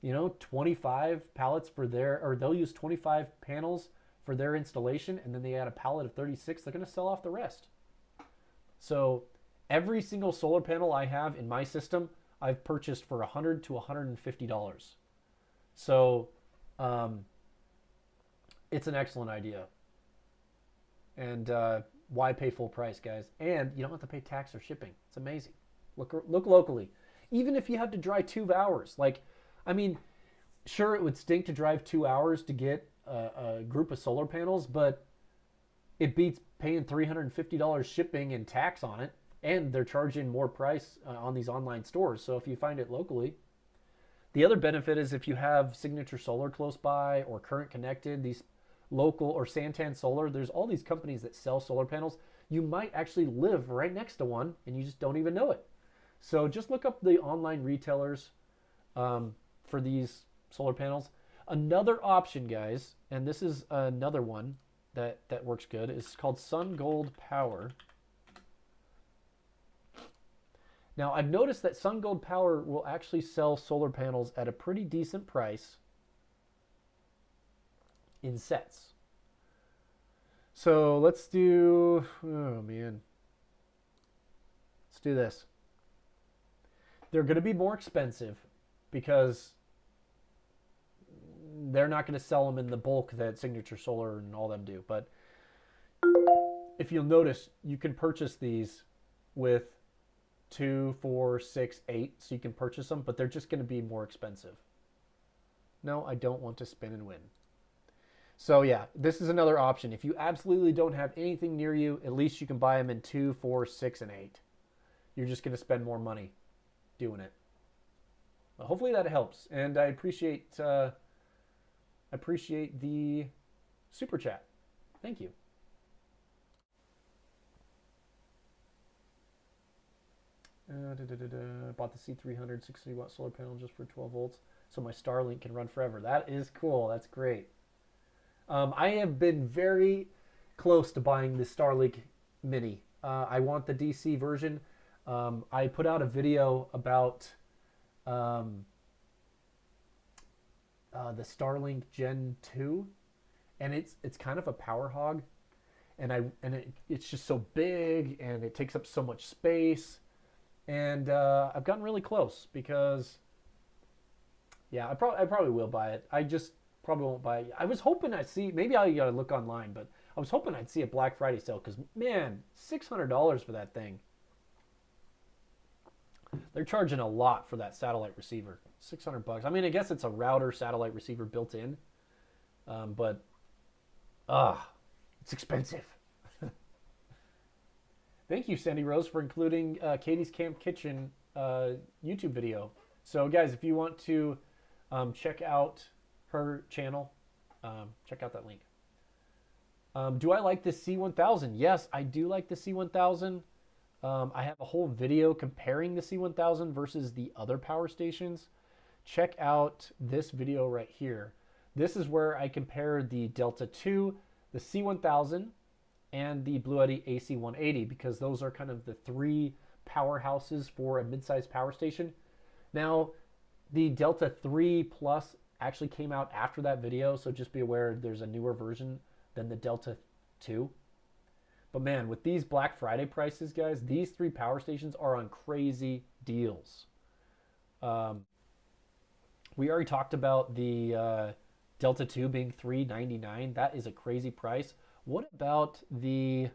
25 pallets for they'll use 25 panels for their installation, and then they add a pallet of 36. They're going to sell off the rest. So every single solar panel I have in my system, I've purchased for $100 to $150. So it's an excellent idea. And why pay full price, guys? And you don't have to pay tax or shipping. It's amazing. Look locally. Even if you have to drive 2 hours. Sure, it would stink to drive 2 hours to get a group of solar panels, but it beats paying $350 shipping and tax on it. And they're charging more price on these online stores. So if you find it locally. The other benefit is if you have Signature Solar close by or Current Connected, these local or Santan Solar, there's all these companies that sell solar panels. You might actually live right next to one and you just don't even know it. So just look up the online retailers for these solar panels. Another option, guys, and this is another one that works good, is called SunGold Power. Now, I've noticed that SunGold Power will actually sell solar panels at a pretty decent price in sets. So let's do, let's do this. They're going to be more expensive because they're not going to sell them in the bulk that Signature Solar and all them do. But if you'll notice, you can purchase these with 2, 4, 6, 8, so you can purchase them, but they're just going to be more expensive. No, I don't want to spin and win. So yeah, this is another option. If you absolutely don't have anything near you, at least you can buy them in 2, 4, 6, and 8. You're just going to spend more money doing it. But hopefully that helps, and I appreciate the super chat. Thank you. Bought the C300 60 watt solar panel just for 12 volts so my Starlink can run forever. That is cool. That's great. I have been very close to buying the Starlink Mini. I want the DC version. I put out a video about the Starlink Gen 2, and it's kind of a power hog, and it's just so big and it takes up so much space. And I've gotten really close because, yeah, I probably will buy it. I just probably won't buy it. I was hoping I'd see, maybe I gotta look online, but I was hoping I'd see a Black Friday sale because, man, $600 for that thing. They're charging a lot for that satellite receiver. $600. I mean, I guess it's a router satellite receiver built in, but it's expensive. Thank you, Sandy Rose, for including Katie's Camp Kitchen YouTube video. So, guys, if you want to check out her channel, check out that link. Do I like the C1000? Yes, I do like the C1000. I have a whole video comparing the C1000 versus the other power stations. Check out this video right here. This is where I compare the Delta 2, the C1000, and the Bluetti AC180, because those are kind of the 3 powerhouses for a mid-sized power station. Now, the Delta 3 Plus actually came out after that video, so just be aware there's a newer version than the Delta 2. But man, with these Black Friday prices, guys, these 3 power stations are on crazy deals. We already talked about the Delta 2 being $399. That is a crazy price. What about the,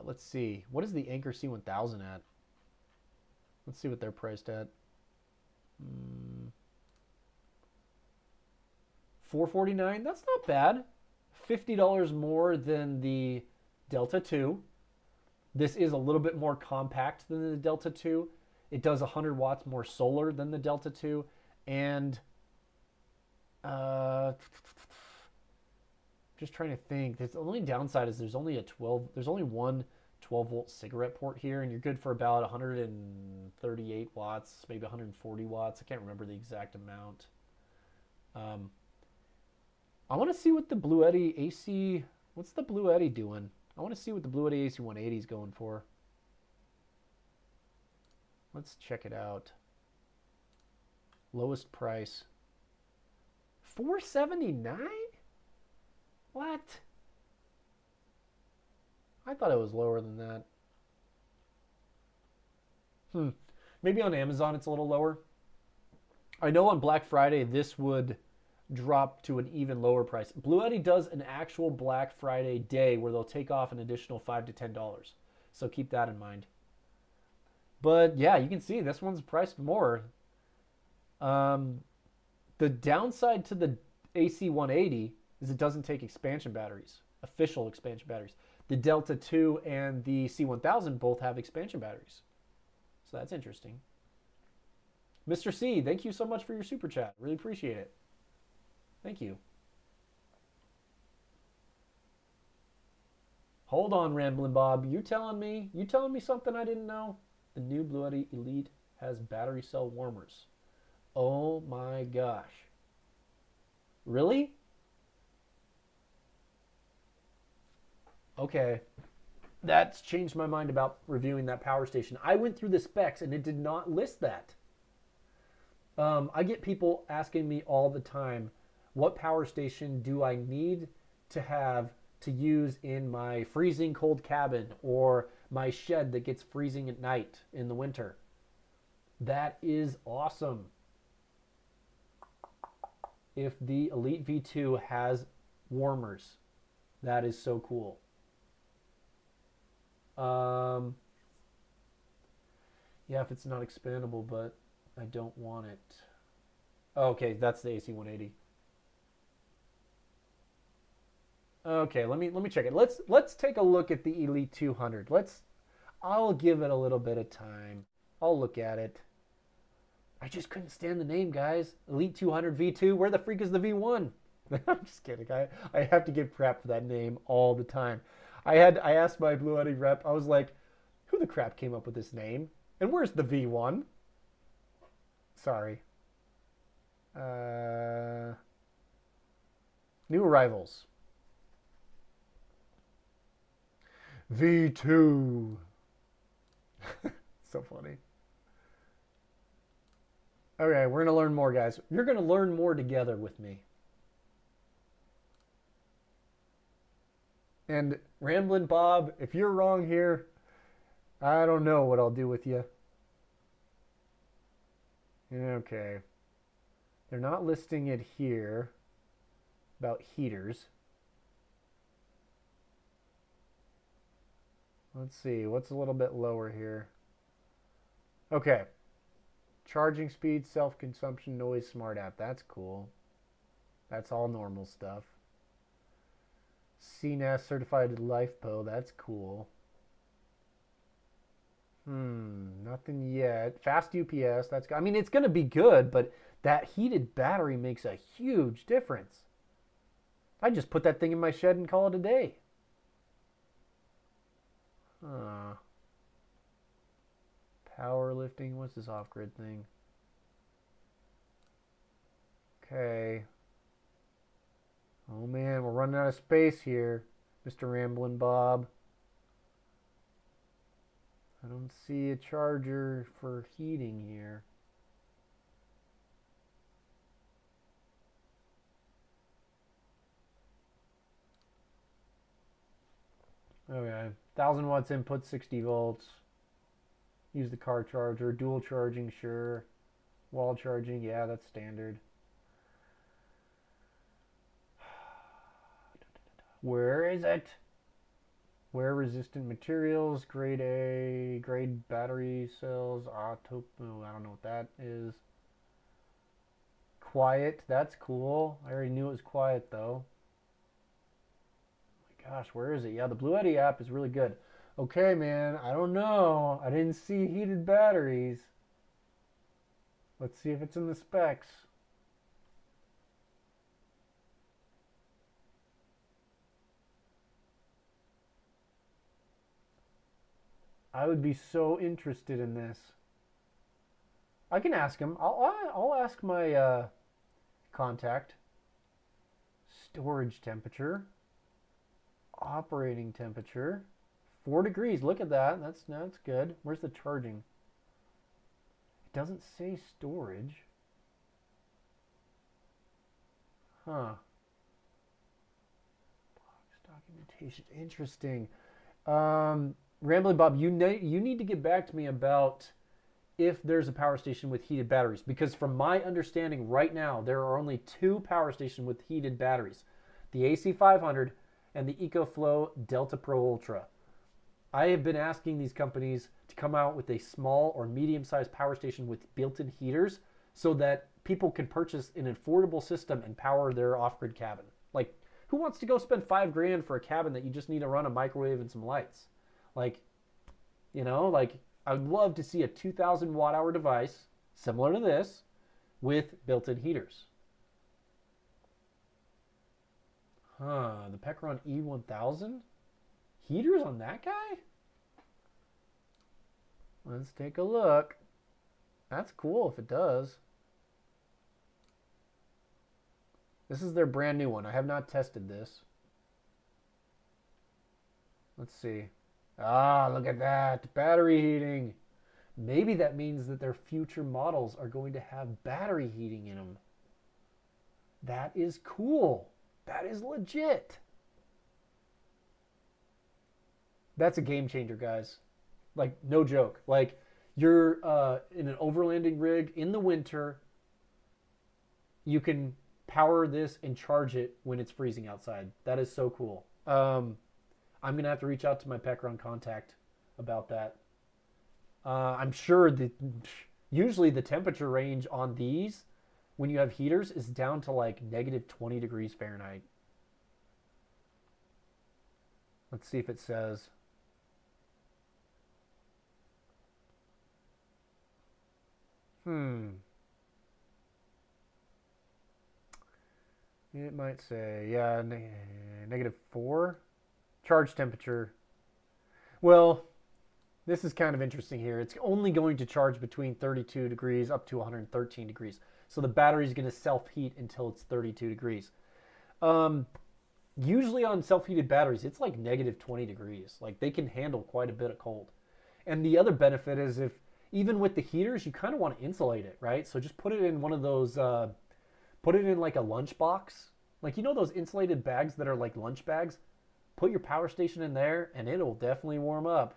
let's see, what is the Anker C1000 at? Let's see what they're priced at. $449. That's not bad. $50 more than the Delta 2. This is a little bit more compact than the Delta 2. It does 100 watts more solar than the Delta 2. And just trying to think. The only downside is there's only one 12-volt cigarette port here, and you're good for about 138 watts, maybe 140 watts. I can't remember the exact amount. I want to see what the Bluetti AC... What's the Bluetti doing? I want to see what the Bluetti AC 180 is going for. Let's check it out. Lowest price. $479? What? I thought it was lower than that. Maybe on Amazon it's a little lower. I know on Black Friday this would drop to an even lower price. Bluetti does an actual Black Friday day where they'll take off an additional $5 to $10. So keep that in mind. But yeah, you can see this one's priced more. The downside to the AC 180 is it doesn't take expansion batteries, official expansion batteries. The Delta 2 and the C1000 both have expansion batteries. So that's interesting. Mr. C, thank you so much for your super chat. Really appreciate it. Thank you. Hold on, Ramblin' Bob. You telling me something I didn't know? The new Bluetti Elite has battery cell warmers. Oh my gosh. Really? Okay. That's changed my mind about reviewing that power station. I went through the specs and it did not list that. I get people asking me all the time, what power station do I need to have to use in my freezing cold cabin or my shed that gets freezing at night in the winter? That is awesome. If the Elite V2 has warmers, that is so cool. Yeah, if it's not expandable, but I don't want it. Okay, that's the AC 180. Okay, let me check it. Let's take a look at the Elite 200. I'll give it a little bit of time. I'll look at it. I just couldn't stand the name, guys. Elite 200 V2. Where the freak is the V1? I'm just kidding. I have to give crap for that name all the time. I asked my Bluetti rep. I was like, who the crap came up with this name? And where's the V1? Sorry. New arrivals. V2. So funny. Okay, we're going to learn more, guys. You're going to learn more together with me. And Ramblin' Bob, if you're wrong here, I don't know what I'll do with you. Okay. They're not listing it here about heaters. Let's see, what's a little bit lower here? Okay. Charging speed, self-consumption, noise, smart app. That's cool. That's all normal stuff. CNAS certified LifePo. That's cool. Nothing yet. Fast UPS. That's. I mean, it's going to be good, but that heated battery makes a huge difference. I just put that thing in my shed and call it a day. Powerlifting. What's this off-grid thing? Okay. Oh man, we're running out of space here, Mr. Ramblin' Bob. I don't see a charger for heating here. Okay, 1000 watts input, 60 volts. Use the car charger, dual charging, sure. Wall charging, yeah, that's standard. Where is it? Wear resistant materials, grade A, grade battery cells, I don't know what that is. Quiet. That's cool. I already knew it was quiet though. Oh my gosh, where is it? Yeah, the Bluetti app is really good. Okay, man. I don't know. I didn't see heated batteries. Let's see if it's in the specs. I would be so interested in this. I can ask him. I'll ask my contact. Storage temperature. Operating temperature. 4 degrees. Look at that. That's good. Where's the charging? It doesn't say storage. Huh. Box documentation. Interesting. Rambling Bob, you need to get back to me about if there's a power station with heated batteries, because from my understanding right now, there are only 2 power stations with heated batteries, the AC500 and the EcoFlow Delta Pro Ultra. I have been asking these companies to come out with a small or medium-sized power station with built-in heaters so that people can purchase an affordable system and power their off-grid cabin. Like, who wants to go spend $5,000 for a cabin that you just need to run a microwave and some lights? Like, I would love to see a 2,000 watt hour device similar to this with built-in heaters. The Pekron E1000? Heaters on that guy? Let's take a look. That's cool if it does. This is their brand new one. I have not tested this. Let's see. Look at that. Battery heating. Maybe that means that their future models are going to have battery heating in them. That is cool. That is legit. That's a game changer, guys. Like, no joke. Like, you're in an overlanding rig in the winter. You can power this and charge it when it's freezing outside. That is so cool. I'm going to have to reach out to my Pekron contact about that. I'm sure that usually the temperature range on these, when you have heaters, is down to like negative 20 degrees Fahrenheit. Let's see if it says. It might say, yeah, negative 4. Charge temperature. Well, this is kind of interesting here. It's only going to charge between 32 degrees up to 113 degrees. So the battery is going to self-heat until it's 32 degrees. Usually on self-heated batteries, it's like negative 20 degrees. Like, they can handle quite a bit of cold. And the other benefit is even with the heaters, you kind of want to insulate it, right? So just put it in one of those, put it in like a lunch box. Like, those insulated bags that are like lunch bags? Put your power station in there, and it'll definitely warm up.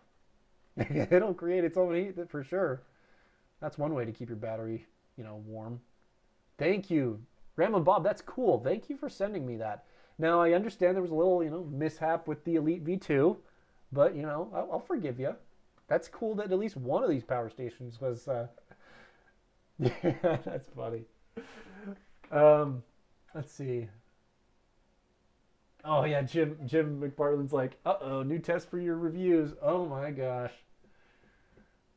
It'll create its own heat for sure. That's one way to keep your battery, warm. Thank you, Ramblin' Bob. That's cool. Thank you for sending me that. Now, I understand there was a little, mishap with the Elite V2, but, I'll forgive you. That's cool that at least one of these power stations was, yeah, that's funny. Let's see. Oh, yeah, Jim McPartland's like, uh-oh, new test for your reviews. Oh, my gosh.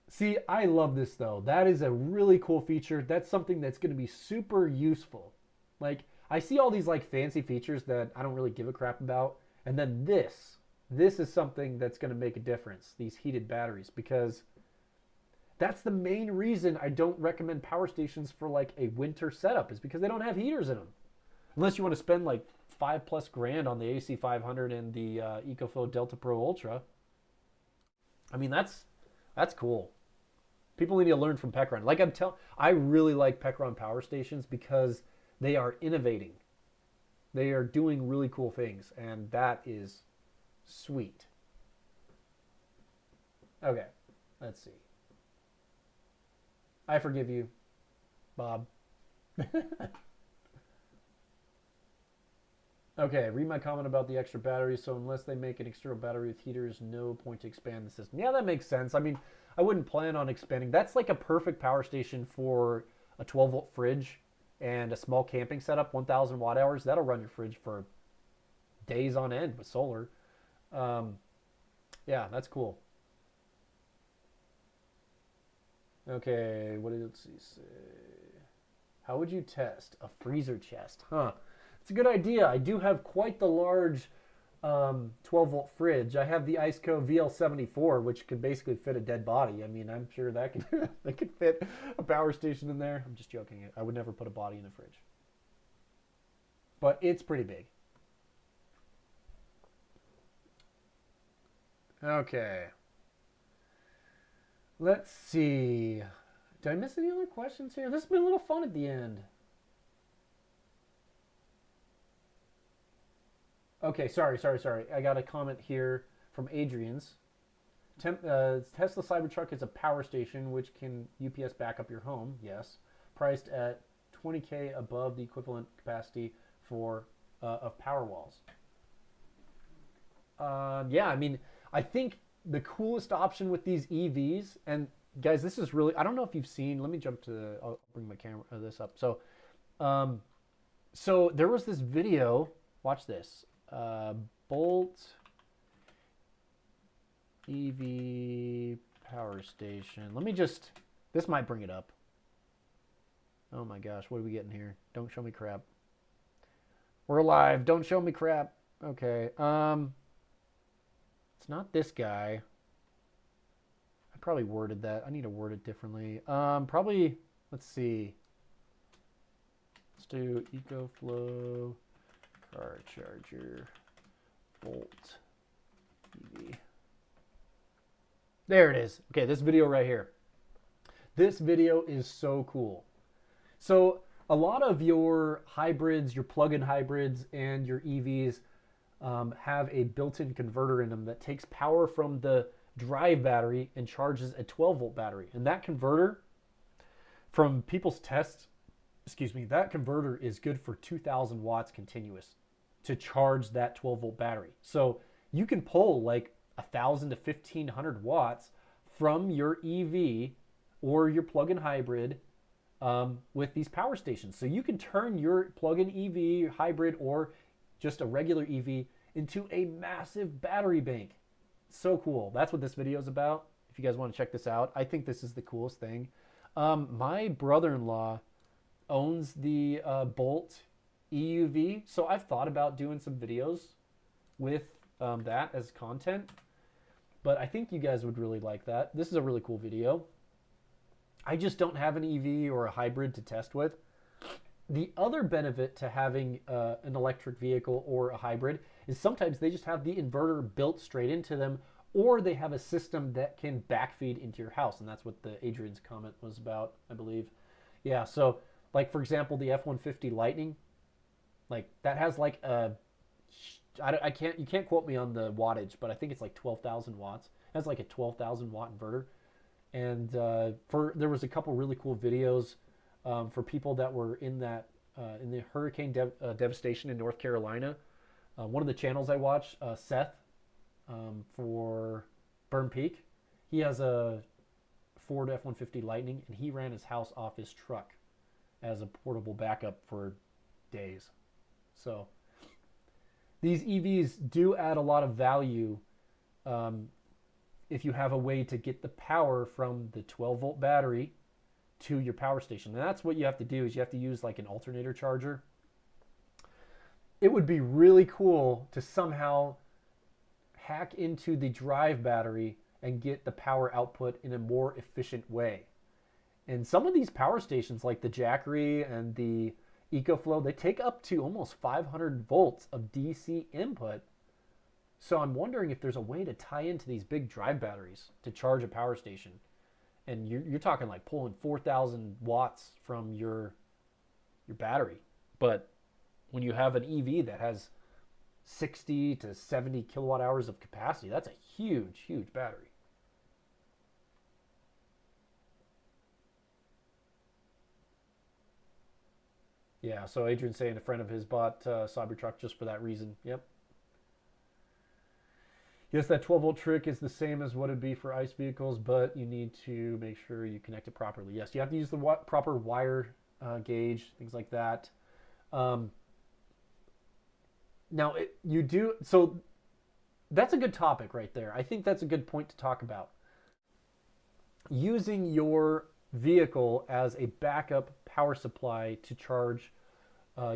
See, I love this, though. That is a really cool feature. That's something that's going to be super useful. Like, I see all these, like, fancy features that I don't really give a crap about. And then this is something that's going to make a difference, these heated batteries, because that's the main reason I don't recommend power stations for, like, a winter setup, is because they don't have heaters in them. Unless you want to spend, like, $5+ grand on the AC500 and the EcoFlow Delta Pro Ultra. I mean, that's cool. People need to learn from Pekron. Like I really like Pekron power stations because they are innovating. They are doing really cool things, and that is sweet. Okay, let's see. I forgive you, Bob. Okay, read my comment about the extra battery. So unless they make an external battery with heaters, no point to expand the system. Yeah, that makes sense. I mean, I wouldn't plan on expanding. That's like a perfect power station for a 12-volt fridge and a small camping setup, 1,000 watt hours, that'll run your fridge for days on end with solar. Yeah, that's cool. Okay, what did it say? How would you test a freezer chest? Huh. It's a good idea. I do have quite the large 12-volt fridge. I have the Iceco VL74, which could basically fit a dead body. I mean, I'm sure that could that could fit a power station in there. I'm just joking. I would never put a body in a fridge. But it's pretty big. Okay. Let's see. Did I miss any other questions here? This has been a little fun at the end. Okay, sorry. I got a comment here from Adrian's. Tesla Cybertruck is a power station which can UPS back up your home. Yes, priced at 20K above the equivalent capacity for of Powerwalls. Yeah, I mean, I think the coolest option with these EVs, and guys, this is really, I don't know if you've seen, let me jump to, I'll bring my camera, this up. So there was this video, watch this, Bolt EV power station. Let me just, this might bring it up. Oh my gosh, what are we getting here? Don't show me crap. We're alive, don't show me crap. Okay, it's not this guy. I probably worded that. I need to word it differently. Probably, let's see. Let's do EcoFlow car charger Bolt EV. There it is. Okay, this video right here. This video is so cool. So a lot of your hybrids, your plug-in hybrids and your EVs have a built-in converter in them that takes power from the drive battery and charges a 12-volt battery. And that converter, from people's tests, that converter is good for 2,000 watts continuous to charge that 12-volt battery. So you can pull like 1,000 to 1,500 watts from your EV or your plug-in hybrid with these power stations. So you can turn your plug-in EV, hybrid, or just a regular EV into a massive battery bank. So cool. That's what this video is about. If you guys want to check this out, I think this is the coolest thing. My brother-in-law owns the Bolt EUV, so I've thought about doing some videos with that as content, but I think you guys would really like that. This is a really cool video. I just don't have an EV or a hybrid to test with. The other benefit to having an electric vehicle or a hybrid is sometimes they just have the inverter built straight into them, or they have a system that can backfeed into your house, and that's what the Adrian's comment was about, I believe. Yeah, so like for example, the F-150 Lightning, like that has like a, you can't quote me on the wattage, but I think it's like 12,000 watts. It has like a 12,000 watt inverter, and there was a couple really cool videos for people that were in that in the hurricane devastation in North Carolina. One of the channels I watch, Seth, for Burn Peak, he has a Ford F-150 Lightning, and he ran his house off his truck as a portable backup for days. So these EVs do add a lot of value if you have a way to get the power from the 12-volt battery to your power station. And that's what you have to do, is you have to use like an alternator charger. It would be really cool to somehow hack into the drive battery and get the power output in a more efficient way. And some of these power stations like the Jackery and the EcoFlow, they take up to almost 500 volts of DC input. So I'm wondering if there's a way to tie into these big drive batteries to charge a power station. And you're talking like pulling 4,000 watts from your battery. But when you have an EV that has 60 to 70 kilowatt hours of capacity, that's a huge, huge battery. Yeah, so Adrian's saying a friend of his bought Cybertruck just for that reason. Yep. Yes, that 12-volt trick is the same as what it'd be for ICE vehicles, but you need to make sure you connect it properly. Yes, you have to use the proper wire gauge, things like that. Um, now, you do, so that's a good topic right there. I think that's a good point to talk about. Using your vehicle as a backup power supply to charge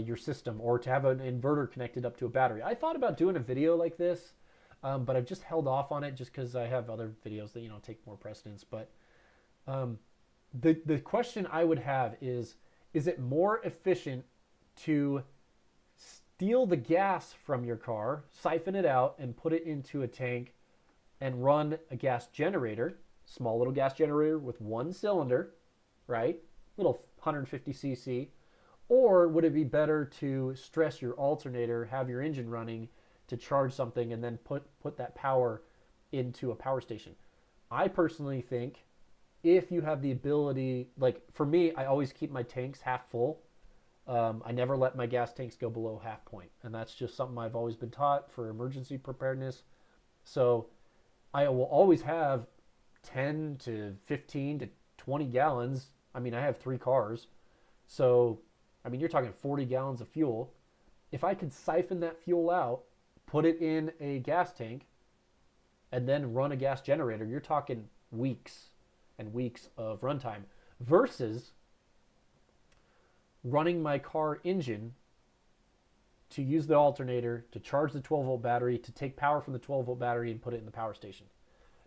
your system, or to have an inverter connected up to a battery. I thought about doing a video like this, but I've just held off on it just because I have other videos that take more precedence. But the question I would have is it more efficient to steal the gas from your car, siphon it out, and put it into a tank and run a gas generator, small little gas generator with one cylinder, right? Little 150 cc. Or would it be better to stress your alternator, have your engine running to charge something, and then put that power into a power station? I personally think if you have the ability, like for me, I always keep my tanks half full. I never let my gas tanks go below half point. And that's just something I've always been taught for emergency preparedness. So I will always have 10 to 15 to 20 gallons. I mean, I have 3 cars. So I mean, you're talking 40 gallons of fuel. If I could siphon that fuel out, put it in a gas tank, and then run a gas generator, you're talking weeks and weeks of runtime versus running my car engine to use the alternator to charge the 12-volt battery, to take power from the 12-volt battery and put it in the power station.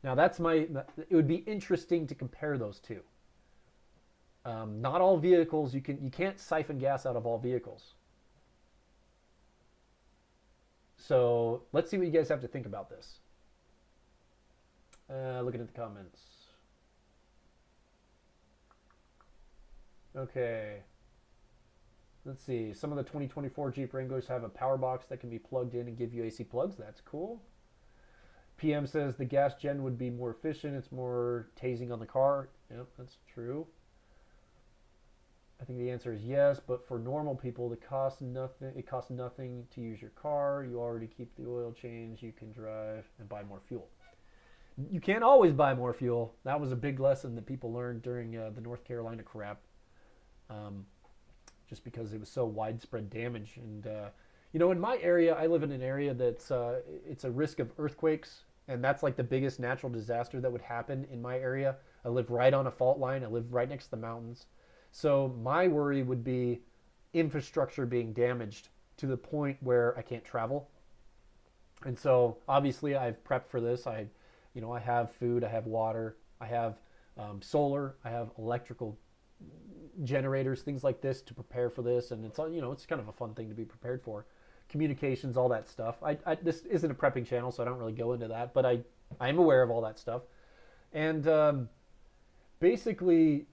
Now, it would be interesting to compare those two. Not all vehicles, you can't siphon gas out of all vehicles. So let's see what you guys have to think about this. Looking at the comments. Okay. Let's see. Some of the 2024 Jeep Wranglers have a power box that can be plugged in and give you AC plugs. That's cool. PM says the gas gen would be more efficient. It's more tasing on the car. Yep, that's true. I think the answer is yes, but for normal people, it costs nothing to use your car. You already keep the oil change. You can drive and buy more fuel. You can't always buy more fuel. That was a big lesson that people learned during the North Carolina crap, just because it was so widespread damage. And in my area, I live in an area that's it's a risk of earthquakes, and that's like the biggest natural disaster that would happen in my area. I live right on a fault line. I live right next to the mountains. So my worry would be infrastructure being damaged to the point where I can't travel. And so obviously I've prepped for this. I have food, I have water, I have solar, I have electrical generators, things like this to prepare for this. And it's it's kind of a fun thing to be prepared for. Communications, all that stuff. This isn't a prepping channel, so I don't really go into that, but I am aware of all that stuff. And basically,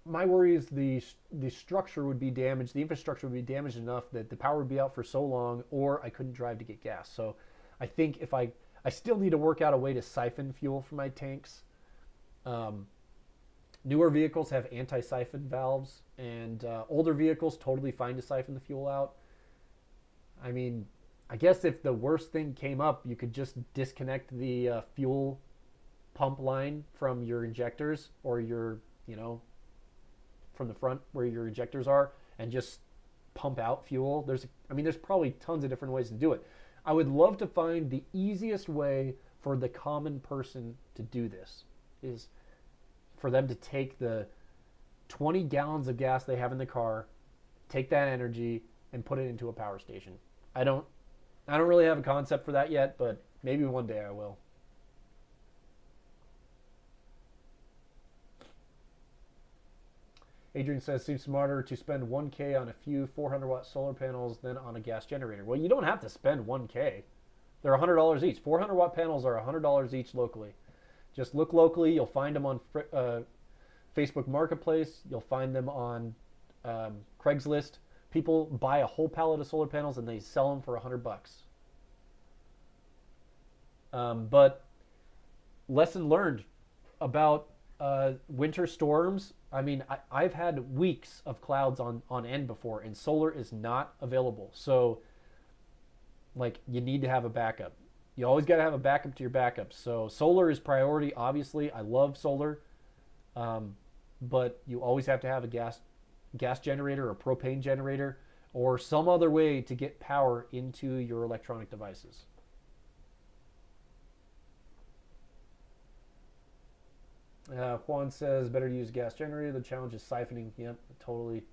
my worry is the structure would be damaged, the infrastructure would be damaged enough that the power would be out for so long, or I couldn't drive to get gas. So I think if I still need to work out a way to siphon fuel from my tanks. Newer vehicles have anti-siphon valves, and older vehicles totally fine to siphon the fuel out. I mean, I guess if the worst thing came up, you could just disconnect the fuel pump line from your injectors, or your, from the front where your injectors are, and just pump out fuel. There's probably tons of different ways to do it. I would love to find the easiest way for the common person to do this, is for them to take the 20 gallons of gas they have in the car, take that energy, and put it into a power station. I don't really have a concept for that yet, but maybe one day I will. Adrian says, seems smarter to spend 1K on a few 400-watt solar panels than on a gas generator. Well, you don't have to spend 1K. They're $100 each. 400-watt panels are $100 each locally. Just look locally. You'll find them on Facebook Marketplace. You'll find them on Craigslist. People buy a whole pallet of solar panels and they sell them for $100. But lesson learned about winter storms. I mean, I've had weeks of clouds on end before, and solar is not available. So, like, you need to have a backup. You always got to have a backup to your backup. So solar is priority, obviously. I love solar. but you always have to have a gas generator or propane generator or some other way to get power into your electronic devices. Juan says better to use a gas generator. The challenge is siphoning. Yep, totally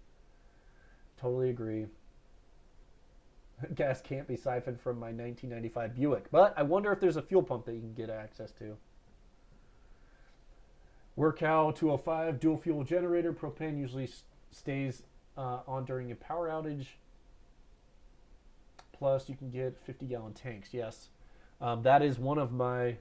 agree. Gas can't be siphoned from my 1995 Buick, but I wonder if there's a fuel pump that you can get access to. Workow 205 dual fuel generator. Propane usually stays on during a power outage. Plus, you can get 50-gallon tanks. Yes, that is one of my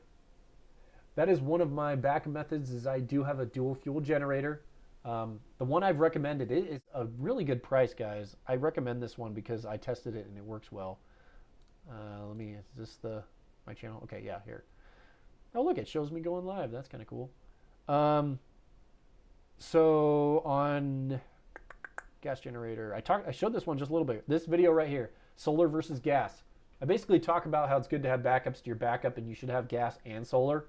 backup methods. Is I do have a dual fuel generator. The one I've recommended, it is a really good price, guys. I recommend this one because I tested it and it works well. Is this my channel? Okay, yeah, here. Oh, look, it shows me going live. That's kind of cool. So on gas generator, I showed this one just a little bit. This video right here, solar versus gas. I basically talk about how it's good to have backups to your backup and you should have gas and solar.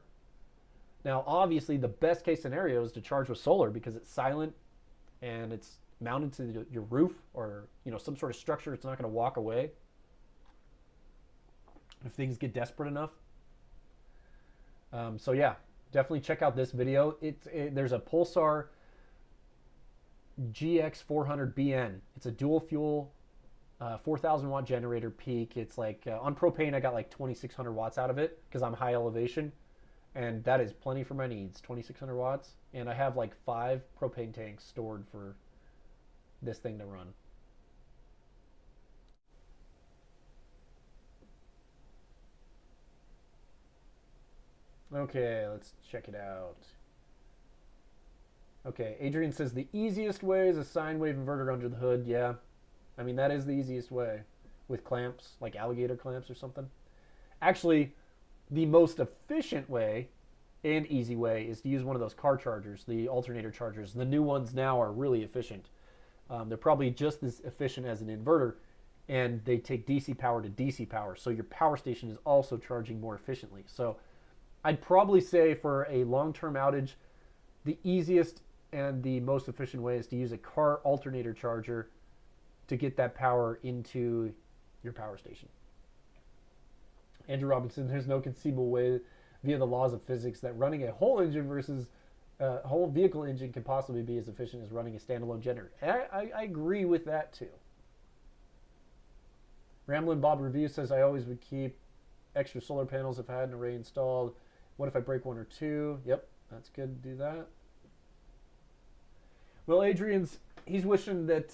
Now, obviously, the best case scenario is to charge with solar because it's silent and it's mounted to your roof or some sort of structure. It's not going to walk away if things get desperate enough. So yeah, definitely check out this video. There's a Pulsar GX400BN. It's a dual fuel 4,000 watt generator peak. It's like on propane, I got like 2,600 watts out of it because I'm high elevation. And that is plenty for my needs, 2,600 watts. And I have like 5 propane tanks stored for this thing to run. Okay, let's check it out. Okay, Adrian says the easiest way is a sine wave inverter under the hood. Yeah, I mean, that is the easiest way with clamps, like alligator clamps or something. Actually, the most efficient way and easy way is to use one of those car chargers, the alternator chargers. The new ones now are really efficient. They're probably just as efficient as an inverter, and they take DC power to DC power. So your power station is also charging more efficiently. So I'd probably say for a long-term outage, the easiest and the most efficient way is to use a car alternator charger to get that power into your power station. Andrew Robinson, there's no conceivable way via the laws of physics that running a whole engine versus a whole vehicle engine can possibly be as efficient as running a standalone generator. I agree with that too. Ramblin' Bob Review says I always would keep extra solar panels if I had an array installed. What if I break 1 or 2? Yep, that's good to do that. Well, he's wishing that,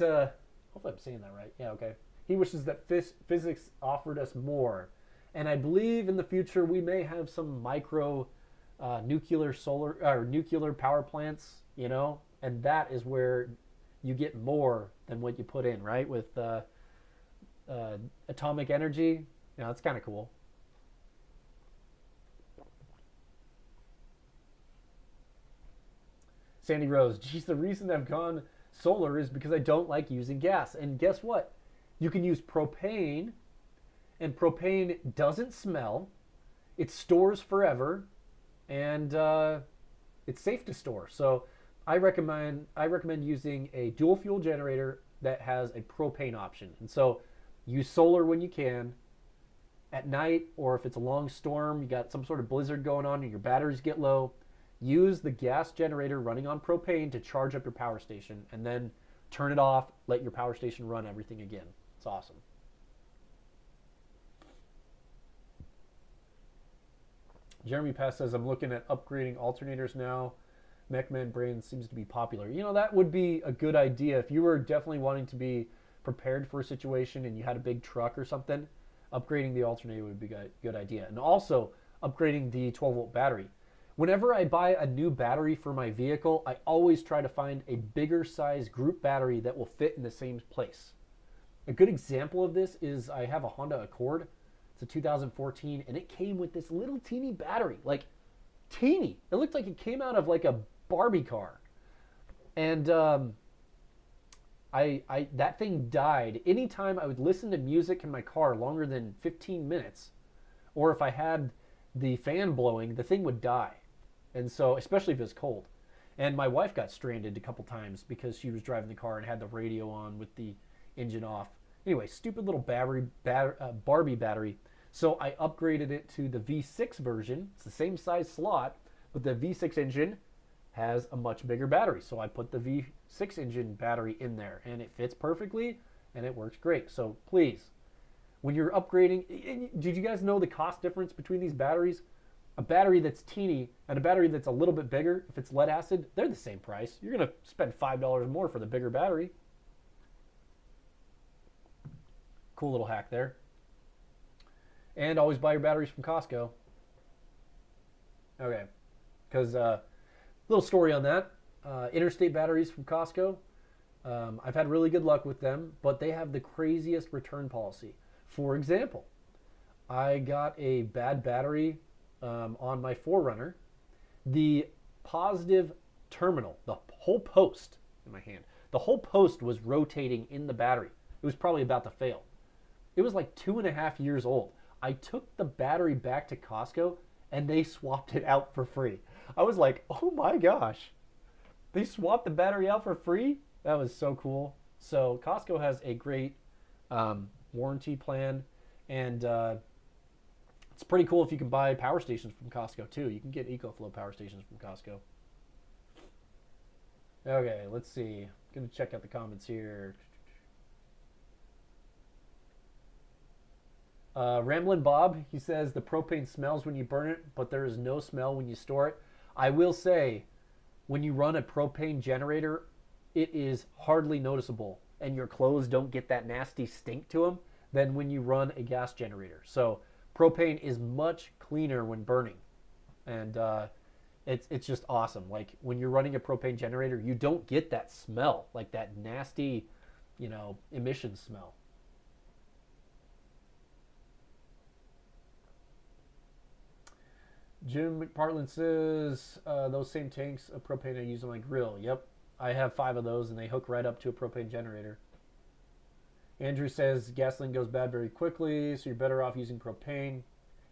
hopefully I'm saying that right. Yeah, okay. He wishes that physics offered us more. And I believe in the future we may have some micro nuclear power plants, and that is where you get more than what you put in, right? With atomic energy, that's kind of cool. Sandy Rose, geez, the reason I've gone solar is because I don't like using gas. And guess what? You can use propane, and propane doesn't smell. It stores forever, and it's safe to store. So I recommend using a dual fuel generator that has a propane option. And so use solar when you can at night, or if it's a long storm, you got some sort of blizzard going on and your batteries get low, use the gas generator running on propane to charge up your power station, and then turn it off, let your power station run everything again. It's awesome. Jeremy Pass says, I'm looking at upgrading alternators now. MechMan Brain seems to be popular. That would be a good idea. If you were definitely wanting to be prepared for a situation and you had a big truck or something, upgrading the alternator would be a good idea. And also upgrading the 12-volt battery. Whenever I buy a new battery for my vehicle, I always try to find a bigger size group battery that will fit in the same place. A good example of this is I have a Honda Accord. It's a 2014, and it came with this little teeny battery, like teeny. It looked like it came out of like a Barbie car. And that thing died. Anytime I would listen to music in my car longer than 15 minutes, or if I had the fan blowing, the thing would die. And so, especially if it's cold. And my wife got stranded a couple times because she was driving the car and had the radio on with the engine off. Anyway, stupid little Barbie battery. So I upgraded it to the V6 version. It's the same size slot, but the V6 engine has a much bigger battery. So I put the V6 engine battery in there, and it fits perfectly, and it works great. So please, when you're upgrading, did you guys know the cost difference between these batteries? A battery that's teeny and a battery that's a little bit bigger, if it's lead acid, they're the same price. You're going to spend $5 more for the bigger battery. Cool little hack there. And always buy your batteries from Costco. Okay, because little story on that. Interstate batteries from Costco. I've had really good luck with them, but they have the craziest return policy. For example, I got a bad battery on my 4Runner. The positive terminal, the whole post in my hand, the whole post was rotating in the battery. It was probably about to fail. It was like 2.5 years old. I took the battery back to Costco and they swapped it out for free. I was like, oh my gosh, they swapped the battery out for free? That was so cool. So Costco has a great warranty plan, and it's pretty cool if you can buy power stations from Costco too. You can get EcoFlow power stations from Costco. Okay, let's see. Gonna check out the comments here. Ramblin' Bob, he says the propane smells when you burn it, but there is no smell when you store it. I will say, when you run a propane generator, it is hardly noticeable, and your clothes don't get that nasty stink to them than when you run a gas generator. So propane is much cleaner when burning, and it's just awesome. Like when you're running a propane generator, you don't get that smell, like that nasty, emission smell. Jim McPartland says, those same tanks of propane I use on my grill. Yep, I have 5 of those, and they hook right up to a propane generator. Andrew says gasoline goes bad very quickly, so you're better off using propane.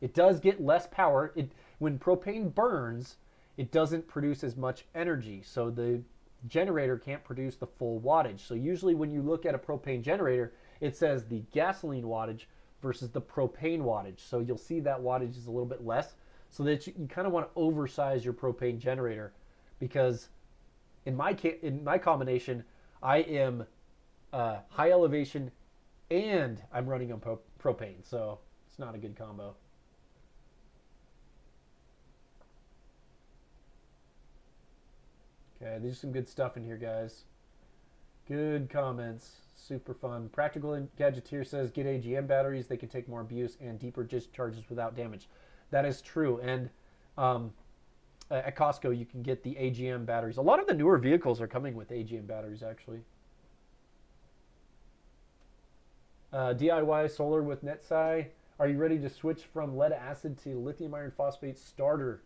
It does get less power. When propane burns, it doesn't produce as much energy, so the generator can't produce the full wattage. So usually when you look at a propane generator, it says the gasoline wattage versus the propane wattage. So you'll see that wattage is a little bit less, so that you kind of want to oversize your propane generator, because in my combination, I am high elevation and I'm running on propane, so it's not a good combo. Okay, there's some good stuff in here, guys. Good comments. Super fun. Practical Gadgeteer says, get AGM batteries. They can take more abuse and deeper discharges without damage. That is true. And at Costco, you can get the AGM batteries. A lot of the newer vehicles are coming with AGM batteries, actually. DIY solar with NetSci. Are you ready to switch from lead acid to lithium iron phosphate starter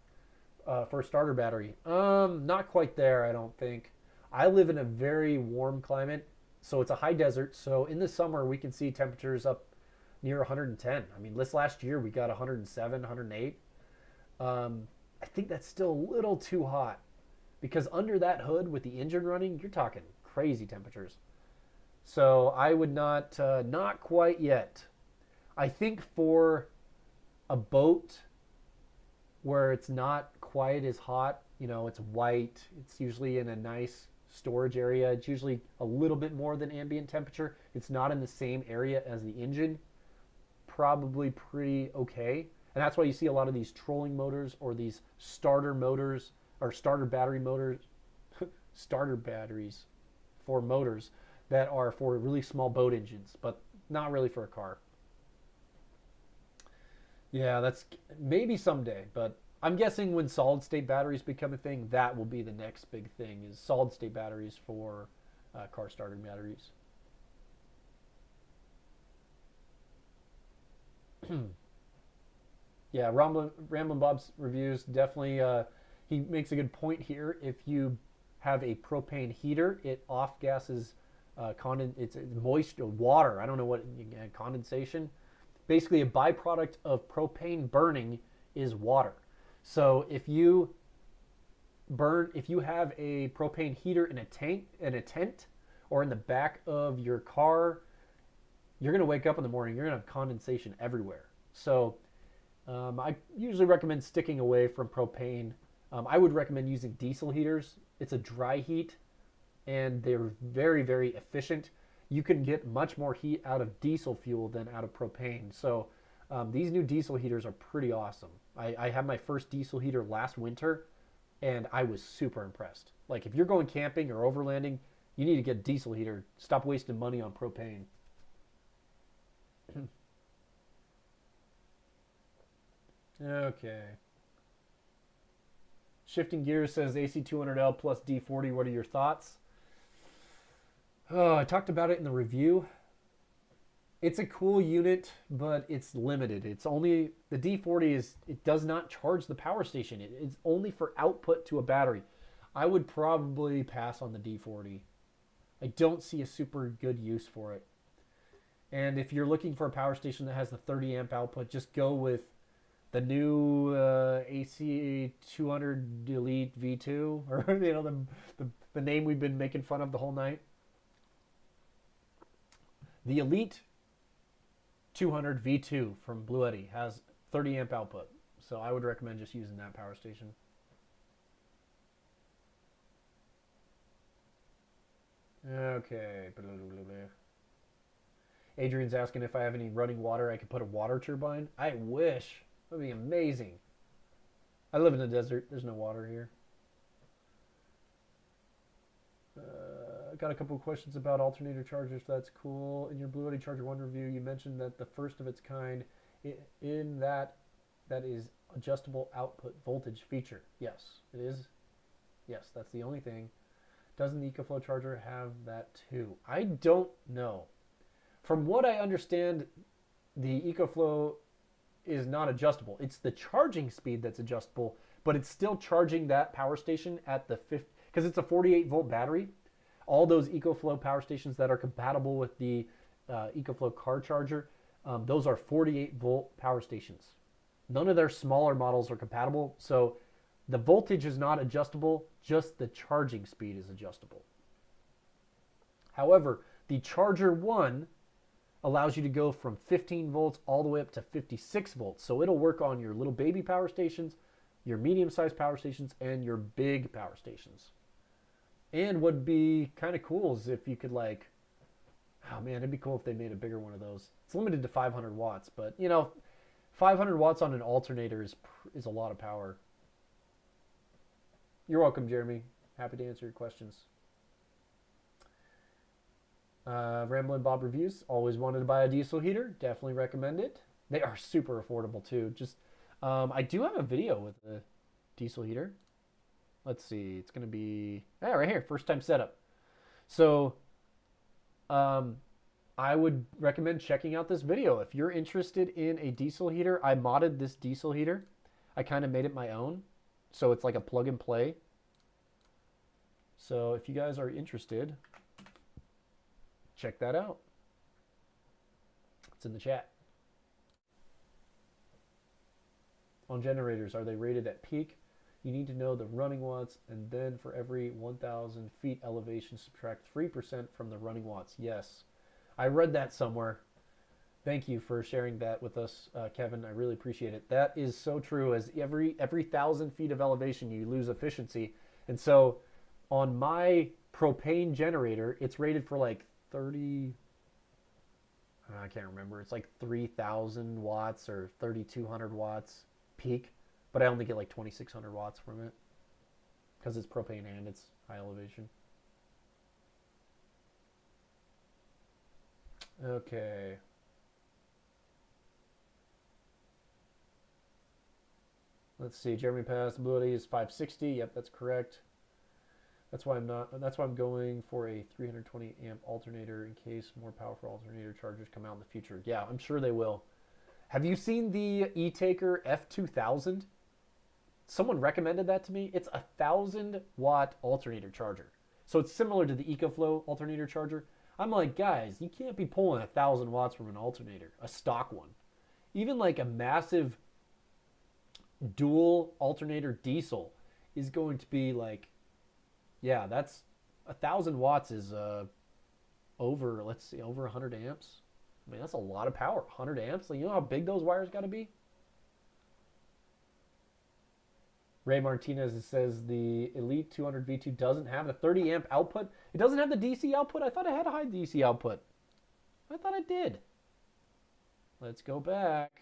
for a starter battery? Not quite there, I don't think. I live in a very warm climate, so it's a high desert. So in the summer, we can see temperatures up near 110. I mean, this last year we got 107, 108. I think that's still a little too hot, because under that hood with the engine running, you're talking crazy temperatures. So I would not quite yet. I think for a boat where it's not quite as hot, it's white, it's usually in a nice storage area. It's usually a little bit more than ambient temperature. It's not in the same area as the engine. Probably pretty okay. And that's why you see a lot of these trolling motors or these starter motors or starter battery motors, starter batteries for motors that are for really small boat engines, but not really for a car. Yeah, that's maybe someday, but I'm guessing when solid state batteries become a thing, that will be the next big thing, is solid state batteries for car starter batteries. Yeah, Ramblin' Bob's reviews definitely, he makes a good point here. If you have a propane heater, it off gases it's moisture, water. I don't know what, condensation. Basically, a byproduct of propane burning is water. So if you burn, if you have a propane heater in a tent or in the back of your car, you're going to wake up in the morning, you're going to have condensation everywhere. So I usually recommend sticking away from propane. I would recommend using diesel heaters. It's a dry heat and they're very, very efficient. You can get much more heat out of diesel fuel than out of propane. So these new diesel heaters are pretty awesome. I had my first diesel heater last winter and I was super impressed. Like if you're going camping or overlanding, you need to get a diesel heater. Stop wasting money on propane. Okay. Shifting Gears says AC200L plus D40. What are your thoughts? Oh, I talked about it in the review. It's a cool unit, but it's limited. It's only, the D40 is, it does not charge the power station. It's only for output to a battery. I would probably pass on the D40. I don't see a super good use for it. And if you're looking for a power station that has the 30 amp output, just go with the new AC200 Elite V2, or you know the name we've been making fun of the whole night. The Elite 200 V2 from Bluetti has 30 amp output, so I would recommend just using that power station. Okay. Adrian's asking if I have any running water I could put a water turbine. I wish. That would be amazing. I live in the desert. There's no water here. I got a couple of questions about alternator chargers. That's cool. In your Bluetti Charger 1 review, you mentioned that the first of its kind in that is adjustable output voltage feature. Yes, it is. Yes, that's the only thing. Doesn't the EcoFlow charger have that too? I don't know. From what I understand, the EcoFlow is not adjustable. It's the charging speed that's adjustable, but it's still charging that power station at the 50, because it's a 48 volt battery. All those EcoFlow power stations that are compatible with the EcoFlow car charger, those are 48 volt power stations. None of their smaller models are compatible, so the voltage is not adjustable, just the charging speed is adjustable. However, the Charger 1 allows you to go from 15 volts all the way up to 56 volts. So it'll work on your little baby power stations, your medium-sized power stations, and your big power stations. And what'd be kind of cool is if you could like, oh man, it'd be cool if they made a bigger one of those. It's limited to 500 watts, but you know, 500 watts on an alternator is a lot of power. You're welcome, Jeremy. Happy to answer your questions. Ramblin' Bob Reviews. Always wanted to buy a diesel heater. Definitely recommend it. They are super affordable too. Just, I do have a video with a diesel heater. Let's see. It's going to be, right here. First time setup. So, I would recommend checking out this video. If you're interested in a diesel heater, I modded this diesel heater. I kind of made it my own. So it's like a plug and play. So if you guys are interested, check that out. It's in the chat. On generators, are they rated at peak? You need to know the running watts, and then for every 1,000 feet elevation, subtract 3% from the running watts. Yes, I read that somewhere. Thank you for sharing that with us, Kevin. I really appreciate it. That is so true. As every 1,000 feet of elevation, you lose efficiency. And so on my propane generator, it's rated for like 30, I can't remember. It's like 3,000 watts or 3,200 watts peak. But I only get like 2,600 watts from it because it's propane and it's high elevation. Okay. Let's see. Jeremy passed. Bluetti is 560. Yep, that's correct. That's why I'm going for a 320 amp alternator in case more powerful alternator chargers come out in the future. Yeah, I'm sure they will. Have you seen the E-Taker F2000? Someone recommended that to me. It's a 1,000 watt alternator charger. So it's similar to the EcoFlow alternator charger. I'm like, guys, you can't be pulling 1,000 watts from an alternator, a stock one. Even like a massive dual alternator diesel is going to be like, yeah, that's 1,000 watts is over, let's see, over 100 amps. I mean, that's a lot of power. 100 amps. Like, you know how big those wires got to be? Ray Martinez says the Elite 200 V2 doesn't have the 30 amp output. It doesn't have the DC output. I thought it had a high DC output. I thought it did. Let's go back.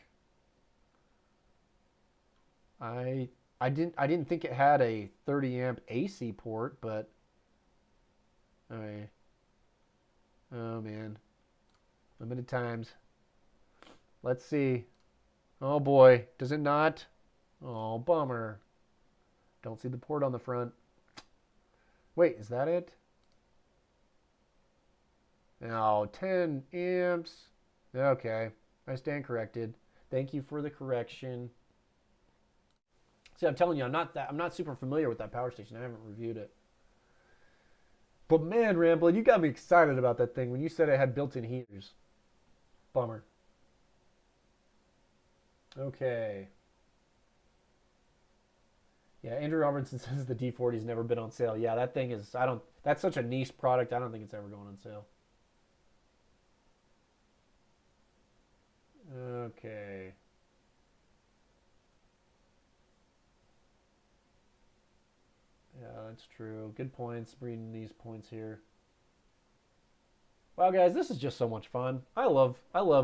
I didn't think it had a 30 amp AC port, but all right. Oh man. Limited times. Let's see. Oh boy, does it not? Oh, bummer. Don't see the port on the front. Wait, is that it? Oh, 10 amps. Okay, I stand corrected. Thank you for the correction. See, I'm telling you, I'm not super familiar with that power station. I haven't reviewed it. But man, Ramblin', you got me excited about that thing when you said it had built-in heaters. Bummer. Okay. Yeah, Andrew Robertson says the D40's never been on sale. Yeah, that thing is, that's such a niche product, I don't think it's ever going on sale. Okay. Yeah, that's true. Good points, reading these points here. Wow, guys, this is just so much fun. I love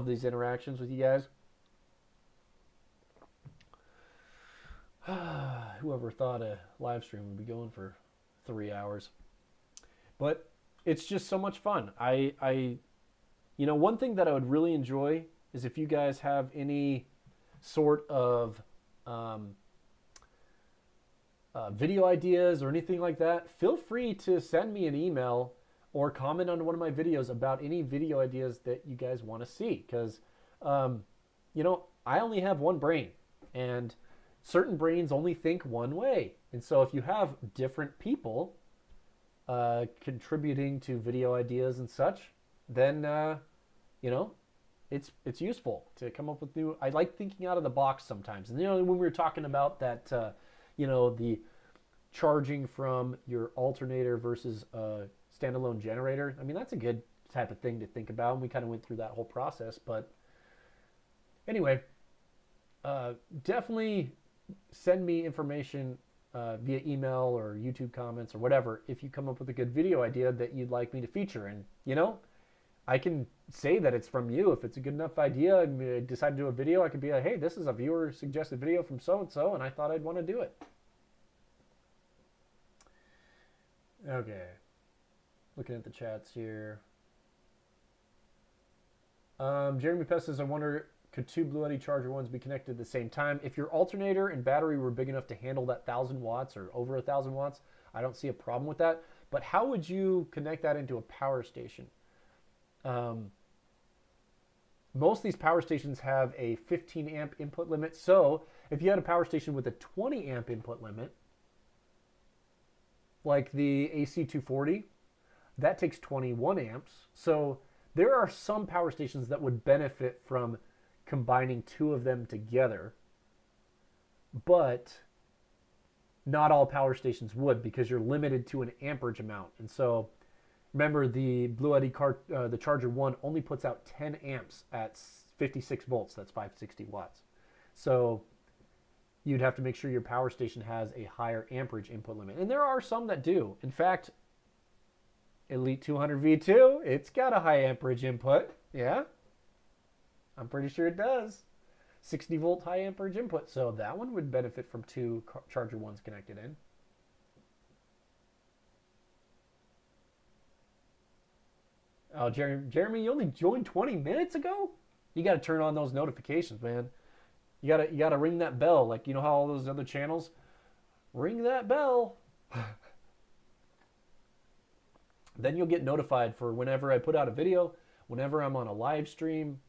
these interactions with you guys. Whoever thought a live stream would be going for 3 hours. But it's just so much fun. You know, one thing that I would really enjoy is if you guys have any sort of video ideas or anything like that, feel free to send me an email or comment on one of my videos about any video ideas that you guys want to see. Because, you know, I only have one brain, and certain brains only think one way. And so if you have different people contributing to video ideas and such, then, you know, it's useful to come up with new. I like thinking out of the box sometimes. And, you know, when we were talking about that, you know, the charging from your alternator versus a standalone generator, I mean, that's a good type of thing to think about. And we kind of went through that whole process. But anyway, definitely send me information via email or YouTube comments or whatever if you come up with a good video idea that you'd like me to feature. And, you know, I can say that it's from you. If it's a good enough idea and I decide to do a video, I could be like, hey, this is a viewer suggested video from so-and-so, and I thought I'd want to do it. Okay. Looking at the chats here. Jeremy Pest says, I wonder, could two Bluetti charger ones be connected at the same time? If your alternator and battery were big enough to handle that 1,000 watts or over 1,000 watts, I don't see a problem with that. But how would you connect that into a power station? Most of these power stations have a 15 amp input limit. So if you had a power station with a 20 amp input limit, like the AC240, that takes 21 amps. So there are some power stations that would benefit from combining two of them together, but not all power stations would, because you're limited to an amperage amount. And so remember, the Bluetti the Charger 1 only puts out 10 amps at 56 volts. That's 560 watts. So you'd have to make sure your power station has a higher amperage input limit. And there are some that do. In fact, Elite 200 V2, it's got a high amperage input. Yeah, I'm pretty sure it does. 60 volt high amperage input. So that one would benefit from two Charger 1s connected in. Oh, Jeremy, you only joined 20 minutes ago? You got to turn on those notifications, man. You got to ring that bell, like, you know how all those other channels ring that bell. Then you'll get notified for whenever I put out a video, whenever I'm on a live stream.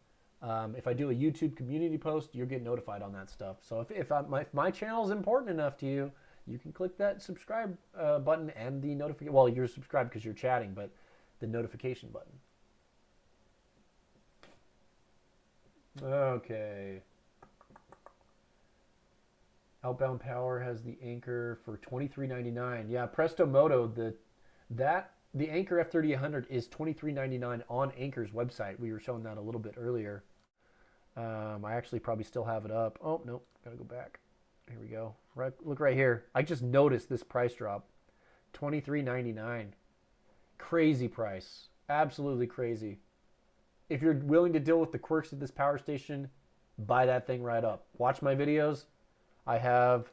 If I do a YouTube community post, you'll get notified on that stuff. So if my channel is important enough to you, you can click that subscribe button and the notification. Well, you're subscribed because you're chatting, but the notification button. Okay. Outbound Power has the Anchor for $23.99. Yeah, Presto Moto, the Anchor F3800 is $23.99 on Anchor's website. We were showing that a little bit earlier. I actually probably still have it up. Oh, nope, gotta go back. Here we go. Right, look right here. I just noticed this price drop. $23.99. Crazy price. Absolutely crazy. If you're willing to deal with the quirks of this power station, buy that thing right up. Watch my videos. I have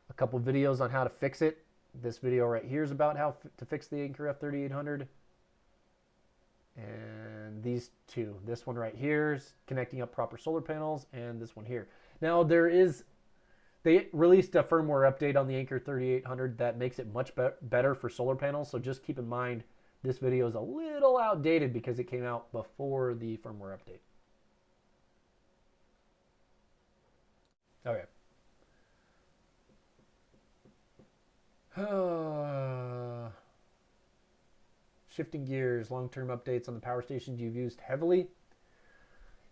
a couple videos on how to fix it. This video right here is about how to fix the Anchor F3800. And these two. This one right here is connecting up proper solar panels, and this one here. Now they released a firmware update on the Anchor 3800 that makes it much better for solar panels. So just keep in mind this video is a little outdated because it came out before the firmware update. Okay. Shifting gears, long-term updates on the power stations you've used heavily.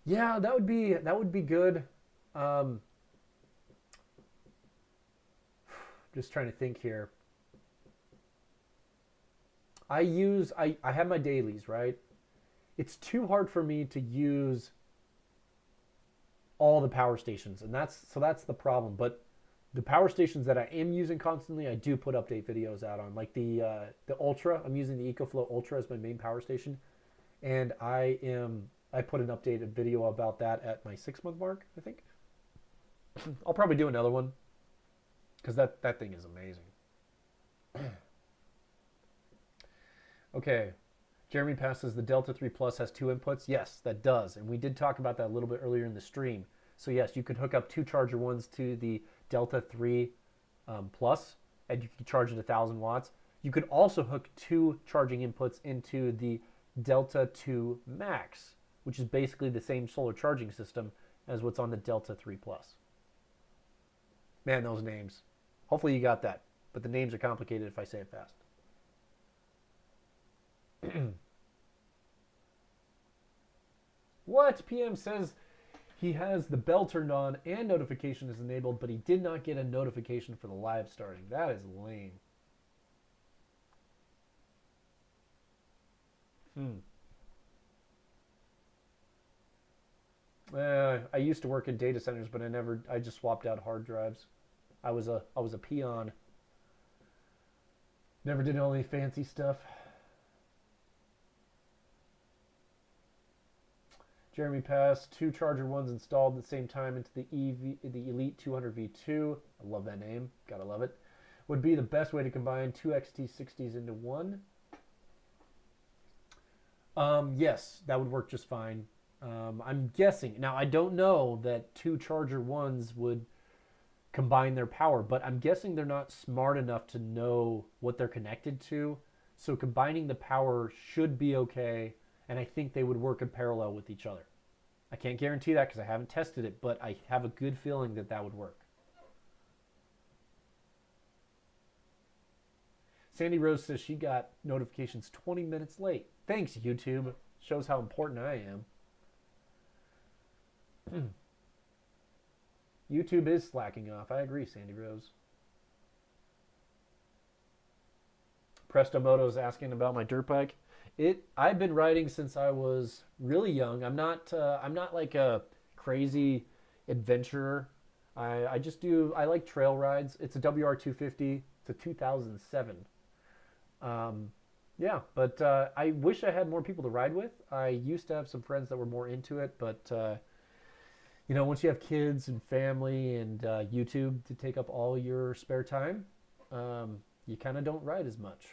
Yeah, that would be good. Just trying to think here. I have my dailies, right? It's too hard for me to use all the power stations, and that's the problem. But the power stations that I am using constantly, I do put update videos out on. Like the Ultra, I'm using the EcoFlow Ultra as my main power station, and I put an updated video about that at my 6-month mark, I think. I'll probably do another one because that thing is amazing. Okay, Jeremy passes the Delta 3 Plus has 2 inputs. Yes, that does, and we did talk about that a little bit earlier in the stream. So yes, you could hook up 2 charger ones to the Delta 3 Plus, and you could charge it 1,000 watts. You could also hook 2 charging inputs into the Delta 2 Max, which is basically the same solar charging system as what's on the Delta 3 Plus. Man, those names. Hopefully you got that, but the names are complicated if I say it fast. What? PM says he has the bell turned on and notification is enabled, but he did not get a notification for the live starting. That is lame. I used to work in data centers, but I just swapped out hard drives. I was a peon. Never did all any fancy stuff. Jeremy passed 2 charger ones installed at the same time into the Elite 200 V2. I love that name. Gotta love it. Would be the best way to combine 2 XT60s into one. Yes, that would work just fine. I'm guessing. Now, I don't know that 2 charger ones would combine their power, but I'm guessing they're not smart enough to know what they're connected to. So combining the power should be okay, and I think they would work in parallel with each other. I can't guarantee that because I haven't tested it, but I have a good feeling that that would work. Sandy Rose says she got notifications 20 minutes late. Thanks, YouTube. Shows how important I am. YouTube is slacking off. I agree, Sandy Rose. Presto Moto is asking about my dirt bike. I've been riding since I was really young. I'm not like a crazy adventurer. I like trail rides. It's a WR250. It's a 2007. Yeah, but I wish I had more people to ride with. I used to have some friends that were more into it, but you know, once you have kids and family and YouTube to take up all your spare time, you kind of don't ride as much.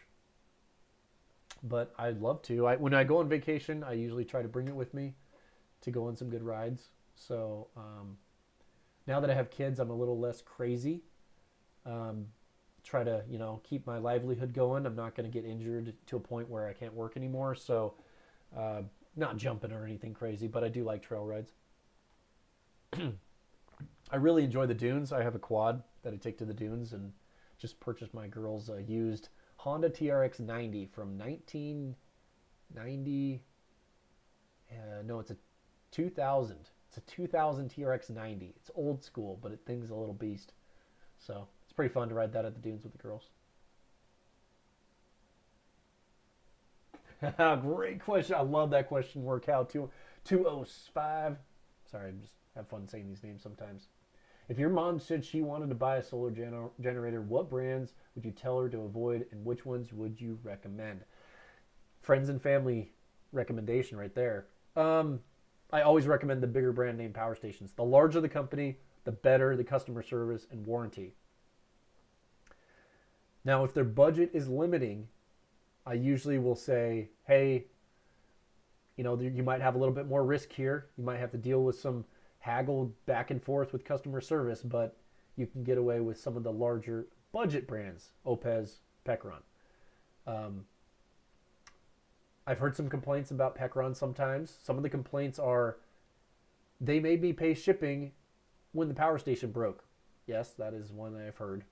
But I'd love to. When I go on vacation, I usually try to bring it with me to go on some good rides. So now that I have kids, I'm a little less crazy. Try to, you know, keep my livelihood going. I'm not going to get injured to a point where I can't work anymore. So not jumping or anything crazy, but I do like trail rides. I really enjoy the dunes. I have a quad that I take to the dunes, and just purchased my girls a used Honda TRX 90 from 1990. No, it's a 2000. It's a 2000 TRX 90. It's old school, but it thing's a little beast. So it's pretty fun to ride that at the dunes with the girls. Great question. I love that question. Workout 205. Sorry, I just have fun saying these names sometimes. If your mom said she wanted to buy a solar generator, what brands would you tell her to avoid, and which ones would you recommend? Friends and family recommendation right there. I always recommend the bigger brand name power stations. The larger the company, the better the customer service and warranty. Now, if their budget is limiting, I usually will say, hey, you might have a little bit more risk here. You might have to deal with some haggle back and forth with customer service, but you can get away with some of the larger budget brands, Oupes, Pekron. I've heard some complaints about Pekron sometimes. Some of the complaints are they made me pay shipping when the power station broke. Yes, that is one I've heard.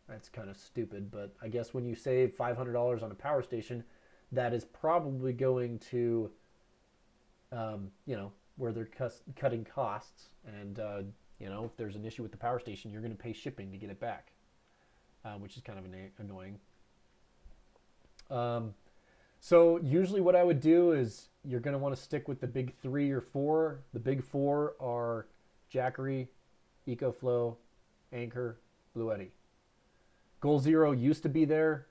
That's kind of stupid, but I guess when you save $500 on a power station, that is probably going to, where they're cutting costs. And, if there's an issue with the power station, you're going to pay shipping to get it back, which is kind of annoying. So usually what I would do is you're going to want to stick with the big 3 or 4. The big 4 are Jackery, EcoFlow, Anchor, Bluetti. Goal Zero used to be there.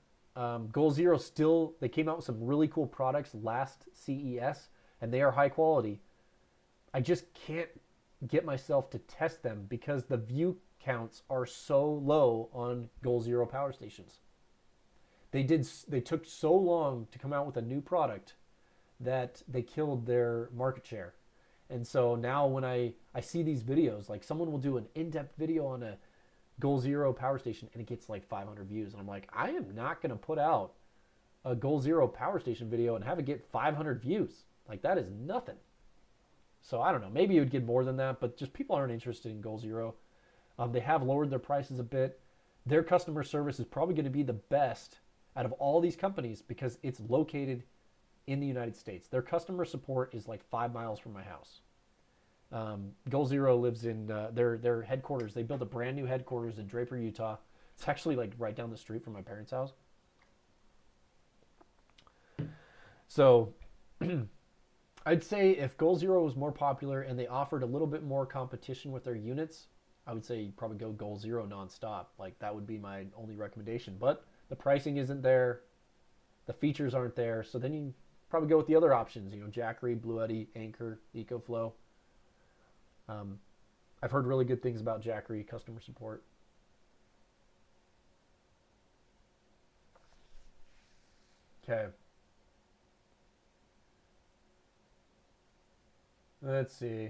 Goal Zero still, they came out with some really cool products last CES, and they are high quality. I just can't get myself to test them because the view counts are so low on Goal Zero power stations. They took so long to come out with a new product that they killed their market share. And so now when I see these videos, like someone will do an in-depth video on a Goal Zero power station and it gets like 500 views. And I'm like, I am not going to put out a Goal Zero power station video and have it get 500 views. Like that is nothing. So I don't know, maybe it would get more than that, but just people aren't interested in Goal Zero. They have lowered their prices a bit. Their customer service is probably going to be the best out of all these companies because it's located in the United States. Their customer support is like 5 miles from my house. Goal Zero lives in their headquarters. They built a brand new headquarters in Draper, Utah. It's actually like right down the street from my parents' house. So I'd say if Goal Zero was more popular and they offered a little bit more competition with their units, I would say you'd probably go Goal Zero nonstop. Like that would be my only recommendation. But the pricing isn't there. The features aren't there. So then you probably go with the other options, Jackery, Bluetti, Anchor, EcoFlow. I've heard really good things about Jackery customer support. Okay. Let's see.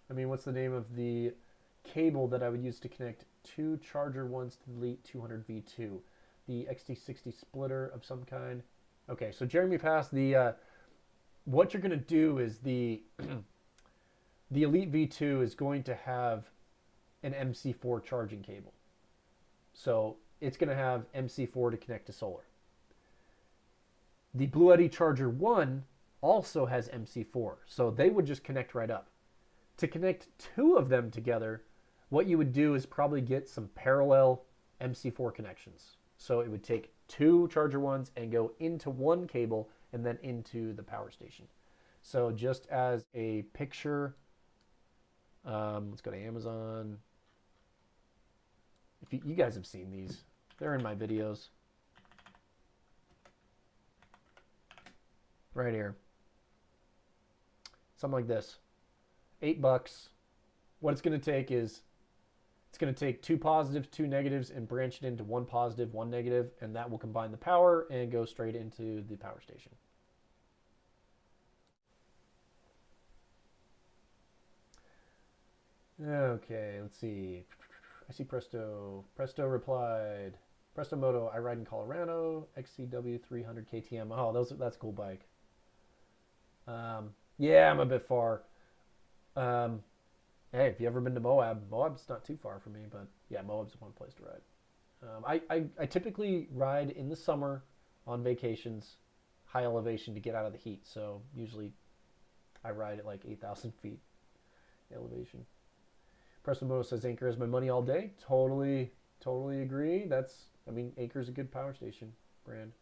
What's the name of the cable that I would use to connect 2 charger ones to the Elite 200V2? The XT60 splitter of some kind. Okay, so Jeremy passed the... what you're going to do is the Elite V2 is going to have an MC4 charging cable. So it's going to have MC4 to connect to solar. The Bluetti Charger 1 also has MC4, so they would just connect right up. To connect 2 of them together, what you would do is probably get some parallel MC4 connections. So it would take 2 charger ones and go into one cable and then into the power station. So just as a picture, let's go to Amazon. If you guys have seen these, they're in my videos. Right here. Something like this. $8. What it's going to take is, it's going to take 2 positives, 2 negatives, and branch it into 1 positive, 1 negative, and that will combine the power and go straight into the power station. Okay, let's see. I see Presto. Presto replied. Presto Moto, I ride in Colorado. XCW 300 KTM. Oh, that's a cool bike. Yeah, I'm a bit far. Hey, if you ever been to Moab, Moab's not too far from me, but yeah, Moab's one place to ride. I typically ride in the summer on vacations, high elevation to get out of the heat. So usually I ride at like 8,000 feet elevation. Preston says Anchor has my money all day. Totally agree. I mean, Anchor's a good power station brand.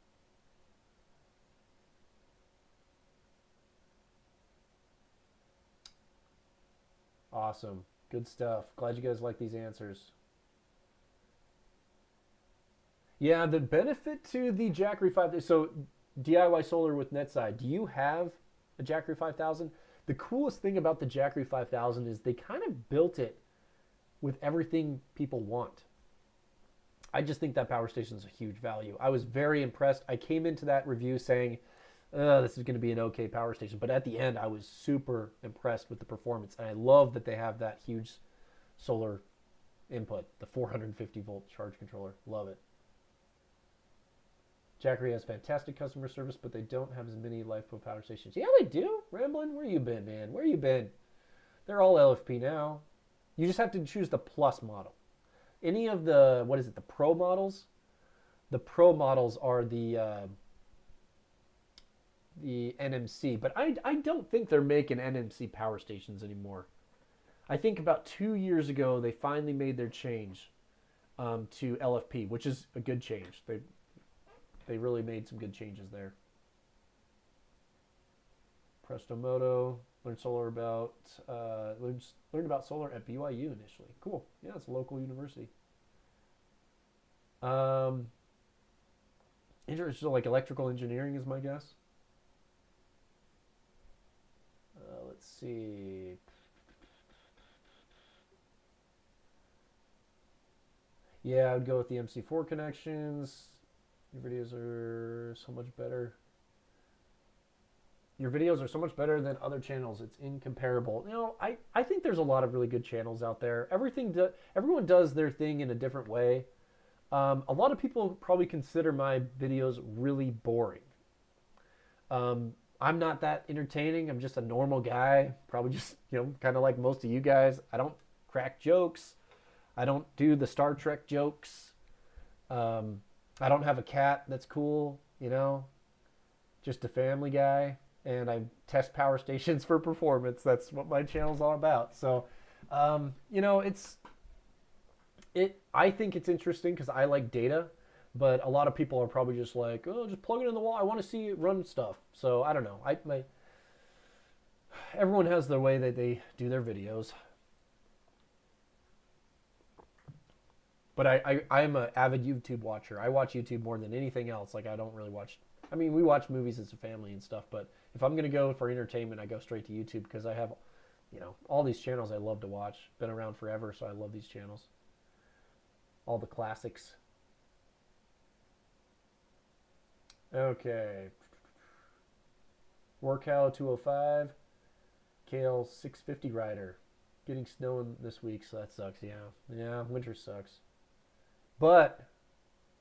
Awesome. Good stuff. Glad you guys like these answers. Yeah, the benefit to the Jackery 5000, so DIY solar with NetSide, do you have a Jackery 5000? The coolest thing about the Jackery 5000 is they kind of built it with everything people want. I just think that power station is a huge value. I was very impressed. I came into that review saying, this is going to be an okay power station. But at the end, I was super impressed with the performance. And I love that they have that huge solar input, the 450 volt charge controller. Love it. Jackery has fantastic customer service, but they don't have as many LifePro power stations. Yeah, they do. Ramblin', where you been, man? Where you been? They're all LFP now. You just have to choose the Plus model. Any of the, the Pro models? The Pro models are the NMC, but I don't think they're making NMC power stations anymore. I think about 2 years ago, they finally made their change to LFP, which is a good change. They really made some good changes there. Presto Moto, learned about solar at BYU initially. Cool. Yeah, it's a local university. Interesting, like electrical engineering is my guess. Let's see. Yeah, I would go with the MC4 connections. Your videos are so much better. Your videos are so much better than other channels. It's incomparable. You know, I think there's a lot of really good channels out there. Everyone does their thing in a different way. A lot of people probably consider my videos really boring. I'm not that entertaining. I'm just a normal guy. Probably just, kind of like most of you guys. I don't crack jokes. I don't do the Star Trek jokes. I don't have a cat that's cool, just a family guy. And I test power stations for performance. That's what my channel's all about. So, I think it's interesting because I like data, but a lot of people are probably just like, oh, just plug it in the wall. I want to see it run stuff. So I don't know. Everyone has their way that they do their videos. But I'm an avid YouTube watcher. I watch YouTube more than anything else. Like, I don't really watch... I mean, we watch movies as a family and stuff, but if I'm going to go for entertainment, I go straight to YouTube because I have, all these channels I love to watch. Been around forever, so I love these channels. All the classics. Okay. Warcow 205. Kale 650 rider. Getting snow this week, so that sucks, yeah. Yeah, winter sucks. But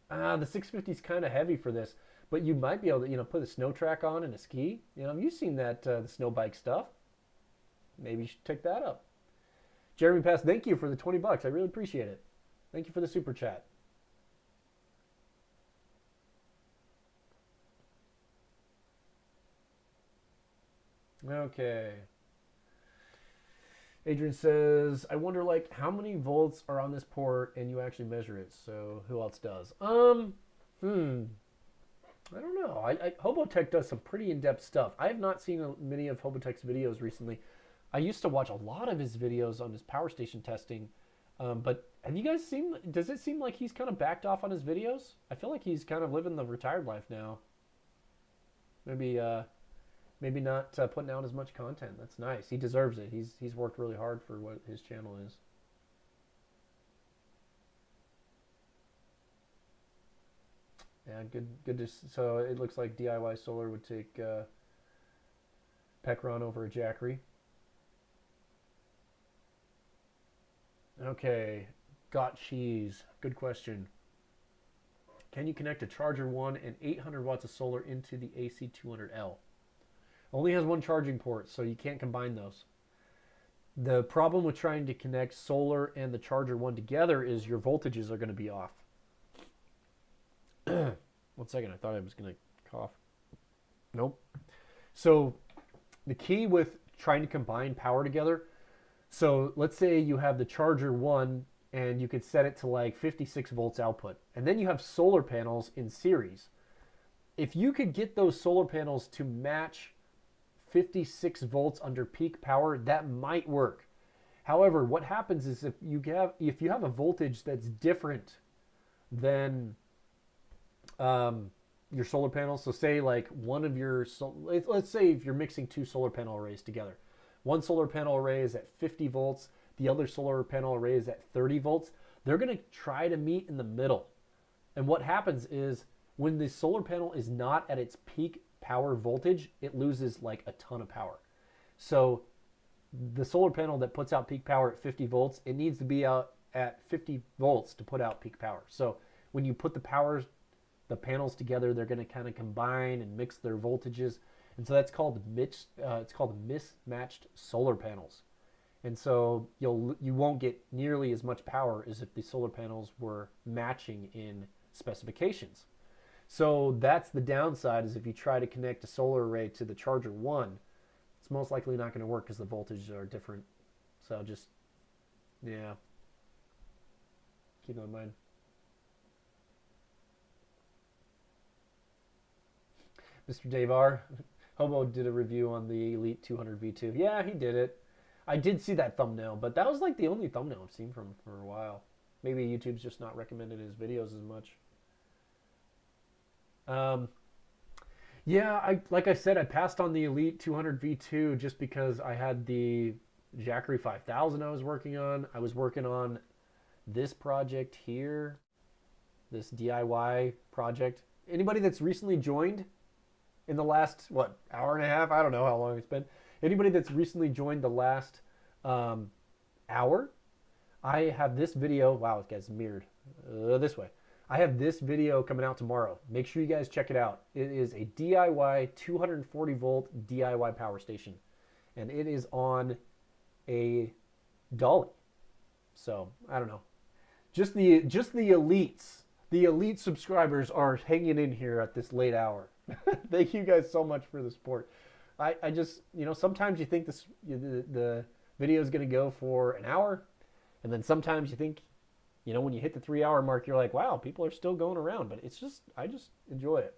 the 650 is kind of heavy for this. But you might be able to, put a snow track on and a ski. You've seen that, the snow bike stuff. Maybe you should pick that up. Jeremy Pass, thank you for the $20. I really appreciate it. Thank you for the super chat. Okay. Adrian says, I wonder, how many volts are on this port and you actually measure it. So who else does? I don't know. Hobotech does some pretty in-depth stuff. I have not seen many of Hobotech's videos recently. I used to watch a lot of his videos on his power station testing. But have you guys seen, does it seem like he's kind of backed off on his videos? I feel like he's kind of living the retired life now. Maybe not putting out as much content. That's nice. He deserves it. He's worked really hard for what his channel is. Yeah, good. So it looks like DIY Solar would take Pekron over a Jackery. Okay, got cheese. Good question. Can you connect a Charger 1 and 800 watts of solar into the AC200L? Only has one charging port, so you can't combine those. The problem with trying to connect solar and the Charger 1 together is your voltages are going to be off. 1 second, I thought I was going to cough. Nope. So the key with trying to combine power together. So let's say you have the charger one and you could set it to like 56 volts output. And then you have solar panels in series. If you could get those solar panels to match 56 volts under peak power, that might work. However, what happens is if you have a voltage that's different than your solar panels, so say like one of your, let's say if you're mixing two solar panel arrays together, one solar panel array is at 50 volts, the other solar panel array is at 30 volts, they're going to try to meet in the middle. And what happens is when the solar panel is not at its peak power voltage, it loses like a ton of power. So the solar panel that puts out peak power at 50 volts, it needs to be out at 50 volts to put out peak power. So when you put the panels together, they're going to kind of combine and mix their voltages. And so that's called mismatched solar panels. And so you won't get nearly as much power as if the solar panels were matching in specifications. So that's the downside, is if you try to connect a solar array to the charger one, it's most likely not going to work because the voltages are different. So just, yeah, keep that in mind. Mr. Dave R. Hobo did a review on the Elite 200 V2. Yeah, he did it. I did see that thumbnail, but that was like the only thumbnail I've seen from him for a while. Maybe YouTube's just not recommended his videos as much. Yeah, like I said, I passed on the Elite 200 V2 just because I had the Jackery 5000 I was working on. I was working on this project here, this DIY project. Anybody that's recently joined in the last, what, hour and a half? I don't know how long it's been. Anybody that's recently joined the last hour, I have this video. Wow, it gets mirrored this way. I have this video coming out tomorrow. Make sure you guys check it out. It is a DIY 240 volt DIY power station, and it is on a dolly. So I don't know. Just the elites, the elite subscribers are hanging in here at this late hour. Thank you guys so much for the support. I just, sometimes you think the video is going to go for an hour, and then sometimes you think, when you hit the 3 hour mark, you're like, wow, people are still going around. But it's just, I just enjoy it.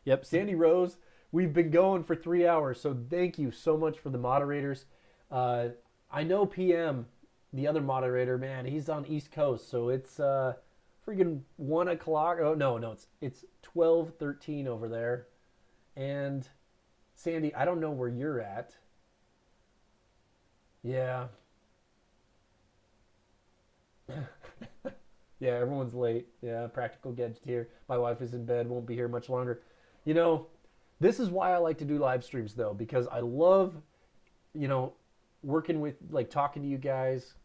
Yep, Sandy Rose, we've been going for 3 hours, so thank you so much for the moderators. I know PM, the other moderator, man, he's on East Coast, so it's freaking 1 o'clock. Oh, no, it's 12:13 over there. And Sandy, I don't know where you're at. Yeah. Yeah, everyone's late. Yeah, Practical Gadget here. My wife is in bed, won't be here much longer. This is why I like to do live streams, though, because I love, working with, like, talking to you guys.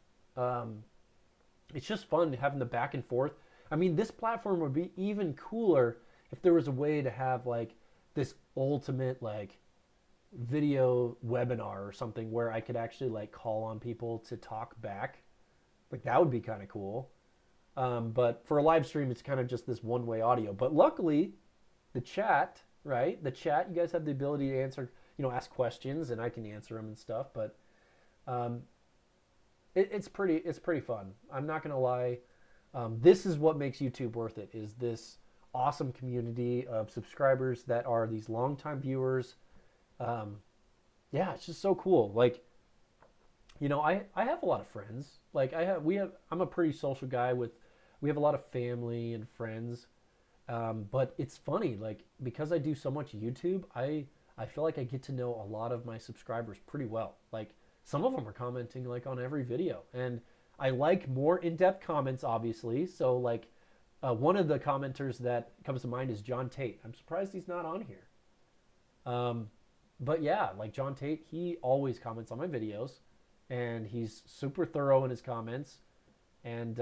It's just fun having the back and forth. I mean, this platform would be even cooler if there was a way to have, like, this ultimate, like, video webinar or something where I could actually, like, call on people to talk back. Like, that would be kind of cool. But for a live stream, it's kind of just this one-way audio. But luckily, the chat, right? The chat, you guys have the ability to answer, ask questions, and I can answer them and stuff. But it's pretty fun. I'm not gonna lie. This is what makes YouTube worth it. Is this awesome community of subscribers that are these longtime viewers? Yeah, it's just so cool. Like, I have a lot of friends. Like I'm a pretty social guy we have a lot of family and friends. But it's funny, like, because I do so much YouTube, I feel like I get to know a lot of my subscribers pretty well. Like, some of them are commenting, like, on every video. And I like more in-depth comments, obviously. So, like, one of the commenters that comes to mind is John Tate. I'm surprised he's not on here. But yeah, like, John Tate, he always comments on my videos. And he's super thorough in his comments. And,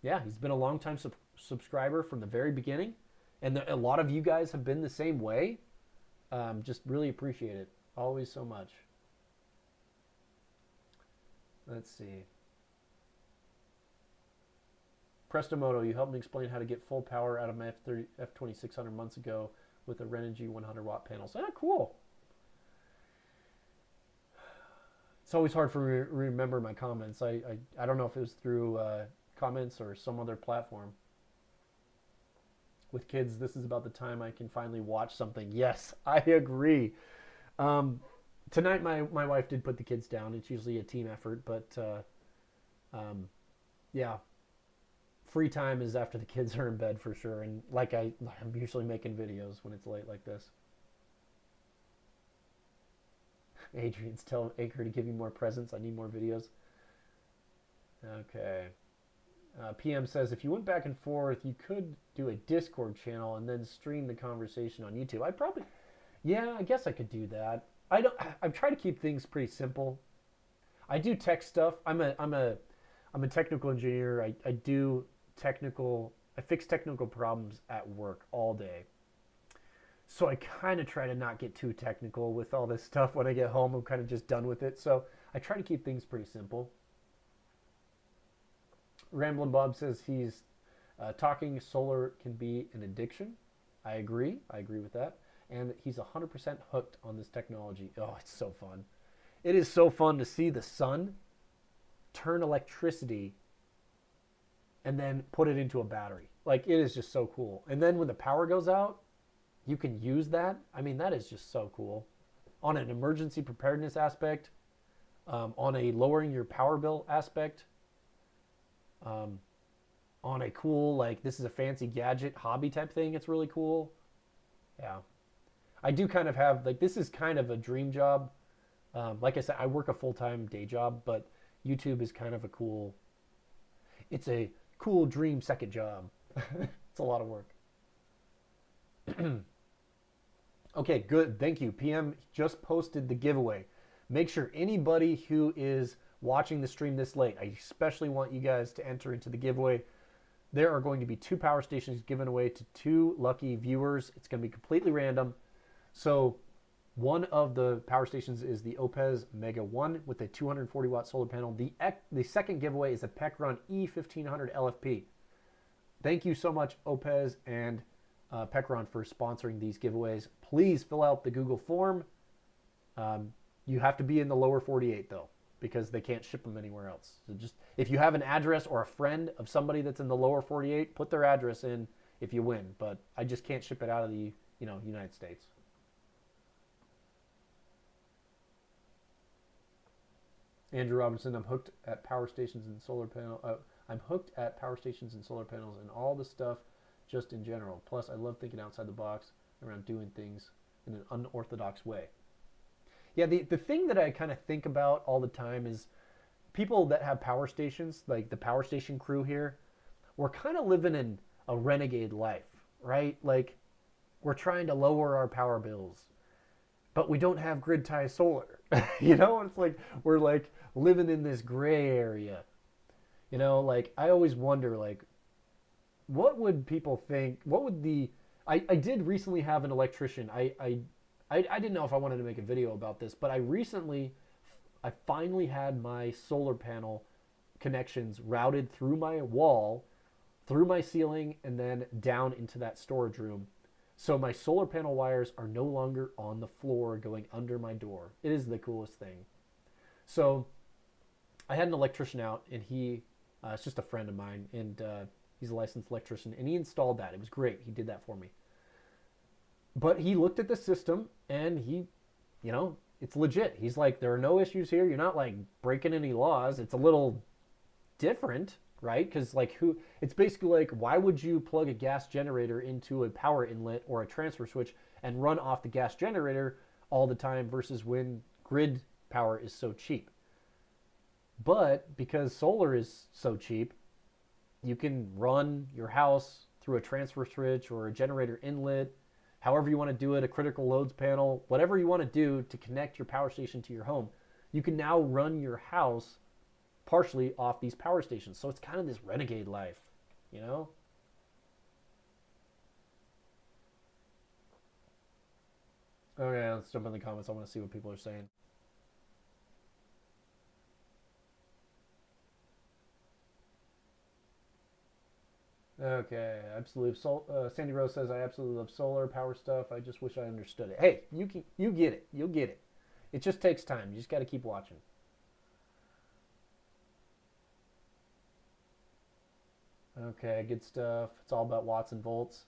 yeah, he's been a long-time subscriber from the very beginning. And a lot of you guys have been the same way. Just really appreciate it. Always so much. Let's see. Prestomoto, you helped me explain how to get full power out of my F2600 months ago with a Renogy 100 watt panel. So, yeah, cool. It's always hard for me to remember my comments. I don't know if it was through comments or some other platform. With kids, this is about the time I can finally watch something. Yes, I agree. Tonight, my wife did put the kids down. It's usually a team effort, but yeah, free time is after the kids are in bed for sure. And like I'm usually making videos when it's late like this. Adrian's telling Acre to give me more presents. I need more videos. Okay. PM says, if you went back and forth, you could do a Discord channel and then stream the conversation on YouTube. Yeah, I guess I could do that. I'm trying to keep things pretty simple. I do tech stuff. I'm a technical engineer. I fix technical problems at work all day. So I kind of try to not get too technical with all this stuff. When I get home, I'm kind of just done with it. So I try to keep things pretty simple. Ramblin' Bob says he's talking solar can be an addiction. I agree. I agree with that. And he's 100% hooked on this technology. Oh, it's so fun. It is so fun to see the sun turn electricity and then put it into a battery. Like, it is just so cool. And then when the power goes out, you can use that. I mean, that is just so cool. On an emergency preparedness aspect, on a lowering your power bill aspect, on a cool, like, this is a fancy gadget hobby type thing, it's really cool. Yeah. I do kind of have, like, this is kind of a dream job. Like I said, I work a full-time day job, but YouTube is kind of a cool, it's a cool dream second job. It's a lot of work. Okay, good. Thank you. PM just posted the giveaway. Make sure anybody who is watching the stream this late, I especially want you guys to enter into the giveaway. There are going to be 2 power stations given away to 2 lucky viewers. It's going to be completely random. So one of the power stations is the Oupes Mega 1 with a 240 watt solar panel. The second giveaway is a Pekron E1500 LFP. Thank you so much, Oupes and Pekron, for sponsoring these giveaways. Please fill out the Google form. You have to be in the lower 48 though, because they can't ship them anywhere else. So just, if you have an address or a friend of somebody that's in the lower 48, put their address in if you win. But I just can't ship it out of the United States. Andrew Robinson, I'm hooked at power stations and solar panel. I'm hooked at power stations and solar panels and all the stuff just in general. Plus, I love thinking outside the box around doing things in an unorthodox way. Yeah, the thing that I kind of think about all the time is people that have power stations, like the power station crew here, we're kind of living in a renegade life, right? Like, we're trying to lower our power bills, but we don't have grid tie solar. It's like we're like living in this gray area. Like, I always wonder, like, what would people think? What would I did recently have an electrician. I didn't know if I wanted to make a video about this, but I finally had my solar panel connections routed through my wall, through my ceiling, and then down into that storage room. So my solar panel wires are no longer on the floor going under my door. It is the coolest thing. So I had an electrician out, and it's just a friend of mine, and he's a licensed electrician, and he installed that. It was great. He did that for me. But he looked at the system, and it's legit. He's like, there are no issues here. You're not, like, breaking any laws. It's a little different, right? Because, like, it's basically like, why would you plug a gas generator into a power inlet or a transfer switch and run off the gas generator all the time versus when grid power is so cheap? But because solar is so cheap, you can run your house through a transfer switch or a generator inlet, however you want to do it, a critical loads panel, whatever you want to do to connect your power station to your home. You can now run your house partially off these power stations. So it's kind of this renegade life, Okay, let's jump in the comments. I want to see what people are saying. Okay, Sandy Rose says I absolutely love solar power stuff. I just wish I understood it. Hey, you get it. You'll get it. It just takes time. You just got to keep watching. Okay, good stuff. It's all about watts and volts.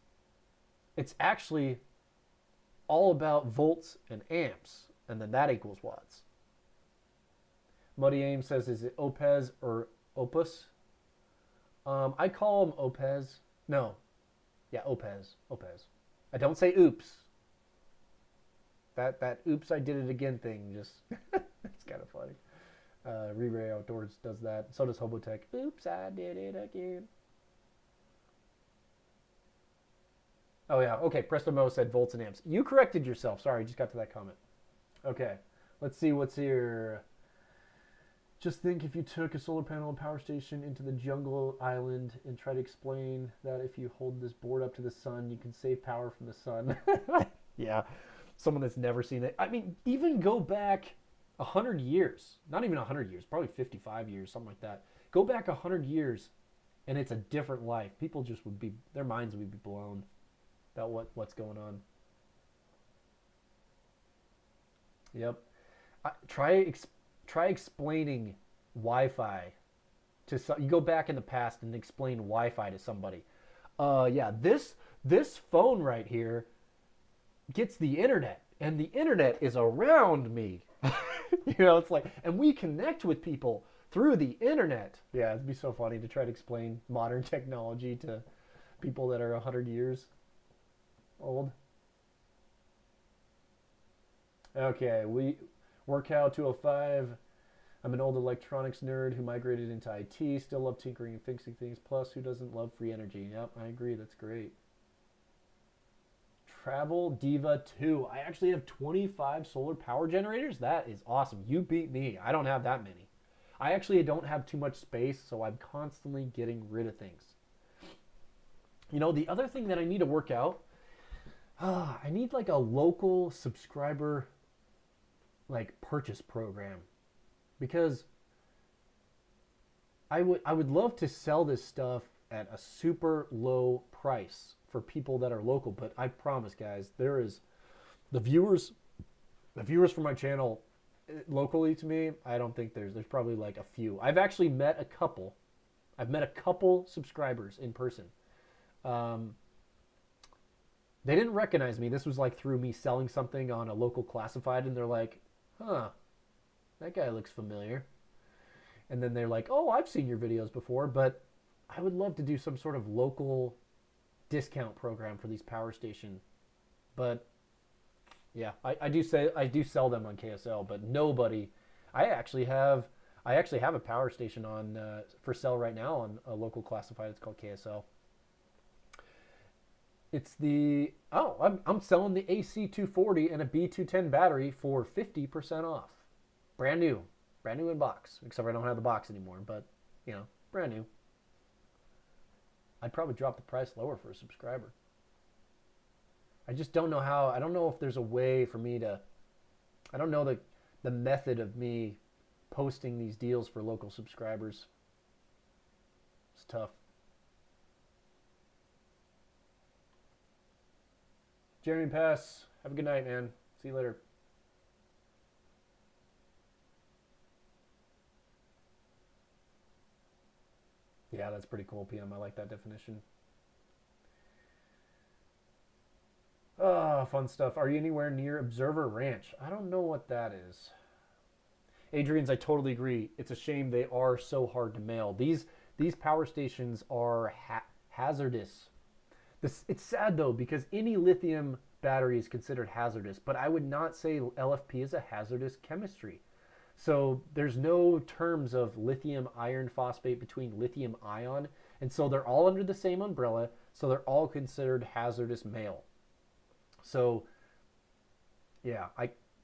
It's actually all about volts and amps, and then that equals watts. Muddy Aim says, is it Opez or Opus? I call them Opez. No. Yeah, Opez. Opez. I don't say oops. That oops, I did it again thing just, it's kind of funny. Re-Ray Outdoors does that. So does Hobotech. Oops, I did it again. Oh, yeah. Okay, Presto Mo said volts and amps. You corrected yourself. Sorry, just got to that comment. Okay, let's see what's here. Just think if you took a solar panel and power station into the jungle island and try to explain that if you hold this board up to the sun, you can save power from the sun. Yeah, someone that's never seen it. I mean, even go back 100 years. Not even 100 years, probably 55 years, something like that. Go back 100 years and it's a different life. People just would be, their minds would be blown about what's going on. Yep. Try explaining Wi-Fi to you go back in the past and explain Wi-Fi to somebody. Yeah, this phone right here gets the internet, and the internet is around me. You know, it's like, and we connect with people through the internet. Yeah, it'd be so funny to try to explain modern technology to people that are 100 years old. Okay, Workout 205. I'm an old electronics nerd who migrated into IT. Still love tinkering and fixing things. Plus, who doesn't love free energy? Yep, I agree. That's great. Travel Diva 2. I actually have 25 solar power generators. That is awesome. You beat me. I don't have that many. I actually don't have too much space, so I'm constantly getting rid of things. You know, the other thing that I need to work out, I need like a local subscriber like purchase program, because I would love to sell this stuff at a super low price for people that are local, but I promise guys, there is the viewers for my channel locally to me, I don't think there's probably like a few. I've actually met a couple. I've met a couple subscribers in person. They didn't recognize me. This was like through me selling something on a local classified, and they're like, huh, that guy looks familiar. And then they're like, oh, I've seen your videos before, but I would love to do some sort of local discount program for these power station. But yeah, I do sell them on KSL, but nobody. I actually have a power station on for sale right now on a local classified. It's called KSL. It's the I'm selling the AC240 and a B210 battery for 50% off, brand new in box. Except I don't have the box anymore, but you know, brand new. I'd probably drop the price lower for a subscriber. I just don't know how. I don't know if there's a way for me to. I don't know the method of me posting these deals for local subscribers. It's tough. Jeremy Pass, have a good night, man. See you later. Yeah, that's pretty cool, PM. I like that definition. Fun stuff. Are you anywhere near Observer Ranch? I don't know what that is. Adrian's, I totally agree. It's a shame they are so hard to mail. These power stations are hazardous. It's sad though, because any lithium battery is considered hazardous, but I would not say LFP is a hazardous chemistry. So there's no terms of lithium iron phosphate between lithium ion, and so they're all under the same umbrella, so they're all considered hazardous mail. So yeah,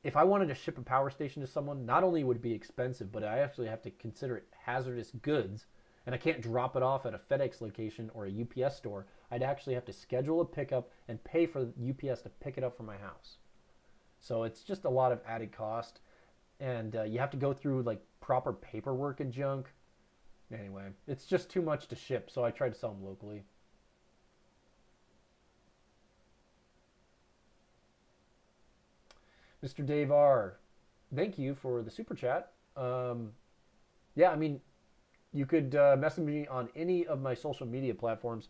if I wanted to ship a power station to someone, not only would it be expensive, but I actually have to consider it hazardous goods, and I can't drop it off at a FedEx location or a UPS store. I'd actually have to schedule a pickup and pay for UPS to pick it up from my house. So it's just a lot of added cost, and you have to go through like proper paperwork and junk. Anyway, it's just too much to ship, so I try to sell them locally. Mr. Dave R., thank you for the super chat. Yeah, I mean, you could message me on any of my social media platforms.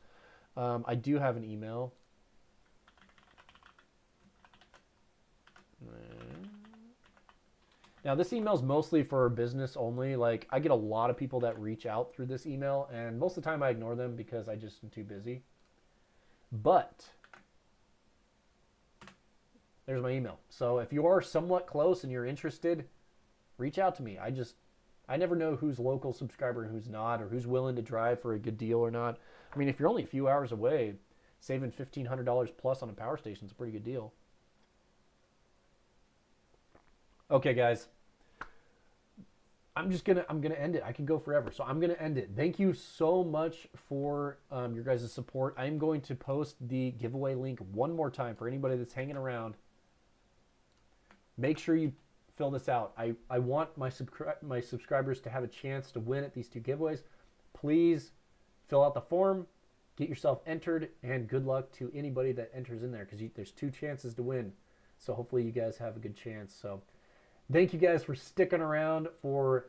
I do have an email. Now, this email is mostly for business only. Like, I get a lot of people that reach out through this email, and most of the time I ignore them because I just am too busy. But there's my email. So if you are somewhat close and you're interested, reach out to me. I never know who's local subscriber and who's not, or who's willing to drive for a good deal or not. I mean, if you're only a few hours away, saving $1,500 plus on a power station is a pretty good deal. Okay, guys. I'm gonna end it. I can go forever, so I'm gonna end it. Thank you so much for your guys' support. I'm going to post the giveaway link one more time for anybody that's hanging around. Make sure you fill this out. I want my subscribers to have a chance to win at these two giveaways. Please fill out the form, get yourself entered, and good luck to anybody that enters in there, because there's 2 chances to win. So hopefully you guys have a good chance. So thank you guys for sticking around for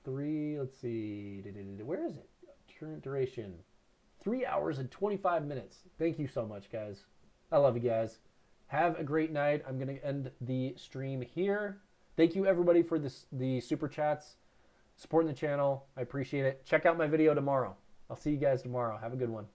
let's see, where is it? Current duration, 3 hours and 25 minutes. Thank you so much, guys. I love you guys. Have a great night. I'm going to end the stream here. Thank you, everybody, for the super chats, supporting the channel. I appreciate it. Check out my video tomorrow. I'll see you guys tomorrow. Have a good one.